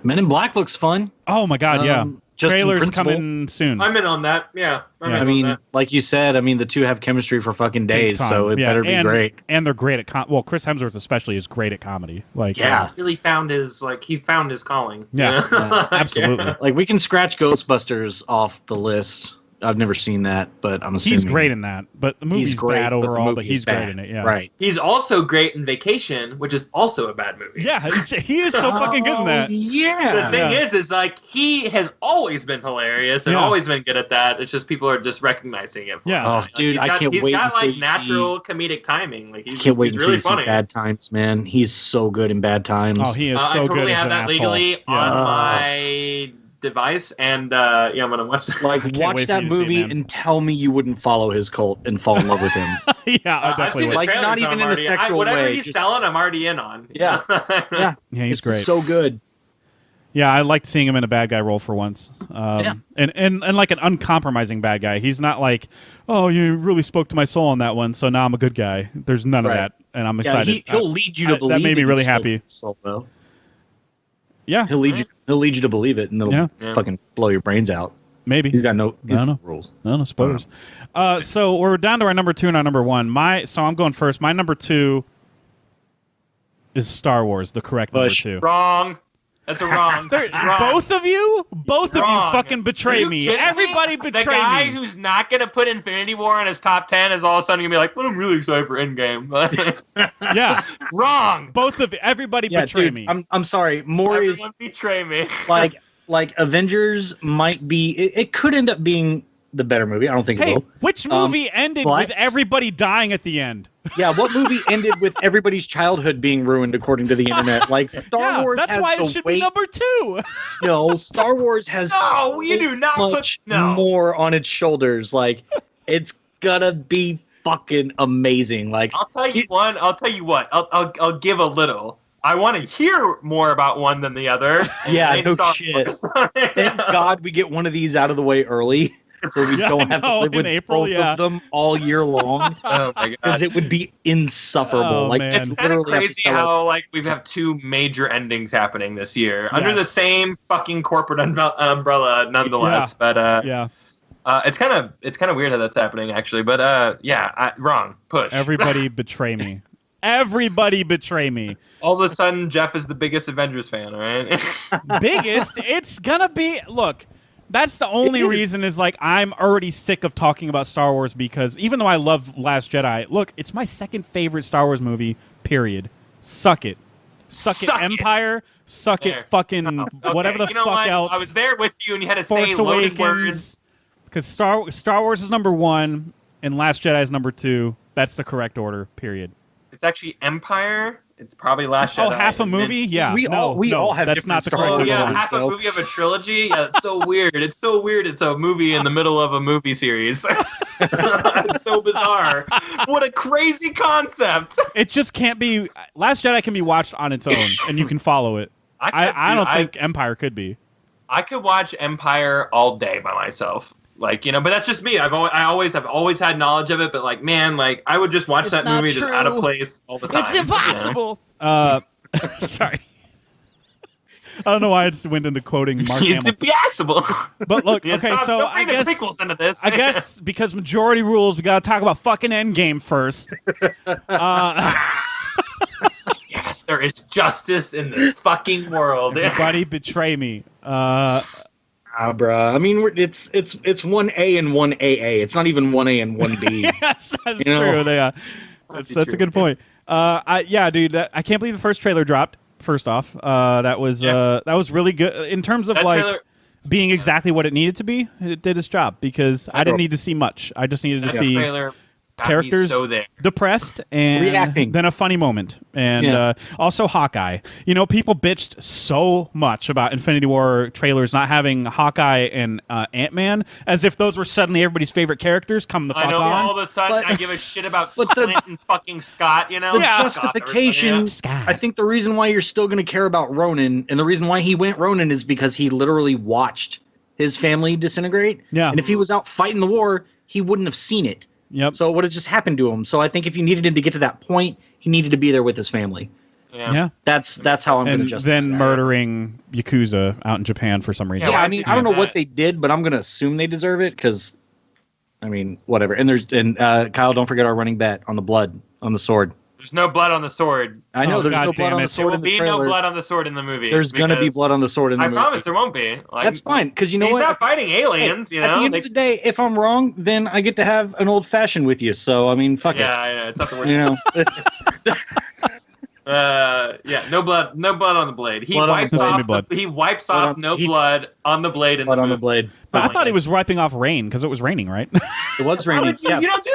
Men in Black looks fun. Oh my god, yeah. Just in Trailer's principle. coming soon. I'm in on that. Yeah. I'm Yeah. in I mean, on that. like you said, the two have chemistry for fucking Big days, time. so it Yeah, better be great. And they're great at well, Chris Hemsworth especially is great at comedy. Like Yeah. Really found his calling. Yeah. You know? absolutely. Like we can scratch Ghostbusters off the list. I've never seen that, but I'm assuming He's great in that, but the movie's great, bad but the overall. But movie he's is great bad. in it. Yeah, Right. He's also great in Vacation, which is also a bad movie. Yeah, he is so fucking good in that. Yeah. The thing Yeah. is like he has always been hilarious and Yeah. always been good at that. It's just people are just recognizing it. For Yeah. him. Oh, Like, dude, he's I got, can't he's wait got until like you natural comedic timing. Like I he's, can't wait he's until really you see funny. Bad Times, man. He's so good in Bad Times. Oh, he is so I good totally as have an that asshole. legally Yeah. on my device, and I'm gonna watch that. Like, can't watch wait for that you to see it, movie man. and tell me you wouldn't follow his cult and fall in love with him. Yeah, I I've definitely seen the would. Like, trailers, not so even I'm in a already, sexual whatever way, he's just- selling, I'm already in on. Yeah. Yeah. Yeah, he's It's great. so good. Yeah, I liked seeing him in a bad guy role for once. Yeah. And like an uncompromising bad guy. He's not like, oh, you really spoke to my soul on that one, so now I'm a good guy. There's none of Right. that, and I'm Yeah, excited. he'll lead you to believe that made me you really stole happy. his soul, though. Yeah, He'll lead you to believe it, and it'll Yeah. fucking blow your brains out. maybe. He's got no know. rules. No spoilers. So we're down to our number 2 and our number 1. So I'm going first. My number 2 is Star Wars, the correct Bush. number 2. Wrong. That's a wrong. Wrong. Both of you Wrong. fucking betray Are me. you kidding Everybody me? betray The guy me. who's not gonna put Infinity War on his top 10 is all of a sudden gonna be like, "Well, I'm really excited for Endgame." Yeah, Wrong. both of everybody Yeah, betray dude, me. I'm sorry. More is Everyone betray me. like Avengers might be. It could end up being the better movie. I don't think it Hey, will. which movie ended but- with everybody dying at the end? Yeah, what movie ended with everybody's childhood being ruined, according to the internet? Like Star Yeah, Wars that's has why the it should be weight. number 2. No, Star Wars has No, you do not put- much no. more on its shoulders. Like it's gonna be fucking amazing. Like I'll tell you one. I'll tell you what. I'll give a little. I want to hear more about one than the other. Yeah, And no Star shit. Wars. thank God we get one of these out of the way early, so we Yeah, don't I have to know, live in with April, both yeah. of them all year long. Oh my Because god. it would be insufferable. Oh, like man. it's It's kind of literally have to crazy sell how like we have 2 major endings happening this year under the Yes. same fucking corporate umbrella, nonetheless. But Yeah, it's kind of weird how that's happening actually. But yeah, wrong. Push. everybody betray me. Everybody betray me. All of a sudden, Jeff is the biggest Avengers fan, right? Biggest, it's gonna be. Look, that's the only It is. reason is like I'm already sick of talking about Star Wars because even though I love Last Jedi, look, it's my second favorite Star Wars movie. Period. Suck it. Suck it, Suck it. Empire. Suck There. it, fucking Okay, whatever the you know fuck what? else. I was there with you, and you had to Force say loaded words. Awakens. Because Star Wars is number 1 and Last Jedi is number 2. That's the correct order. Period. It's actually Empire. It's probably Last Jedi. Oh, half a and then- movie? Yeah. We no, all have that's different not the Star correct Oh Wars order. yeah, movies, half a though. movie of a trilogy. Yeah, it's so weird. It's so weird. It's a movie in the middle of a movie series. It's so bizarre. What a crazy concept. It just can't be. Last Jedi can be watched on its own, and you can follow it. I don't think Empire could be. I could watch Empire all day by myself. Like, you know, but that's just me. I've always had knowledge of it, but like, man, like I would just watch It's that not movie just out of true. place all the time. It's you know? impossible. Sorry. I don't know why I just went into quoting Mark It's Hamill. impossible. But look, Yeah, okay, stop. so Don't I bring the guess prequels into this. I guess because majority rules, we got to talk about fucking Endgame first. yes, there is justice in this fucking world. Everybody betray me. Bruh. I mean, it's 1A and 1AA. It's not even 1A and 1B. Yes, that's You know? true. That's a good point. Yeah, dude, I can't believe the first trailer dropped. First off, that was really good in terms of That like trailer- being exactly what it needed to be. It did its job because I didn't need to see much. I just needed to that see trailer got me characters so there. depressed and Reacting. then a funny moment and also Hawkeye. You know, people bitched so much about Infinity War trailers not having Hawkeye and Ant-Man as if those were suddenly everybody's favorite characters. Come the fuck I know on. all of a sudden But- I give a shit about but the- Clint and fucking Scott, you know? The Yeah. justification, Scott. I think the reason why you're still going to care about Ronan, and the reason why he went Ronan is because he literally watched his family disintegrate. Yeah. And if he was out fighting the war, he wouldn't have seen it. Yep. So it would have just happened to him. So I think if you needed him to get to that point, he needed to be there with his family. Yeah. That's how I'm going to And justify then that. murdering Yakuza out in Japan for some reason. Yeah, why I is mean, he I don't know doing what that? they did, but I'm going to assume they deserve it because, I mean, whatever. And Kyle, don't forget our running bet on the blood on the sword. There's no blood on the sword. I know Oh, there's God no damn blood on it. the There sword will in the be trailer. no blood on the sword in the movie. There's going to be because blood on the sword in the I movie. promise there won't be. Like, That's fine because you know he's what? not fighting aliens, you know? At the end Like, of the day, if I'm wrong, then I get to have an old fashioned with you. So I mean, fuck yeah, I know. It's not the it. worst. You know, Yeah, no blood on the blade. He Blood on the wipes blade. off. Blood. He wipes Blood off on- no he- blood on the blade in blood the on the movie. blade. But I thought he was wiping off rain because it was raining, right? It was Why raining. would you, Yeah, you don't do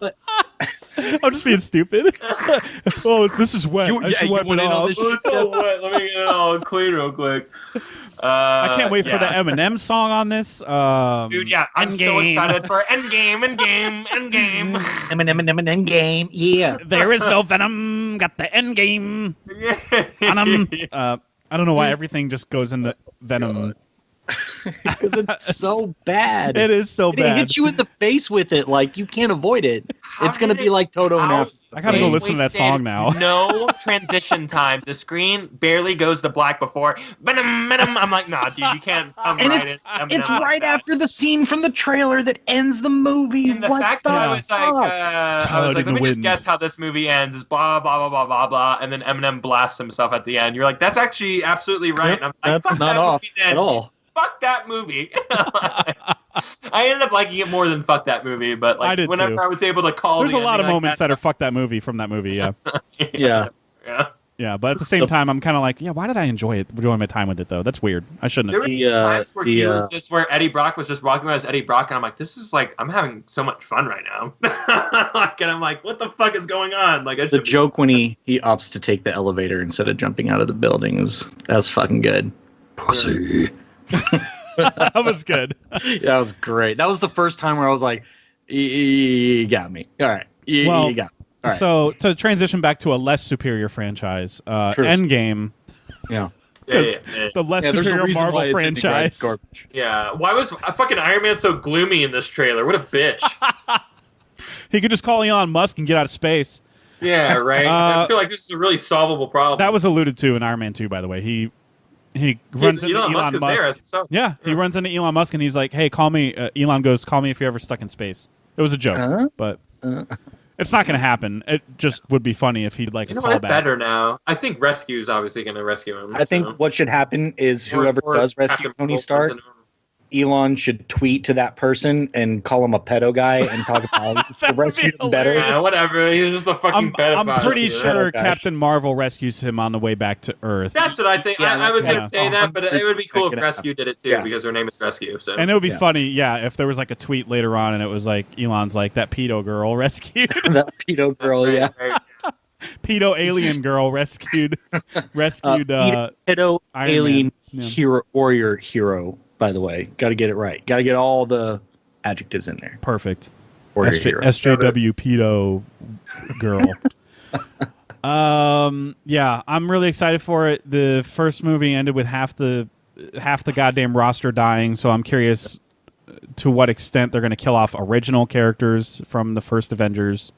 that. I'm just being stupid. Oh, this is wet. I should wipe it off. It's so wet. Let me get it all clean real quick. I can't wait for the Eminem song on this. Dude, yeah, I'm so excited for Endgame. Endgame, yeah. There is no venom. Got the Endgame. Venom. I don't know why everything just goes into venom. Because it's so bad. It is so bad. It hits you in the face with it. Like, you can't avoid it. It's going to be like Toto and F. I gotta go listen to that song now. No transition time. The screen barely goes to black before venom. I'm like, nah, dude, you can't. And it's right after the scene from the trailer that ends the movie. And the fact that I was like, let me just guess how this movie ends is blah blah blah blah blah blah, and then Eminem blasts himself at the end. You're like, that's actually absolutely right. Yep, and I'm like, that's not off at all. Fuck that movie. I ended up liking it more than fuck that movie, but like whenever I was able to call, there's a lot of moments that are fuck that movie from that movie. Yeah. Yeah. But at the same time, I'm kind of like, why did I enjoy my time with it though? That's weird. I shouldn't have. There was times where he was just where Eddie Brock was just walking around as Eddie Brock, and I'm like, this is like, I'm having so much fun right now. And I'm like, what the fuck is going on? Like, the joke when he opts to take the elevator instead of jumping out of the building that's fucking good. Pussy. That was good. That was great. That was the first time where I was like, you got me. All right. You got me. All right. So to transition back to a less superior franchise, Endgame. Yeah. The less superior Marvel franchise. Yeah. Why was fucking Iron Man so gloomy in this trailer? What a bitch. He could just call Elon Musk and get out of space. Yeah, right. I feel like this is a really solvable problem. That was alluded to in Iron Man 2, by the way. He runs into Elon Musk. He runs into Elon Musk and he's like, "Hey, call me." Elon goes, "Call me if you're ever stuck in space." It was a joke, but it's not going to happen. It just would be funny if he'd like a callback. Better now. I think Rescue is obviously going to rescue him. I think what should happen is whoever does rescue Tony Stark, Elon should tweet to that person and call him a pedo guy and talk about to rescue him better. Yeah, whatever. He's just a fucking pedophile. I'm pretty sure Captain Marvel rescues him on the way back to Earth. That's what I think. Yeah, I was going to say that, but it would be cool if Rescue did it too, because her name is Rescue. So. And it would be funny, if there was like a tweet later on and it was like Elon's like, that pedo girl rescued. That pedo girl, Pedo alien girl rescued. Pedo alien hero, warrior hero. By the way, got to get it right. Got to get all the adjectives in there. Perfect. SJW pedo girl. I'm really excited for it. The first movie ended with half the goddamn roster dying, so I'm curious to what extent they're going to kill off original characters from the first Avengers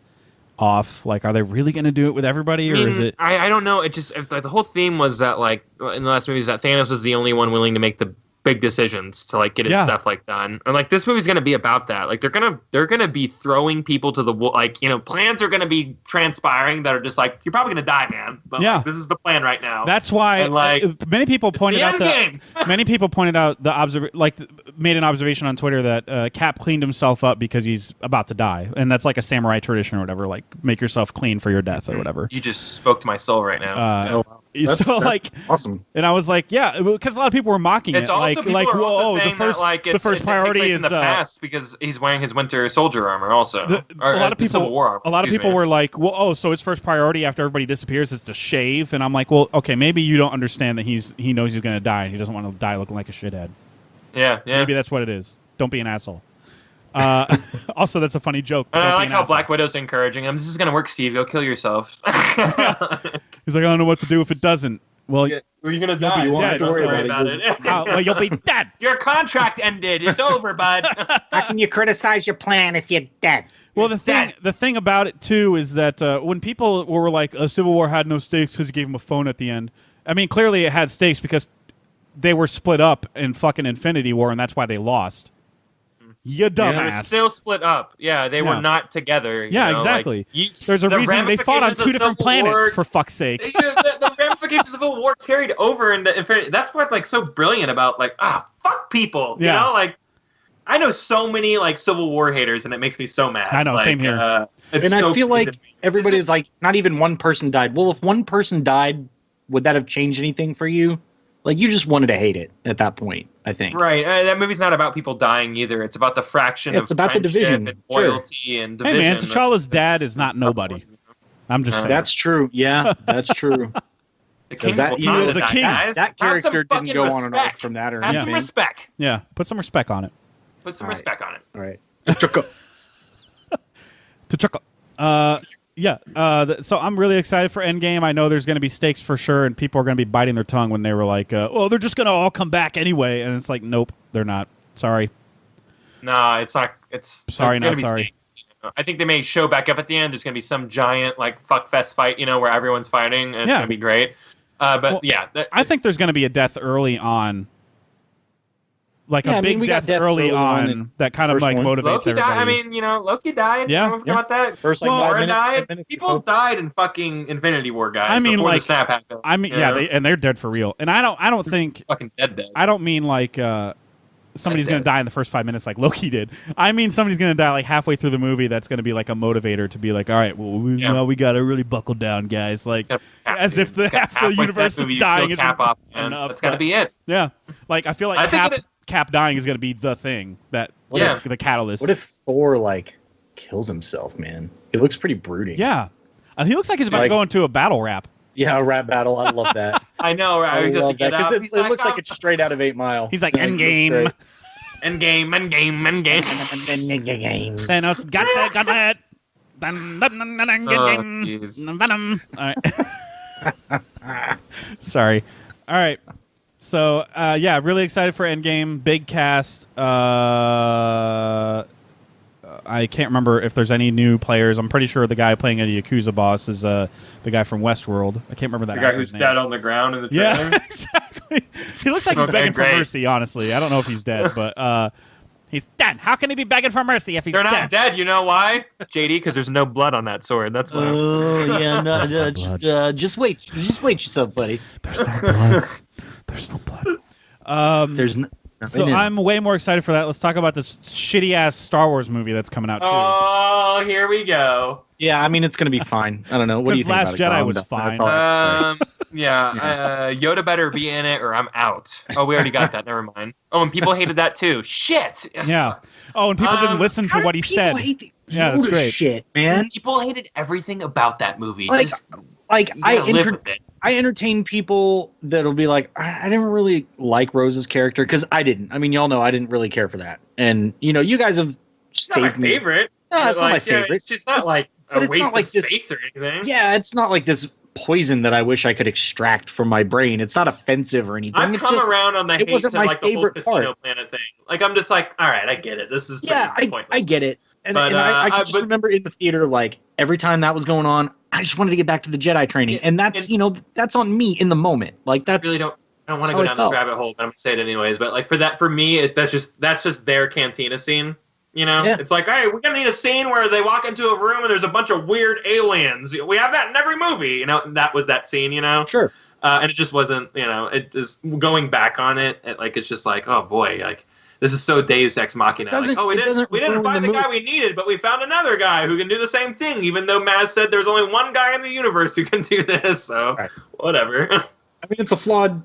off. Like, are they really going to do it with everybody, or is it? I don't know. It just the whole theme was that like in the last movies that Thanos was the only one willing to make the big decisions to like get his stuff like done, and like this movie's gonna be about that. Like they're gonna be throwing people to the plans are gonna be transpiring that are just like, you're probably gonna die, man. But like, this is the plan right now. That's why and, many people pointed out made an observation on Twitter that Cap cleaned himself up because he's about to die, and that's like a samurai tradition or whatever. Like, make yourself clean for your death or whatever. You just spoke to my soul right now. That's awesome. And I was like, because a lot of people were mocking it. The first priority is in the past because he's wearing his winter soldier armor also. A lot of people, Civil War armor, a lot of people were like, so his first priority after everybody disappears is to shave. And I'm like, well, okay, maybe you don't understand that he knows he's going to die and he doesn't want to die looking like a shithead. Yeah. Maybe that's what it is. Don't be an asshole. Also, that's a funny joke. I like how Black Widow's encouraging him. This is going to work, Steve. Go kill yourself. He's like, I don't know what to do if it doesn't. Well, you're going to die. You won't have to worry about it. You'll be dead. Your contract ended. It's over, bud. How can you criticize your plan if you're dead? Well, the thing about it, too, is that when people were like, Civil War had no stakes because he gave him a phone at the end. I mean, clearly it had stakes because they were split up in fucking Infinity War, and that's why they lost. You dumbass. They were still split up. Yeah, they were not together. Exactly. There's a reason they fought on two different planets, for fuck's sake. The ramifications of the Civil War carried over into Infinity. That's what's like so brilliant about fuck people. You know, like I know so many like Civil War haters, and it makes me so mad. I know, same here. And I feel like everybody's like, not even one person died. Well, if one person died, would that have changed anything for you? Like you just wanted to hate it at that point, I think. Right. That movie's not about people dying either. It's about the fraction of It's about the division. and loyalty and Hey, division. man, T'Challa's dad is not nobody. I'm just saying. That's true. Yeah, that's true. The king that- will he not was a die, king. guys. That Have some character didn't fucking go on an arc respect. from that or Have some anything. respect. Yeah, put some respect on it. Put some All right. respect on it. All right. T'Challa. So I'm really excited for Endgame. I know there's going to be stakes for sure, and people are going to be biting their tongue when they were like, "Oh, they're just going to all come back anyway," and it's like, nope, they're not. Sorry. No, it's not. It's Sorry, gonna not be sorry. stakes, you know. I think they may show back up at the end. There's gonna be some giant like fuckfest fight, where everyone's fighting, and it's Yeah. gonna be great. But Well, yeah, I think there's going to be a death early on, like Yeah, a I mean, big we got death deaths early early on on in that kind of first like one. motivates Loki everybody. died. I mean, Loki died. Yeah. You know about that. First, like, Thor 5 minutes, 10 died. minutes or People so. died in fucking Infinity War, guys. I mean, before like, the snap happened. I mean, you yeah, know? they're dead for real. And I don't think fucking dead. I don't mean like somebody's going to die in the first 5 minutes like Loki did. I mean somebody's going to die like halfway through the movie. That's going to be like a motivator to be like, all right, well, now we got to really buckle down, guys. Like, as if the half the universe is dying is Cap off, man. enough. That's got to but- be it. Yeah, like I feel I like think Cap dying is going to be the thing that Yeah. the catalyst. What if Thor like kills himself, man? It looks pretty brooding. Yeah, he looks like he's about to Like- go into a battle rap. Yeah, a rap battle. I love that. I know. Right? I He just love that get up. because He's it looks like "Oh, it's straight out of 8 Mile. He's like, Yeah, it looks Endgame. great. Endgame. Thanos got the gauntlet. Dun, dun, dun, dun, dun, Oh, dun, jeez. Venom. All right. Sorry. All right. So, yeah, really excited for Endgame. Big cast. I can't remember if there's any new players. I'm pretty sure the guy playing a Yakuza boss is the guy from Westworld. I can't remember that The guy actor's who's name. dead on the ground in the trailer. Yeah, exactly. He looks like he's Okay, begging for great. mercy, honestly. I don't know if he's dead, but he's dead. How can he be begging for mercy if he's They're dead? not dead. You know why? JD, because there's no blood on that sword. That's why. Oh yeah, no, just wait yourself, buddy. There's no blood. There's no blood. There's no. So I'm way more excited for that. Let's talk about this shitty ass Star Wars movie that's coming out too. Oh, here we go. Yeah, I mean it's gonna be fine. I don't know. What do you 'Cause think? Last about it, Jedi Colin? was That's fine. all I have to say. Yoda better be in it or I'm out. Oh, we already got that. Never mind. Oh, and people hated that too. Shit. Yeah. Oh, and people didn't listen to How what do he people said. hate the Yeah, that's Yoda great. Shit, man. People hated everything about that movie. Like, Just, Like you gotta live with it. I entertain people that'll be like, I didn't really like Rose's character because I didn't. I mean, y'all know I didn't really care for that. And you guys have She's not my saved me. favorite. No, it's not my Like, yeah, favorite. she's not It's- like but a it's waste not like of this- space or anything. Yeah, it's not like this poison that I wish I could extract from my brain. It's not offensive or anything. I've It's come just, around on the it hate to wasn't my like the whole favorite Casino part. Planet thing. Like I'm just like, all right, I get it. This is yeah, pretty pointless. I get it. And, But, and I can just but- remember in the theater, like every time that was going on, I just wanted to get back to the Jedi training, Yeah, and that's that's on me in the moment. Like that's really don't. I don't want to how go I down felt. this rabbit hole, but I'm gonna say it anyways. But like for me, that's just their cantina scene. Yeah. It's like, hey, we're gonna need a scene where they walk into a room and there's a bunch of weird aliens. We have that in every movie. That was that scene. sure. And it just wasn't. It just going back on it. It's just like, oh boy, like this is so Deus Ex Machina. Doesn't- Like, it doesn't we didn't ruin find the the guy movie. we needed, but we found another guy who can do the same thing. Even though Maz said there's only one guy in the universe who can do this, so Right. whatever. I mean, it's a flawed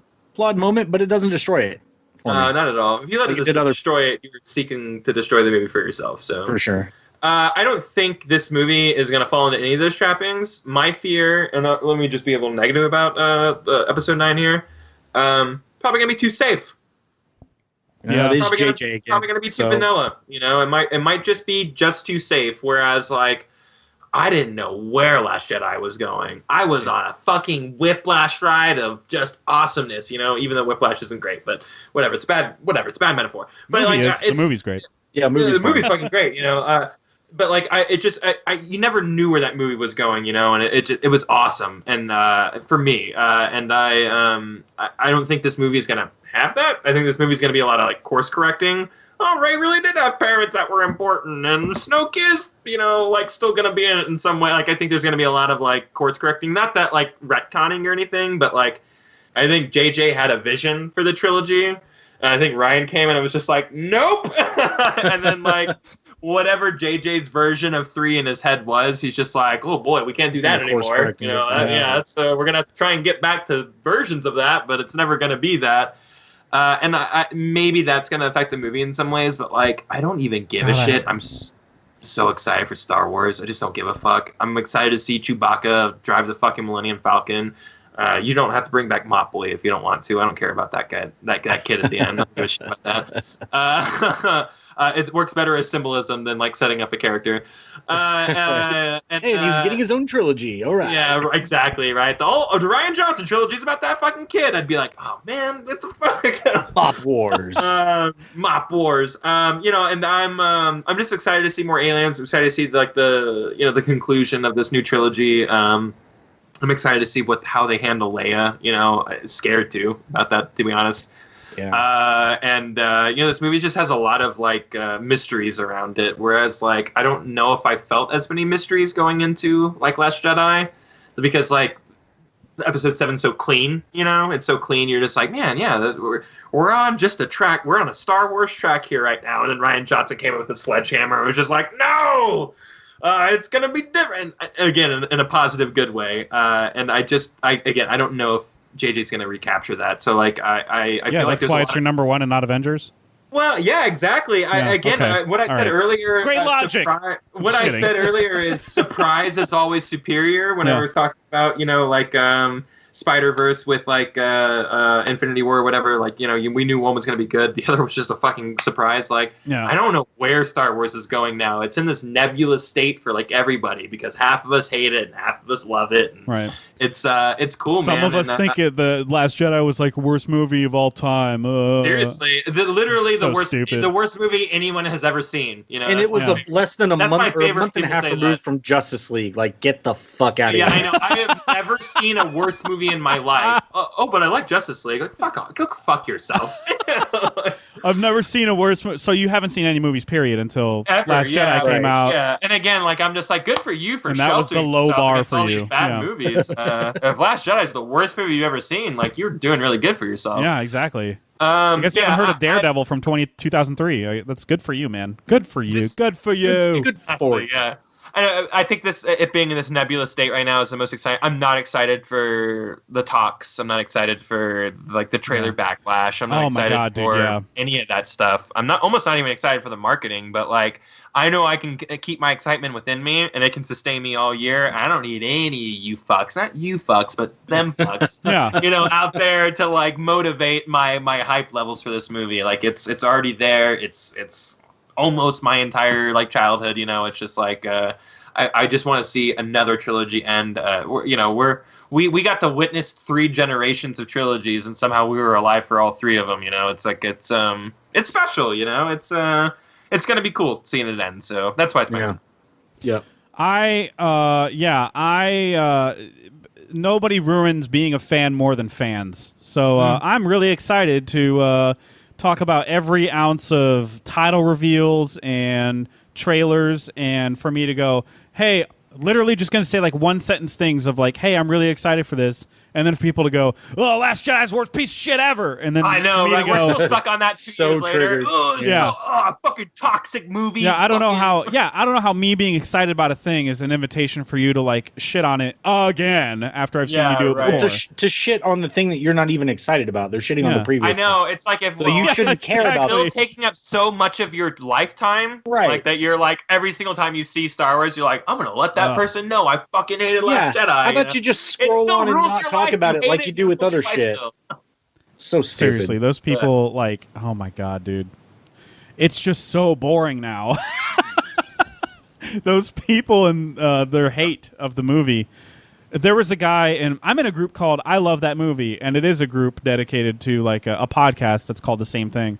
moment, but it doesn't destroy it for me. Not at all. If you let Like it it did other- destroy it, you're seeking to destroy the movie for yourself. So for sure. I don't think this movie is going to fall into any of those trappings. My fear, and let me just be a little negative about the episode 9 here, probably going to be too safe. Yeah. It is Probably JJ gonna, again. probably going to be too so- vanilla. It might just be just too safe. Whereas, like, I didn't know where Last Jedi was going. I was on a fucking whiplash ride of just awesomeness. Even though whiplash isn't great, but whatever. It's bad. Whatever. It's bad metaphor. But Movie like, is. The it's, movie's great. Yeah, the movie's movie's fine. fucking great. But like, you never knew where that movie was going. And it was awesome. And for me, and I don't think this movie is gonna have that. I think this movie is gonna be a lot of like course correcting. Oh, Ray really did have parents that were important, and Snoke is, like still gonna be in it in some way. Like I think there's gonna be a lot of like course correcting, not that like retconning or anything, but like I think JJ had a vision for the trilogy. And I think Ryan came in and was just like, nope. And then like whatever JJ's version of 3 in his head was, he's just like, oh boy, we can't do that anymore. You know, that's we're gonna have to try and get back to versions of that, but it's never gonna be that. And maybe that's gonna affect the movie in some ways, but like, I don't even give a shit. I'm so excited for Star Wars. I just don't give a fuck. I'm excited to see Chewbacca drive the fucking Millennium Falcon. You don't have to bring back Mop Boy if you don't want to. I don't care about that guy, that kid at the end. I don't give a shit about that. It works better as symbolism than like setting up a character. And he's getting his own trilogy. All right. Yeah, exactly. Right. The Ryan Johnson trilogy is about that fucking kid. I'd be like, oh man, what the fuck? Mop Wars. Mop Wars. You know, and I'm just excited to see more aliens. I'm excited to see like the conclusion of this new trilogy. I'm excited to see how they handle Leia. You know, scared too about that, to be honest. Yeah. You know, this movie just has a lot of like mysteries around it. Whereas like I don't know if I felt as many mysteries going into like Last Jedi, because like Episode 7's so clean. You know, it's so clean. You're just like, man, yeah, we're on just a track. We're on a Star Wars track here right now. And then Ryan Johnson came up with a sledgehammer. It was just like, no. It's gonna be different again in a positive, good way. And I don't know if JJ's gonna recapture that. So like I feel like that's why it's your number one and not Avengers. Well, yeah, exactly. What I said earlier. Great logic. I said earlier is surprise is always superior. When I was talking about like Spider-Verse with like Infinity War or whatever, like we knew one was going to be good, the other was just a fucking surprise. Like I don't know where Star Wars is going now. It's in this nebulous state for like everybody, because half of us hate it and half of us love it, and right. It's cool. Some of us think the Last Jedi was like worst movie of all time. Seriously, literally so the worst stupid. The worst movie anyone has ever seen. And it was less than a month or a month and a half removed from Justice League. Like, get the fuck out of here. Yeah, I know. I have never seen a worse movie in my life. But I like Justice League. Like, fuck off. Go fuck yourself. I've never seen a worse movie. So you haven't seen any movies, period, until Last Jedi came out. Yeah, and again, like, I'm just like, good for you for sheltering yourself. And that was the low bar for all you. These bad movies. If Last Jedi is the worst movie you've ever seen, like, you're doing really good for yourself. Yeah, I guess you haven't heard of Daredevil from 2003. That's good for you, man. Good for you. Good for you. Good for you. Yeah. I think it being in this nebulous state right now is the most exciting. I'm not excited for the talks. I'm not excited for like the trailer backlash. I'm not excited for any of that stuff. I'm almost not even excited for the marketing, but like I know I can keep my excitement within me and it can sustain me all year. I don't need any of you fucks, not you fucks, but them fucks, out there to like motivate my hype levels for this movie. Like it's already there. It's almost my entire like childhood. It's just like I just want to see another trilogy end. We got to witness 3 generations of trilogies, and somehow we were alive for all 3 of them. It's like it's special. It's gonna be cool seeing it end. So that's why it's my own. Yeah. Nobody ruins being a fan more than fans. So I'm really excited to talk about every ounce of title reveals and trailers, and for me to go, hey, literally just going to say like one sentence things of like, hey, I'm really excited for this. And then for people to go, oh, Last Jedi's worst piece of shit ever. And then I know, right? We're still stuck on that 2 years later. Fucking toxic movie. Yeah, I don't know how me being excited about a thing is an invitation for you to like shit on it again after I've seen you do it before. To shit on the thing that you're not even excited about. They're shitting on the previous I know. thing. It's like if you shouldn't care about still taking up so much of your lifetime, right? Like that you're like every single time you see Star Wars, you're like, I'm gonna let that person know I fucking hated Last Jedi. How about you just scroll on and not talk about it like you do with other shit? So stupid. Seriously, those people like, oh my god, dude, it's just so boring now. Those people and their hate of the movie. There was a guy, and I'm in a group called I Love That Movie, and it is a group dedicated to like a podcast that's called the same thing.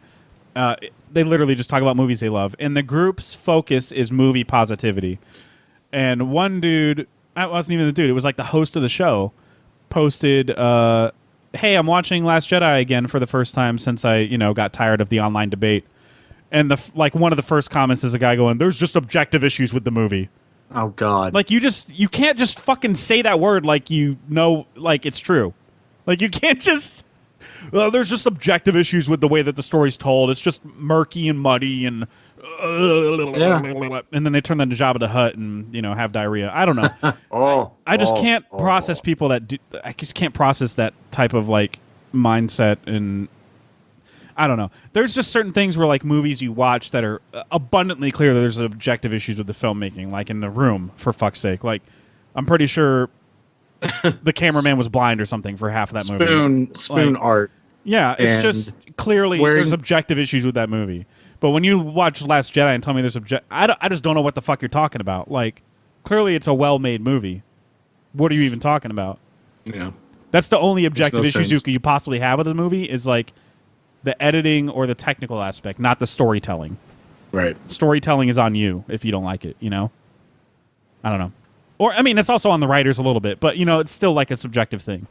They literally just talk about movies they love, and the group's focus is movie positivity. And one dude, that wasn't even the dude, it was like the host of the show, posted, hey, I'm watching Last Jedi again for the first time since I, got tired of the online debate. And one of the first comments is a guy going, there's just objective issues with the movie. Oh God. Like you can't just fucking say that word like like it's true. Like you can't just there's just objective issues with the way that the story's told. It's just murky and muddy and and then they turn into Jabba the Hutt and have diarrhea. I don't know. I just can't process people that do. I just can't process that type of like mindset, and I don't know. There's just certain things where like movies you watch that are abundantly clear that there's objective issues with the filmmaking, like in The Room, for fuck's sake. Like I'm pretty sure the cameraman was blind or something for half of that movie. Spoon art. Yeah, it's just clearly there's objective issues with that movie. But when you watch Last Jedi and tell me there's I just don't know what the fuck you're talking about. Like, clearly it's a well-made movie. What are you even talking about? Yeah. That's the only objective issues you possibly have with the movie is like the editing or the technical aspect, not the storytelling. Right. Storytelling is on you if you don't like it, I don't know. Or, I mean, it's also on the writers a little bit, but, it's still like a subjective thing.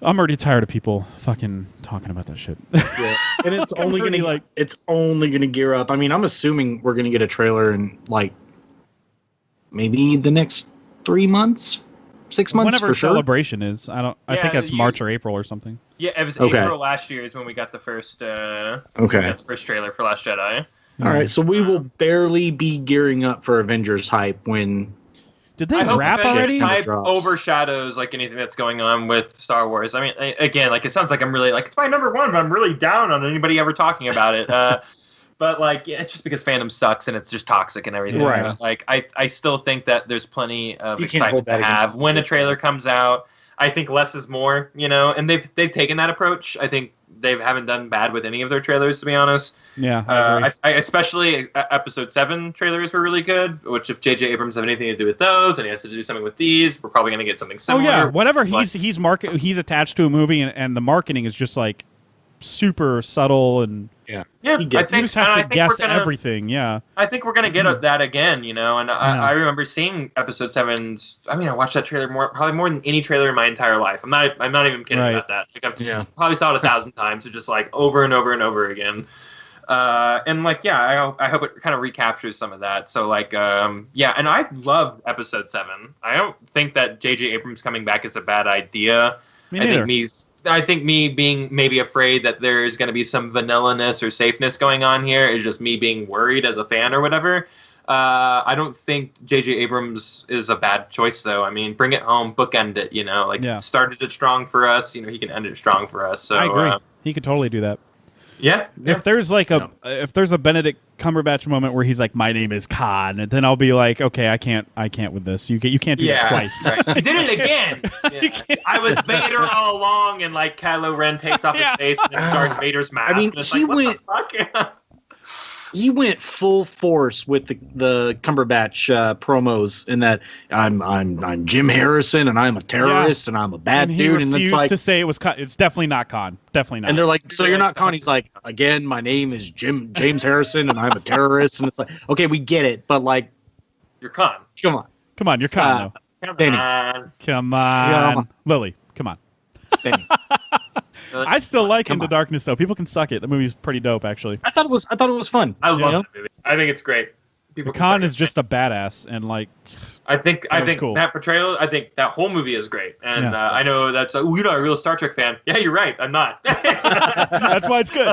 I'm already tired of people fucking talking about that shit. Yeah. And it's only gonna gear up. I mean, I'm assuming we're gonna get a trailer in like maybe the next 3 months, 6 months. Whenever for sure. Celebration is. I think that's March or April or something. Yeah, it was April last year is when we got the first first trailer for Last Jedi. All right, so we will barely be gearing up for Avengers hype when. Did they wrap already? Hype overshadows like anything that's going on with Star Wars. I mean, again, like it sounds like I'm really like it's my number one, but I'm really down on anybody ever talking about it. But like, it's just because fandom sucks and it's just toxic and everything. Right. Like, I still think that there's plenty of excitement to have when a trailer comes out. I think less is more, and they've taken that approach. I think they haven't done bad with any of their trailers, to be honest. Yeah, I especially Episode 7 trailers were really good. Which, if J.J. Abrams have anything to do with those, and he has to do something with these, we're probably going to get something similar. Oh yeah, whatever he's attached to a movie, and the marketing is just like super subtle and yeah. You just have to guess everything. Yeah, I think we're gonna get that again, And I remember seeing Episode 7's. I mean, I watched that trailer probably more than any trailer in my entire life. I'm not even kidding about that. Like I've probably saw it 1,000 times, so just like over and over and over again. And like, I hope it kind of recaptures some of that. So like, and I love Episode 7. I don't think that J.J. Abrams coming back is a bad idea. I think me being maybe afraid that there's going to be some vanilla-ness or safeness going on here is just me being worried as a fan or whatever. I don't think J.J. Abrams is a bad choice, though. I mean, bring it home, bookend it, started it strong for us. He can end it strong for us. So I agree. He could totally do that. Yeah. If there's like if there's a Benedict Cumberbatch moment where he's like, "My name is Khan," and then I'll be like, "Okay, I can't with this. You can't do that twice." Right. You did it again. Yeah. I was Vader all along, and like Kylo Ren takes off his face and it's Darth Vader's mask. I mean, and it's what the fuck? He went full force with the Cumberbatch promos in that I'm Jim Harrison and I'm a terrorist and I'm a bad dude, and it's like to say it was it's definitely not Khan, definitely not. And they're like, so you're not Khan? He's like, again, my name is James Harrison and I'm a terrorist, and it's like, okay, we get it, but like, you're Khan. Come on, you're Khan. Come on, Lily, come on. I still like Into Darkness though. People can suck it. The movie's pretty dope, actually. I thought it was fun. I love that movie. I think it's great. Khan is just a badass, and like, I think cool. That portrayal. I think that whole movie is great, and I know that's you're not a real Star Trek fan. Yeah, you're right. I'm not. That's why it's good.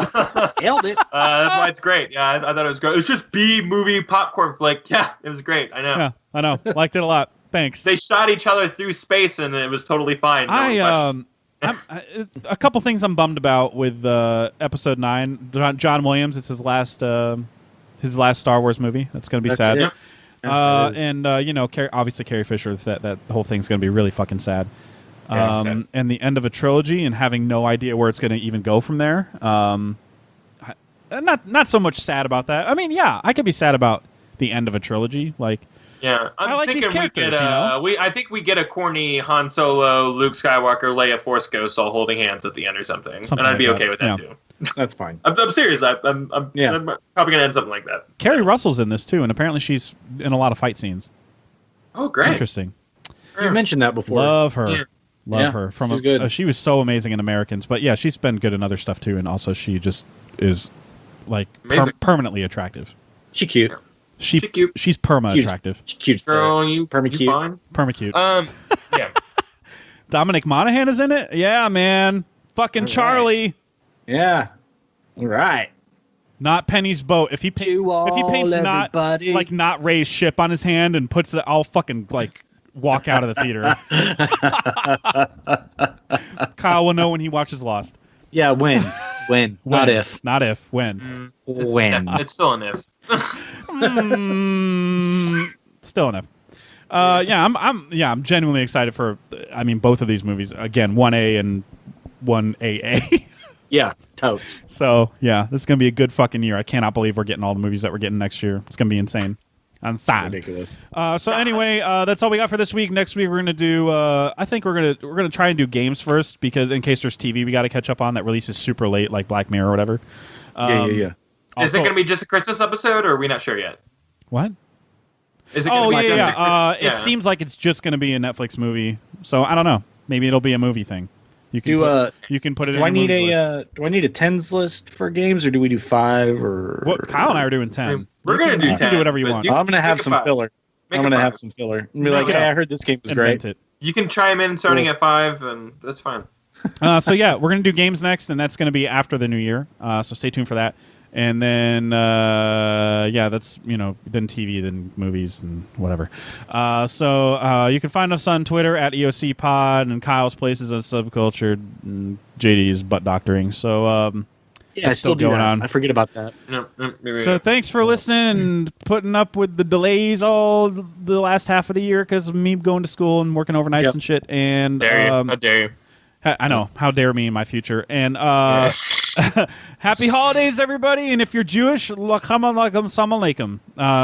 Nailed it. That's why it's great. Yeah, I thought it was great. It's just B movie popcorn flick. Yeah, it was great. I know. Yeah, I know. Liked it a lot. Thanks. They shot each other through space, and it was totally fine. A couple things I'm bummed about with Episode 9. John Williams, it's his last Star Wars movie. That's going to be sad. And obviously Carrie Fisher. That whole thing's going to be really fucking sad. And the end of a trilogy and having no idea where it's going to even go from there. Not so much sad about that. I mean, yeah, I could be sad about the end of a trilogy, like. Yeah, I like these characters, I think we get a corny Han Solo, Luke Skywalker, Leia Force Ghost all holding hands at the end or something and I'd be okay with that too. That's fine. I'm serious. I'm probably gonna end something like that. Carrie Russell's in this too, and apparently she's in a lot of fight scenes. Oh, great! Interesting. You mentioned that before. Love her. Yeah. Love her. She's good. She was so amazing in Americans, but yeah, she's been good in other stuff too, and also she just is like permanently attractive. She's cute. She's perma attractive. She's cute. Girl, you cute. Perma cute. Yeah. Dominic Monaghan is in it? Yeah, man. Fucking Charlie. Yeah. All right. Not Penny's boat. If he paints not like not Ray's ship on his hand and puts it, I'll fucking like walk out of the theater. Kyle will know when he watches Lost. Yeah, when, not if, when. When. It's still an if. Still enough. I'm genuinely excited for. I mean, both of these movies. Again, 1A and 1AA. Yeah, totes. So yeah, this is gonna be a good fucking year. I cannot believe we're getting all the movies that we're getting next year. It's gonna be insane. Ridiculous. Anyway, that's all we got for this week. Next week we're gonna do. I think we're gonna try and do games first because in case there's TV we got to catch up on that releases super late, like Black Mirror or whatever. Yeah. Also, is it gonna be just a Christmas episode, or are we not sure yet? What? Is it gonna be just a Christmas? It seems like it's just gonna be a Netflix movie. So I don't know. Maybe it'll be a movie thing. You can put it. Do in I need a tens list for games, or do we do 5 or? What Kyle and I are doing 10. We're gonna do 10. You can do whatever you want. I'm gonna have some filler. I'm gonna have some filler. And be like, hey, I heard this game was great. It. You can chime in starting at 5, and that's fine. So yeah, we're gonna do games next, and that's gonna be after the new year. So stay tuned for that. And then that's then TV, then movies, and whatever. So you can find us on Twitter at EoC Pod, and Kyle's Places on Subculture, and JD's Butt Doctoring. So I still do going that. on. I forget about that. So thanks for listening and putting up with the delays all the last half of the year because of me going to school and working overnights and shit. And how dare you? I know. How dare me in my future. And happy holidays, everybody. And if you're Jewish, l'cham alaikum, salam alaikum.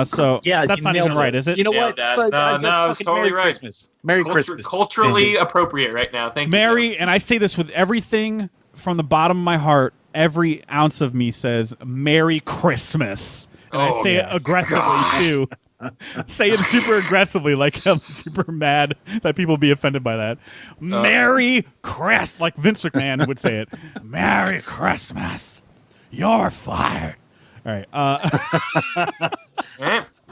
So that's not even right, is it? You know what? No, it's totally right. Christmas. Merry Christmas. Culturally appropriate right now. Thank you. And I say this with everything from the bottom of my heart. Every ounce of me says Merry Christmas. And I say it aggressively, too. Say it super aggressively, like I'm super mad that people be offended by that. Merry Christmas, like Vince McMahon would say it. Merry Christmas. You're fired. All right.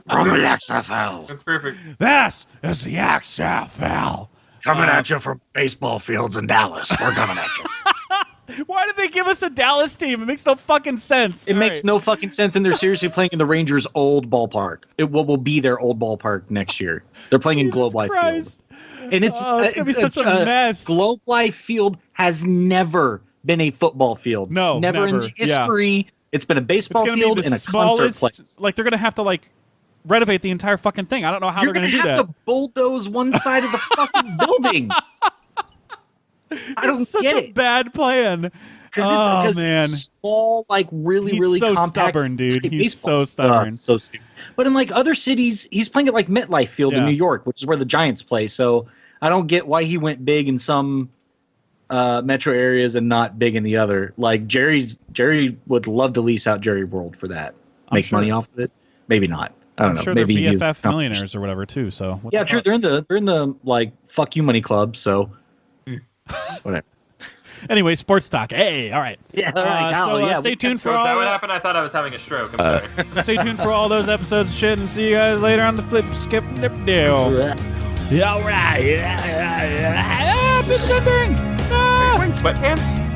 From the XFL. That's perfect. This is the XFL. Coming at you from baseball fields in Dallas. We're coming at you. Why did they give us a Dallas team? It makes no fucking sense. It makes no fucking sense, and they're seriously playing in the Rangers' old ballpark. What will be their old ballpark next year? They're playing in Globe Life Field, and it's gonna be such a mess. Globe Life Field has never been a football field. No, never in the history. Yeah. It's been a baseball field and a concert place. Like they're gonna have to renovate the entire fucking thing. I don't know how they're gonna do that. You're gonna have to bulldoze one side of the fucking building. I don't such get a it. Bad plan. Because man, it's small, really so compact. Stubborn, dude. He's so stubborn. So stupid. But in other cities, he's playing at MetLife Field in New York, which is where the Giants play. So I don't get why he went big in some metro areas and not big in the other. Like Jerry would love to lease out Jerry World for that. Make money off of it. Maybe not. I don't know. Sure maybe they're BFF millionaires or whatever too. So true. They're in the fuck you money club. So whatever. Anyway, sports talk. Hey, all right. Yeah, all right. Stay tuned for all. Is that what happened? I thought I was having a stroke. I'm sorry. Stay tuned for all those episodes of shit, and see you guys later on the flip, skip, dip, deal. Yeah, all right. Yeah. Bitch, that thing. Sweatpants?